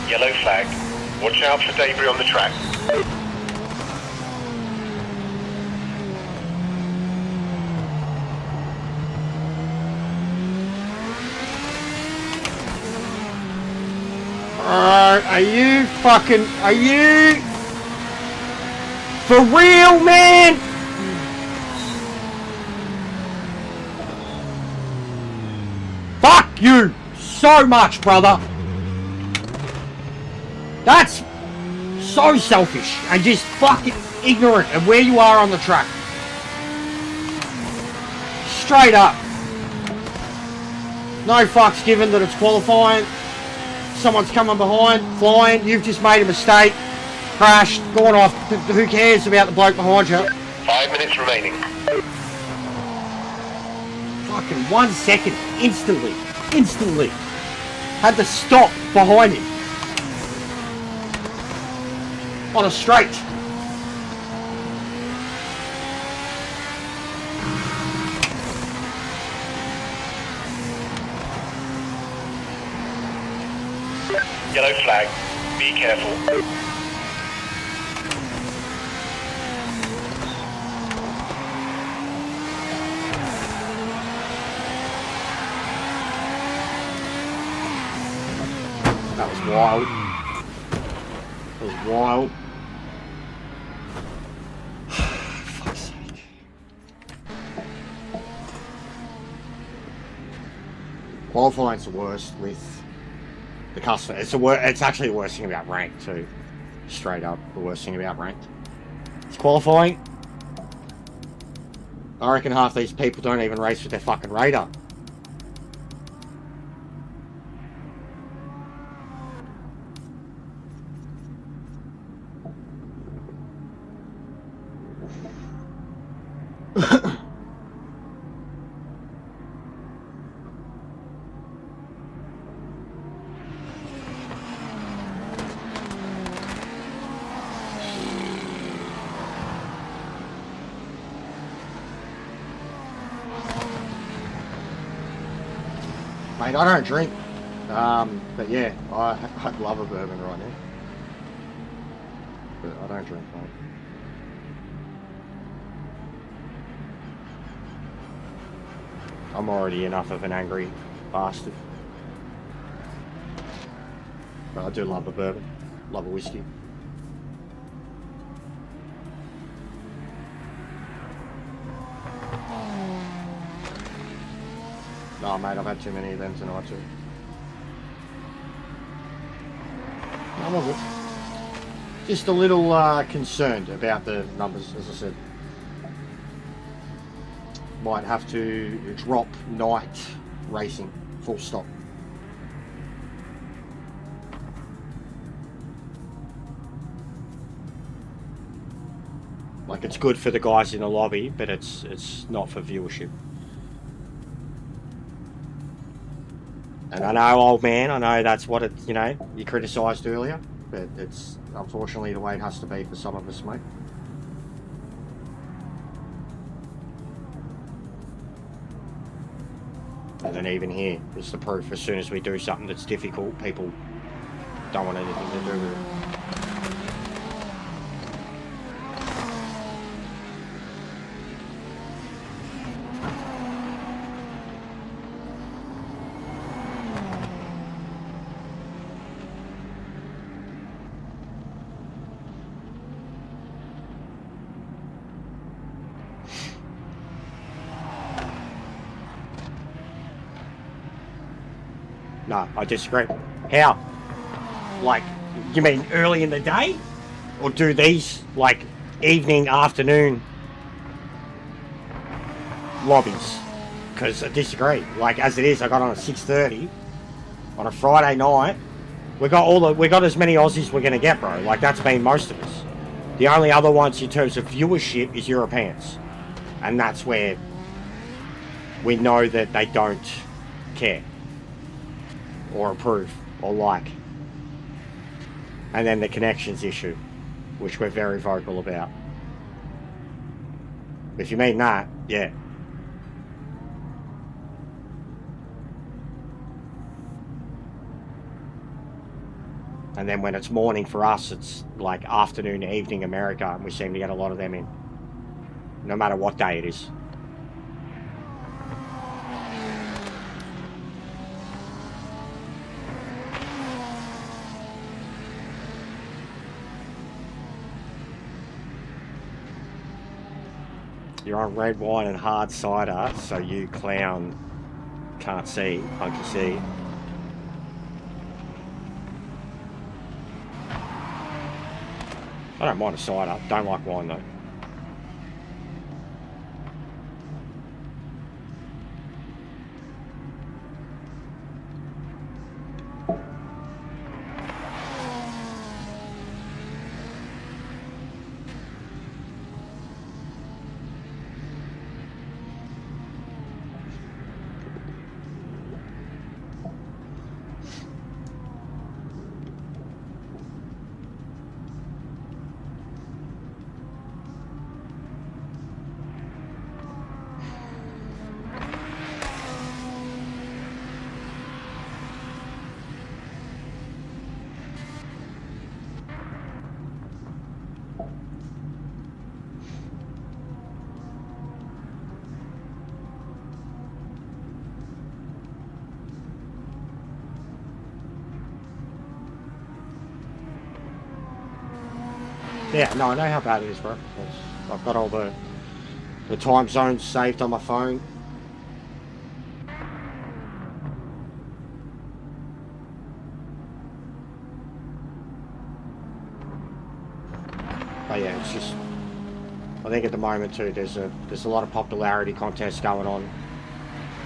Yellow flagged. Watch out for debris on the track. Are you for real, man? Fuck you so much, brother. That's so selfish and just fucking ignorant of where you are on the track. Straight up. No fucks given that it's qualifying. Someone's coming behind, flying, you've just made a mistake, crashed, gone off. Who cares about the bloke behind you? 5 minutes remaining. Fucking 1 second, instantly. Had to stop behind him. On a straight. Yellow flag. Be careful. That was wild. Wild. Fuck's sake. Qualifying's the worst with the customer. It's actually the worst thing about ranked too. Straight up, the worst thing about ranked. It's qualifying. I reckon half these people don't even race with their fucking radar. Mate, I don't drink, but yeah, I'd love a bourbon right now, but I don't drink, mate. I'm already enough of an angry bastard, but I do love a bourbon, love a whiskey. No, mate, I've had too many of them tonight too. I'm all good. Just a little concerned about the numbers, as I said. Might have to drop night racing, full stop. Like, it's good for the guys in the lobby, but it's not for viewership. And I know, old man, I know that's what it, you know, you criticised earlier, but it's unfortunately the way it has to be for some of us, mate. And then even here is the proof. As soon as we do something that's difficult, people don't want anything to do with it. No, I disagree. How? Like, you mean early in the day? Or do these, like, evening, afternoon lobbies? Because I disagree. Like, as it is, I got on at 6:30 on a Friday night. We got as many Aussies we're going to get, bro. Like, that's been most of us. The only other ones in terms of viewership is Europeans. And that's where we know that they don't care. Or approve, or like. And then the connections issue, which we're very vocal about. If you mean that, yeah. And then when it's morning for us, it's like afternoon, evening America, and we seem to get a lot of them in. No matter what day it is. You're on red wine and hard cider, so you clown can't see, funky see. I don't mind a cider, don't like wine though. Yeah, no, I know how bad it is, bro. I've got all the time zones saved on my phone. But yeah, it's just, I think at the moment too, there's a lot of popularity contests going on.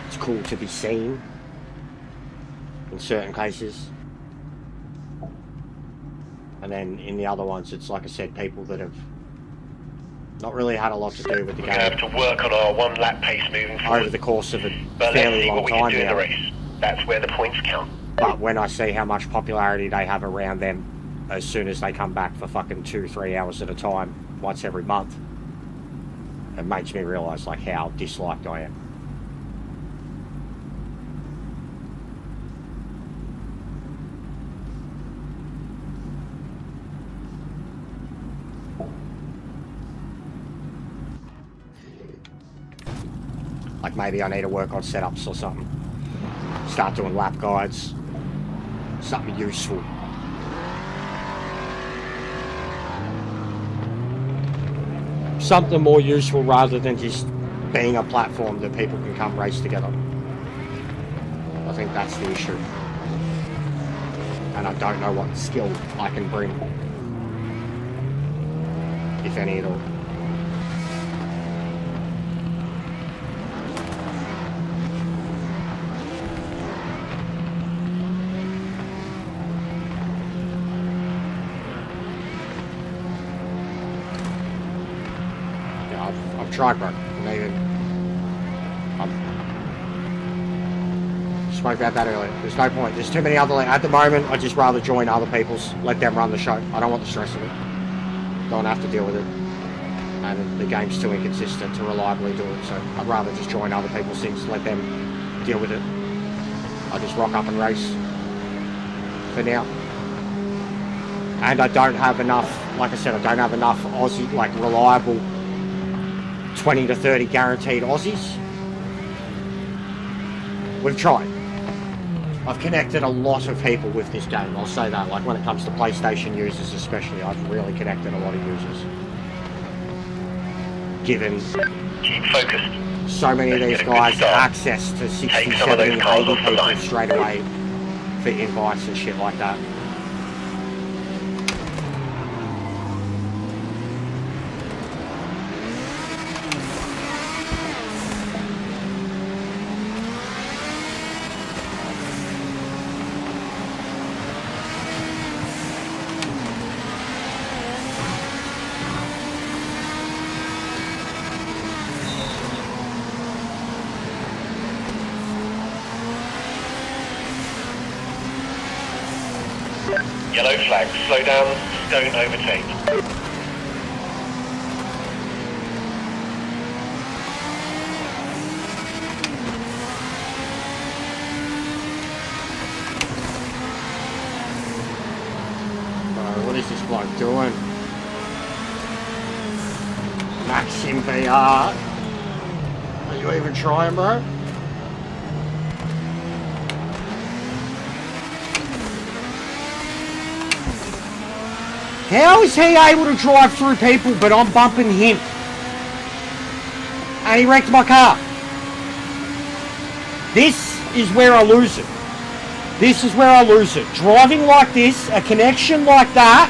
It's cool to be seen in certain cases. And then in the other ones, it's like I said, people that have not really had a lot to do with the game. We're going to have to work on our one lap pace moving forward. Over the course of a but fairly let's see long what we can time do in now. the race. That's where the points count. But when I see how much popularity they have around them, as soon as they come back for fucking 2-3 hours at a time, once every month, it makes me realise like how disliked I am. Like maybe I need to work on setups or something. Start doing lap guides. Something useful. Something more useful rather than just being a platform that people can come race together. I think that's the issue. and I don't know what skill I can bring, if any at all. Yeah, I've tried, bro. Spoke about that earlier. There's no point. There's too many other... At the moment, I'd just rather join other people's. Let them run the show. I don't want the stress of it. Don't have to deal with it. And the game's too inconsistent to reliably do it. So I'd rather just join other people's things. Let them deal with it. I just rock up and race. For now. And I don't have enough... Like I said, I don't have enough Aussie... Like, reliable 20 to 30 guaranteed Aussies. We've tried. I've connected a lot of people with this game, I'll say that. Like when it comes to PlayStation users especially, I've really connected a lot of users. Given Keep focused. so many of these guys have access to 60, 70, 80 people straight away for invites and shit like that. Yellow flag. Slow down. Don't overtake. What is this bloke doing? Maxim VR. Are you even trying, bro? How is he able to drive through people but I'm bumping him? And he wrecked my car. This is where I lose it. This is where I lose it. Driving like this, a connection like that,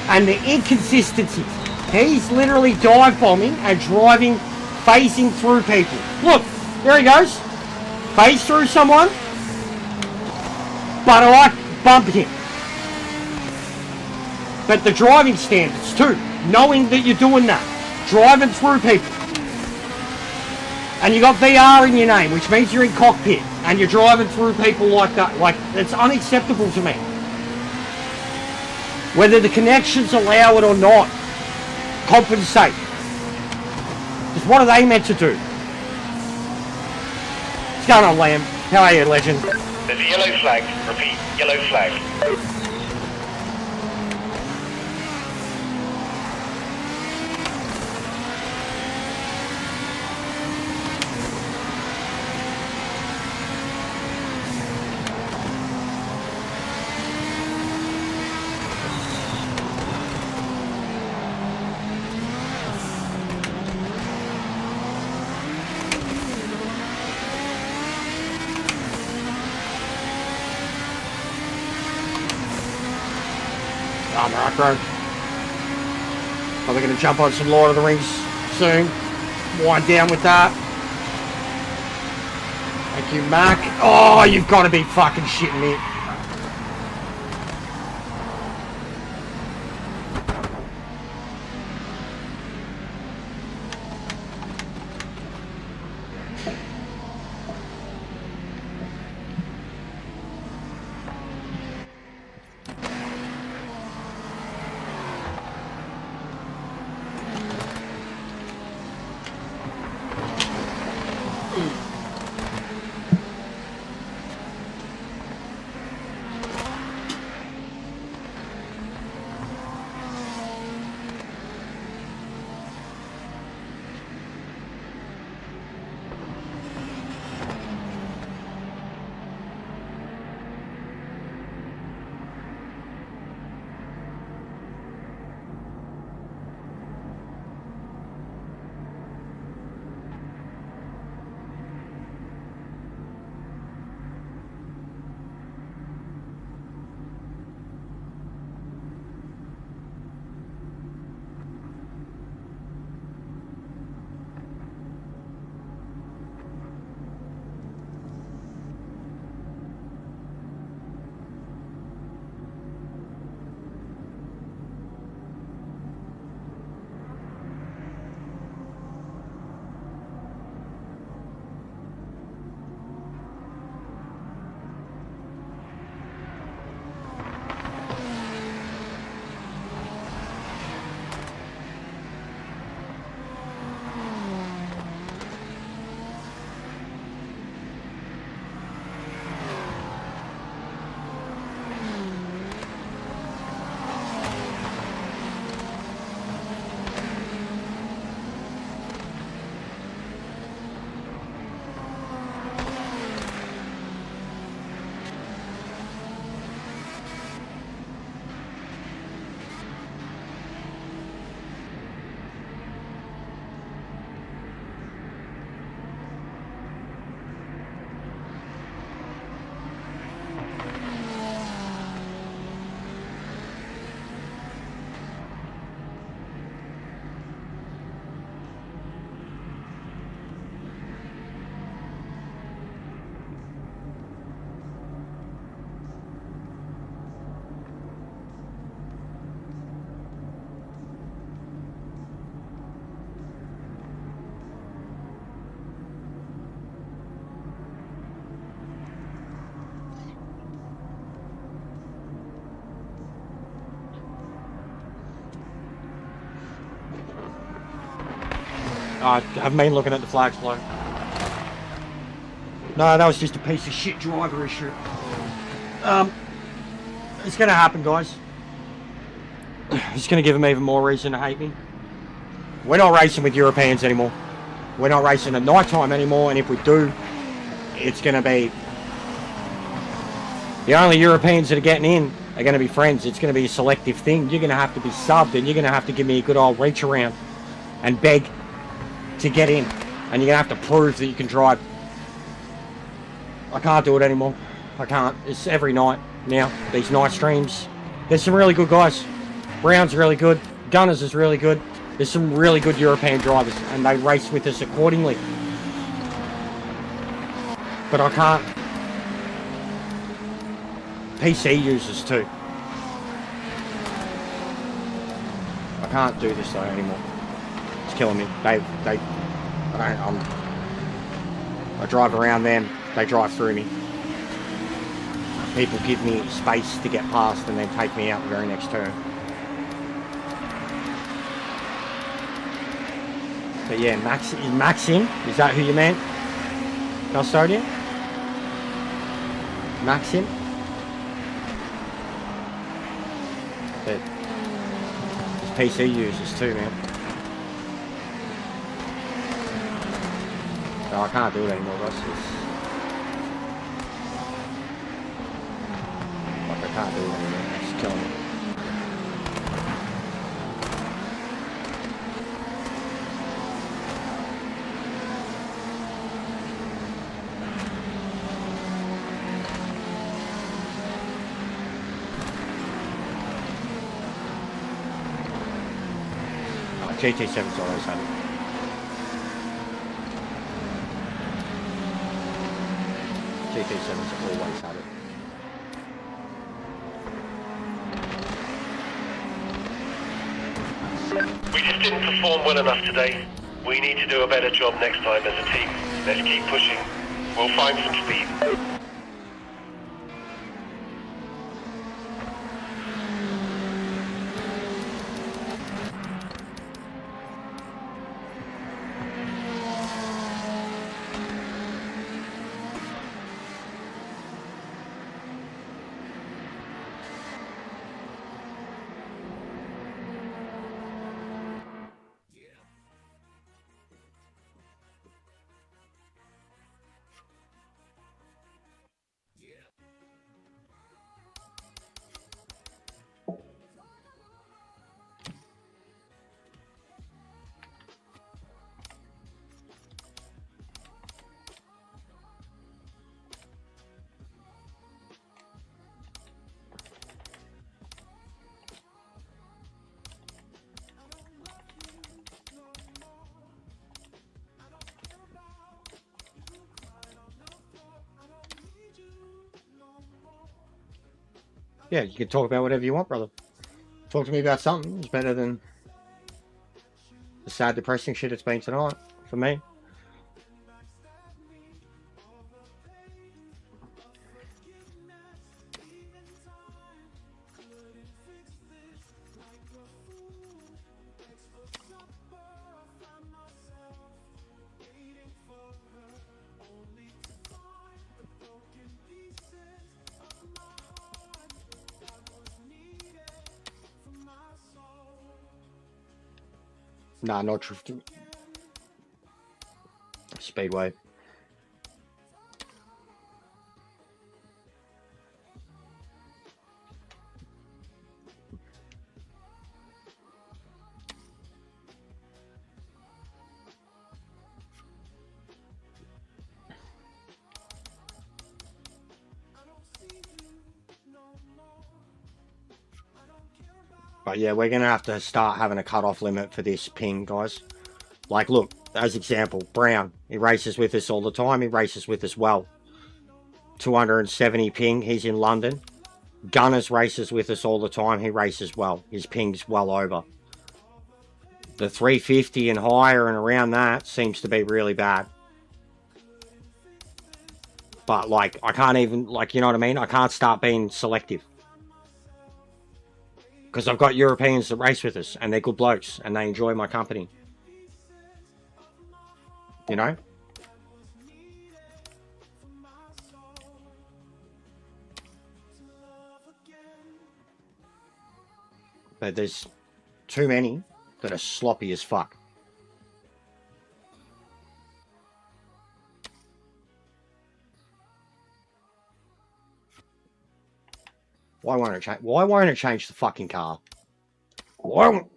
and the inconsistencies. He's literally dive bombing and driving, phasing through people. Look, there he goes. Phase through someone, but I bump him. But the driving standards too, knowing that you're doing that, driving through people. And you got VR in your name, which means you're in cockpit, and you're driving through people like that. Like, it's unacceptable to me. Whether the connections allow it or not, compensate. Because what are they meant to do? What's going on, Liam? How are you, legend? There's a yellow flag. Repeat, yellow flag. I'm alright, bro. Probably going to jump on some Lord of the Rings soon. Wind down with that. Thank you, Mac. Oh, you've got to be fucking shitting me. I haven't been looking at the flags below. No, that was just a piece of shit driver issue. It's gonna happen, guys. It's gonna give them even more reason to hate me. We're not racing with Europeans anymore. We're not racing at night time anymore, and if we do, it's gonna be... The only Europeans that are getting in are gonna be friends. It's gonna be a selective thing. You're gonna have to be subbed, and you're gonna have to give me a good old reach around and beg to get in. And you're gonna have to prove that you can drive. I can't do it anymore. I can't. It's every night now. These night streams. There's some really good guys. Brown's really good. Gunners is really good. There's some really good European drivers, and they race with us accordingly. But I can't. PC users too. I can't do this though anymore. It's killing me. I drive around them. They drive through me. People give me space to get past and then take me out the very next turn. But yeah, Maxim, is that who you meant? Custodian? Maxim? But there's PC users too, man. No, I can't do it anymore, guys. Like, I can't do it anymore. It's killing me. GT7's always had it. GT7's always had it. We just didn't perform well enough today. We need to do a better job next time as a team. Let's keep pushing. We'll find some speed. Yeah, you can talk about whatever you want, brother. Talk to me about something. It's better than the sad, depressing shit it's been tonight, for me. Nah, not drifting. Speedway. But yeah, we're going to have to start having a cut-off limit for this ping, guys. Like, look, as example, Brown. He races with us all the time. He races with us well. 270 ping. He's in London. Gunners races with us all the time. He races well. His ping's well over. The 350 and higher and around that seems to be really bad. But, like, I can't even, like, you know what I mean? I can't start being selective. Because I've got Europeans that race with us, and they're good blokes, and they enjoy my company. you know? But there's too many that are sloppy as fuck. Why won't it change? Why won't it change the fucking car? Why won't...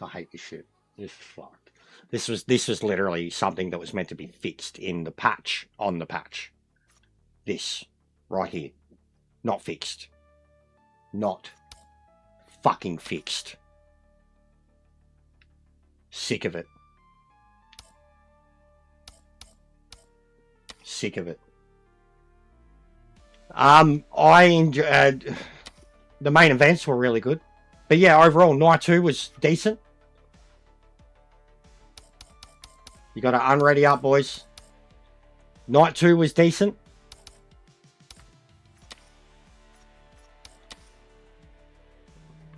I hate this shit. This is fucked. This was literally something that was meant to be fixed in the patch, on the patch. This right here, not fixed. Not fucking fixed. Sick of it. Sick of it. I enjoyed... the main events were really good. But yeah, overall, night 2 was decent. You got to unready up, boys. Night 2 was decent.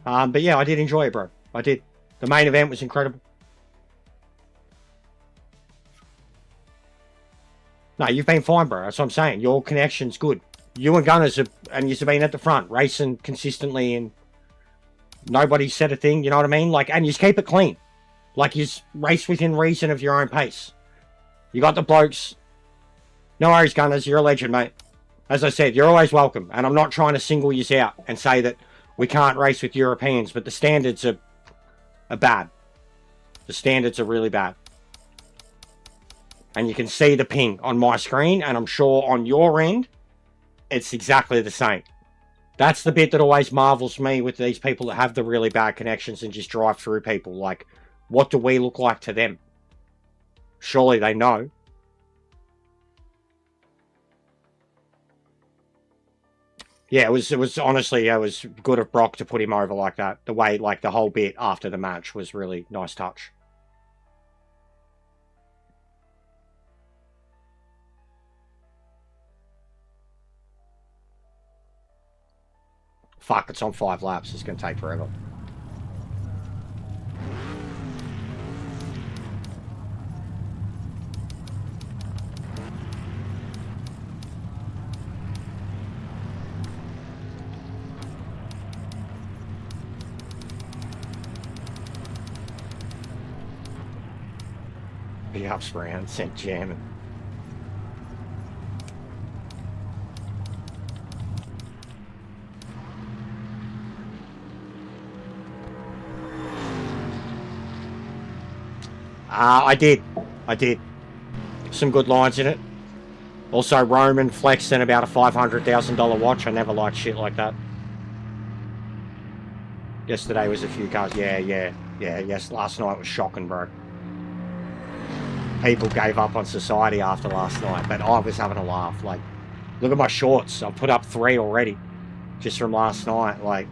But yeah, I did enjoy it, bro. I did. The main event was incredible. No, you've been fine, bro. That's what I'm saying. Your connection's good. You and Gunners have, and you've been at the front, racing consistently, and nobody said a thing, you know what I mean? Like, and you keep it clean. Like, you race within reason of your own pace. You got the blokes. No worries, Gunners. You're a legend, mate. As I said, you're always welcome. And I'm not trying to single you out and say that we can't race with Europeans, but the standards are bad. The standards are really bad. And you can see the ping on my screen, and I'm sure on your end, it's exactly the same. That's the bit that always marvels me with these people that have the really bad connections and just drive through people. Like, what do we look like to them? Surely they know. Yeah, it was honestly, it was good of Brock to put him over like that. The way, like, the whole bit after the match was really nice touch. Fuck, it's on 5 laps. It's going to take forever. Be ups round, sent jamming. I did. Some good lines in it. Also, Roman flexing about a $500,000 watch. I never liked shit like that. Yesterday was a few cars. Yes, last night was shocking, bro. People gave up on society after last night, but I was having a laugh. Like, look at my shorts. I've put up 3 already, just from last night. Like,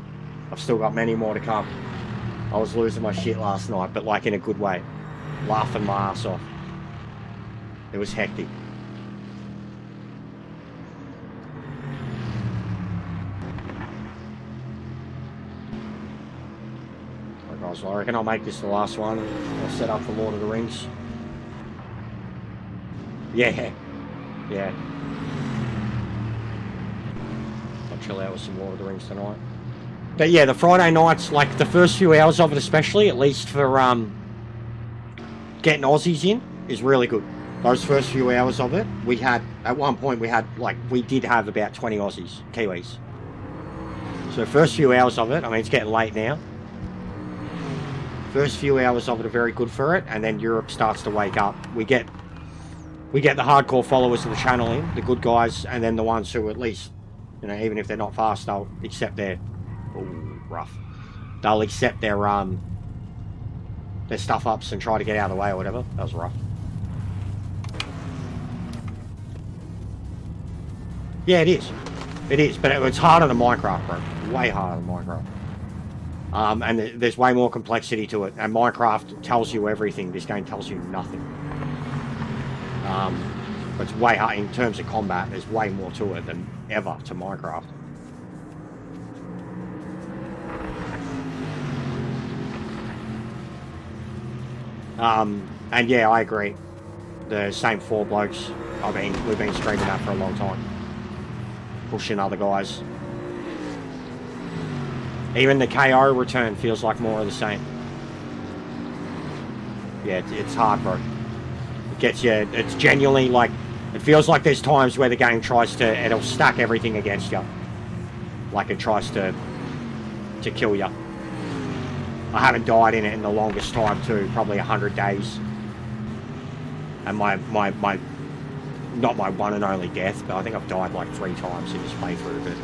I've still got many more to come. I was losing my shit last night, but like in a good way. Laughing my ass off. It was hectic. Alright guys, I reckon I'll make this the last one. I'll set up for Lord of the Rings. Yeah. I'll chill out with some Lord of the Rings tonight. But yeah, the Friday nights, like the first few hours of it especially, at least for getting Aussies in, is really good. Those first few hours of it, we had, at one point we did have about 20 Aussies, Kiwis. So first few hours of it, I mean it's getting late now. First few hours of it are very good for it, and then Europe starts to wake up. We get the hardcore followers of the channel in, the good guys, and then the ones who at least, you know, even if they're not fast, they'll accept their, ooh, rough. They'll accept their stuff ups and try to get out of the way or whatever. That was rough. Yeah, it is. It is, but it's harder than Minecraft, bro. Way harder than Minecraft. And there's way more complexity to it. And Minecraft tells you everything. This game tells you nothing. But it's way hard in terms of combat. There's way more to it than ever to Minecraft. And yeah, I agree. The same 4 blokes. We've been screaming that for a long time. Pushing other guys. Even the KO return feels like more of the same. Yeah, it's hard, bro. It gets you. It's genuinely like, it feels like there's times where the game tries to, it'll stack everything against you. Like it tries to kill you. I haven't died in it in the longest time too, probably 100 days. And my not my one and only death, but I think I've died like 3 times in this playthrough. But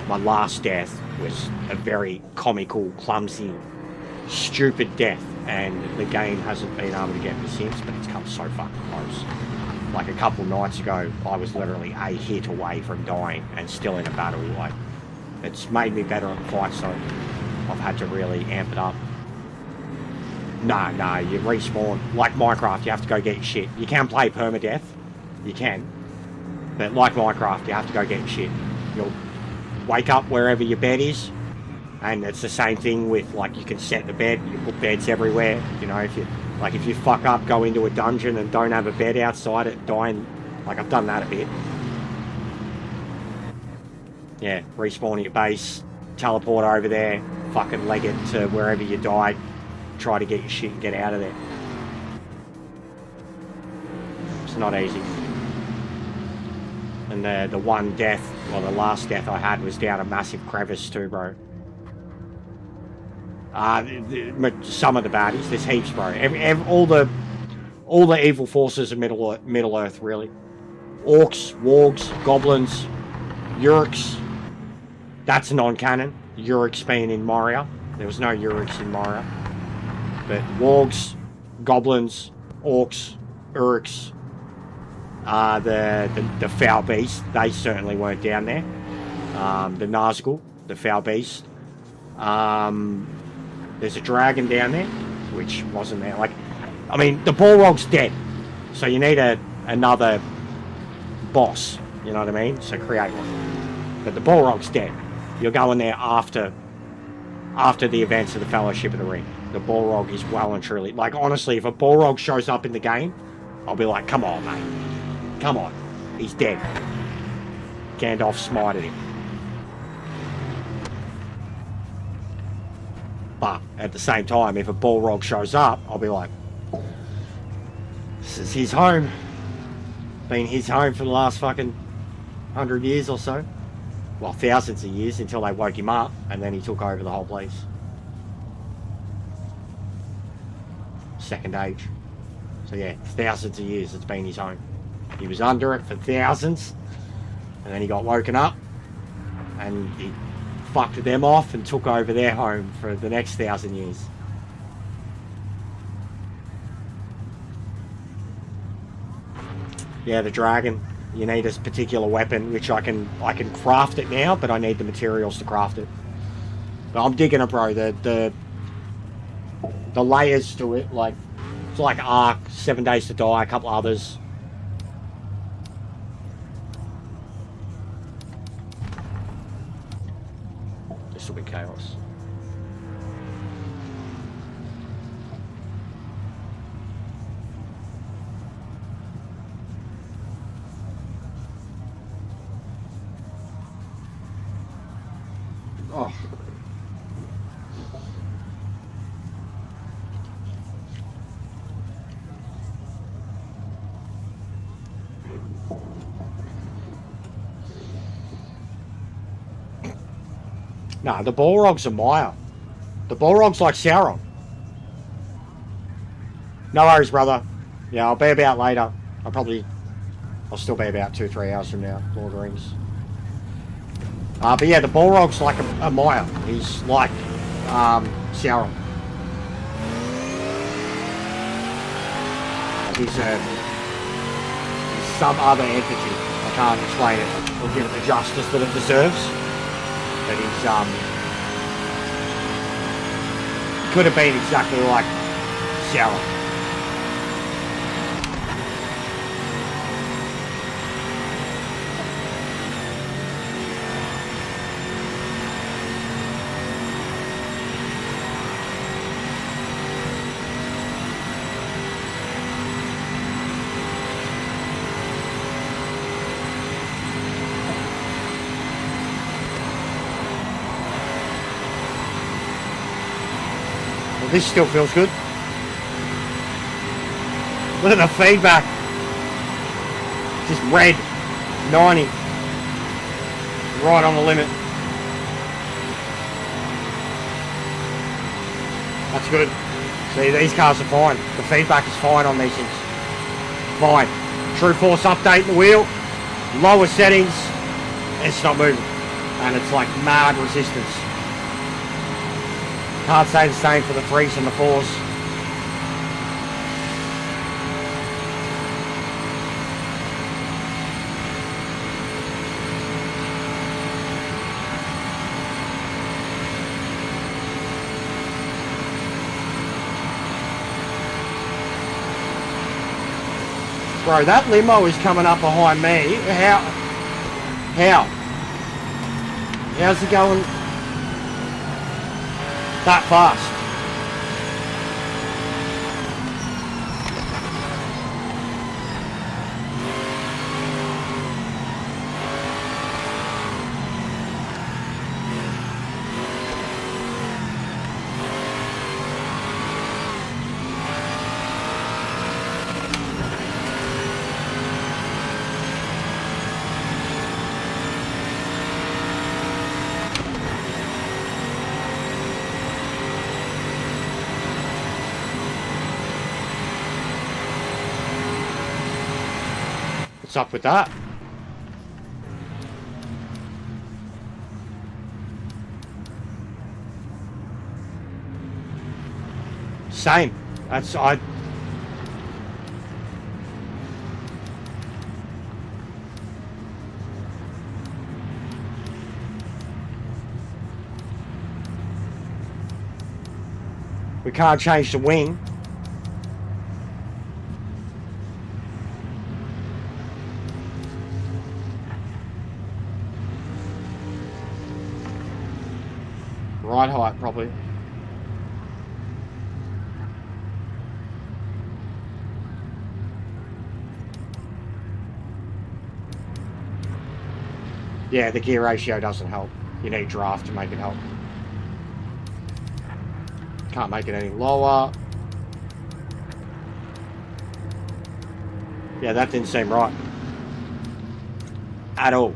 my last death was a very comical, clumsy, stupid death, and the game hasn't been able to get me since, but it's come so fucking close. Like a couple nights ago, I was literally a hit away from dying and still in a battle. Like, it's made me better at the fight, so I've had to really amp it up. No, you respawn. Like Minecraft, you have to go get your shit. You can play permadeath. You can. But like Minecraft, you have to go get your shit. You'll wake up wherever your bed is. And it's the same thing with, like, you can set the bed. You put beds everywhere. You know, if you fuck up, go into a dungeon and don't have a bed outside it, dying. Like, I've done that a bit. Yeah, respawn at your base. Teleport over there. Fucking leg it to wherever you died. Try to get your shit and get out of there. It's not easy. And the one death, well, the last death I had was down a massive crevice too, bro. Some of the baddies, there's heaps, bro. All the evil forces of Middle Earth, really. Orcs, wargs, goblins, Urks. That's non-canon. Urks being in Moria. There was no Urks in Moria. But wargs, goblins, orcs, Urks, the foul beast, they certainly weren't down there. The Nazgul, the foul beast. There's a dragon down there, which wasn't there. Like, I mean, the Balrog's dead, so you need another boss. You know what I mean? So create one. But the Balrog's dead. You're going there after the events of the Fellowship of the Ring. The Balrog is well and truly... Like, honestly, if a Balrog shows up in the game, I'll be like, come on, mate. Come on. He's dead. Gandalf smited him. But, at the same time, if a Balrog shows up, I'll be like, this is his home. Been his home for the last fucking 100 years or so. Well, thousands of years until they woke him up, and then he took over the whole place. Second age. So yeah, thousands of years it's been his home. He was under it for thousands, and then he got woken up, and he fucked them off and took over their home for the next 1,000 years. Yeah, the dragon. You need a particular weapon, which I can craft it now, but I need the materials to craft it. But I'm digging it, bro. The layers to it, like, it's like Ark, 7 Days to Die, a couple others. This will be chaos. Oh. Nah, the Balrog's a Maya. The Balrog's like Sauron. No worries, brother. Yeah, I'll be about later. I'll still be about 2-3 hours from now, Lord of the Rings. But yeah, the Balrog's like a Maya. He's like Sauron. He's some other entity. I can't explain it. We'll give it the justice that it deserves. But he's could have been exactly like Sauron. This still feels good. Look at the feedback. Just red. 90. Right on the limit. That's good. See, these cars are fine. The feedback is fine on these things. Fine. True force update in the wheel. Lower settings. It's not moving. And it's like mad resistance. Can't say the same for the 3s and the 4s. Bro, that limo is coming up behind me. How's it going that fast? What's up with that? Same. That's we can't change the wing. Ride height, probably. Yeah, the gear ratio doesn't help. You need draft to make it help. Can't make it any lower. Yeah, that didn't seem right. At all.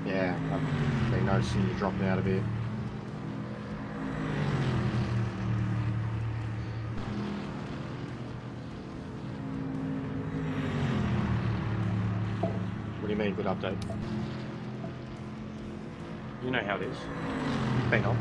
Yeah, I've been noticing you dropping out a bit. What do you mean, good update? You know how it is. Bang on.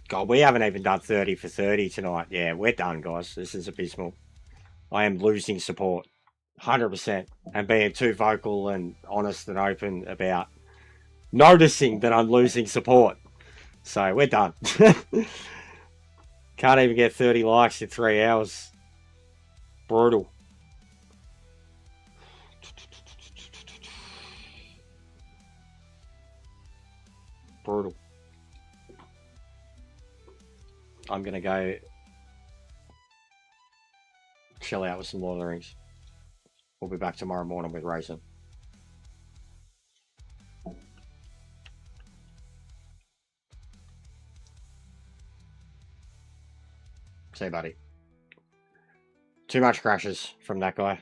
God, we haven't even done 30 for 30 tonight. Yeah, we're done, guys. This is abysmal. I am losing support. 100%. And being too vocal and honest and open about noticing that I'm losing support. So, we're done. Can't even get 30 likes in 3 hours. Brutal. Brutal. I'm gonna go chill out with some Lord of the Rings. We'll be back tomorrow morning with racing. See, buddy. Too much crashes from that guy.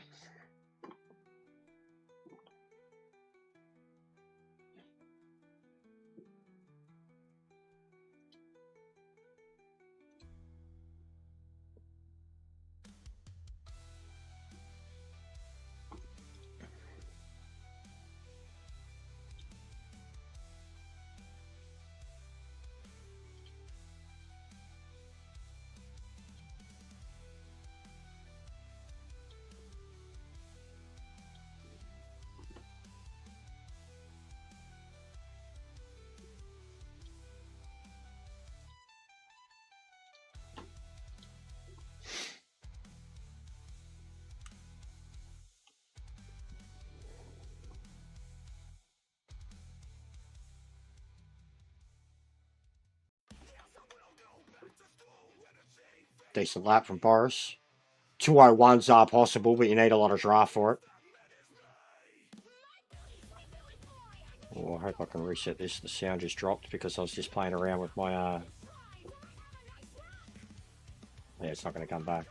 Decent lap from Boris. 201s are possible, but you need a lot of draft for it. Oh, I hope I can reset this. The sound just dropped because I was just playing around with my... Yeah, it's not going to come back.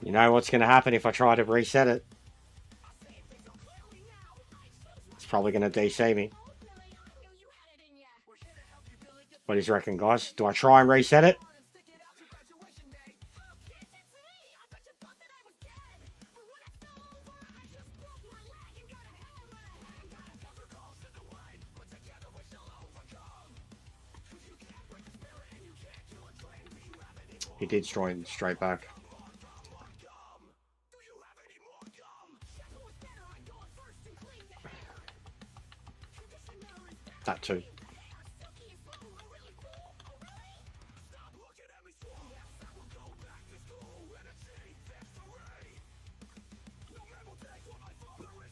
You know what's going to happen if I try to reset it? It's probably going to DC me. What do you reckon, guys? Do I try and reset it? He did join straight back. That too.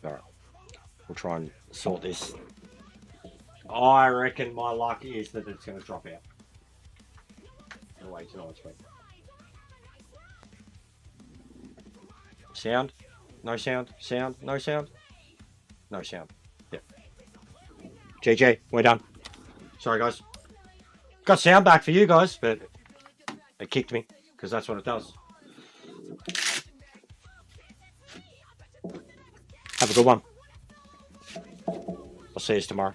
Alright. We'll try and sort this. I reckon my luck is that it's going to drop out. No way, tonight's week. Sound? No sound? Sound? No sound? No sound. Yep. GG, we're done. Sorry, guys. Got sound back for you guys, but it kicked me, because that's what it does. Have a good one. I'll see you tomorrow.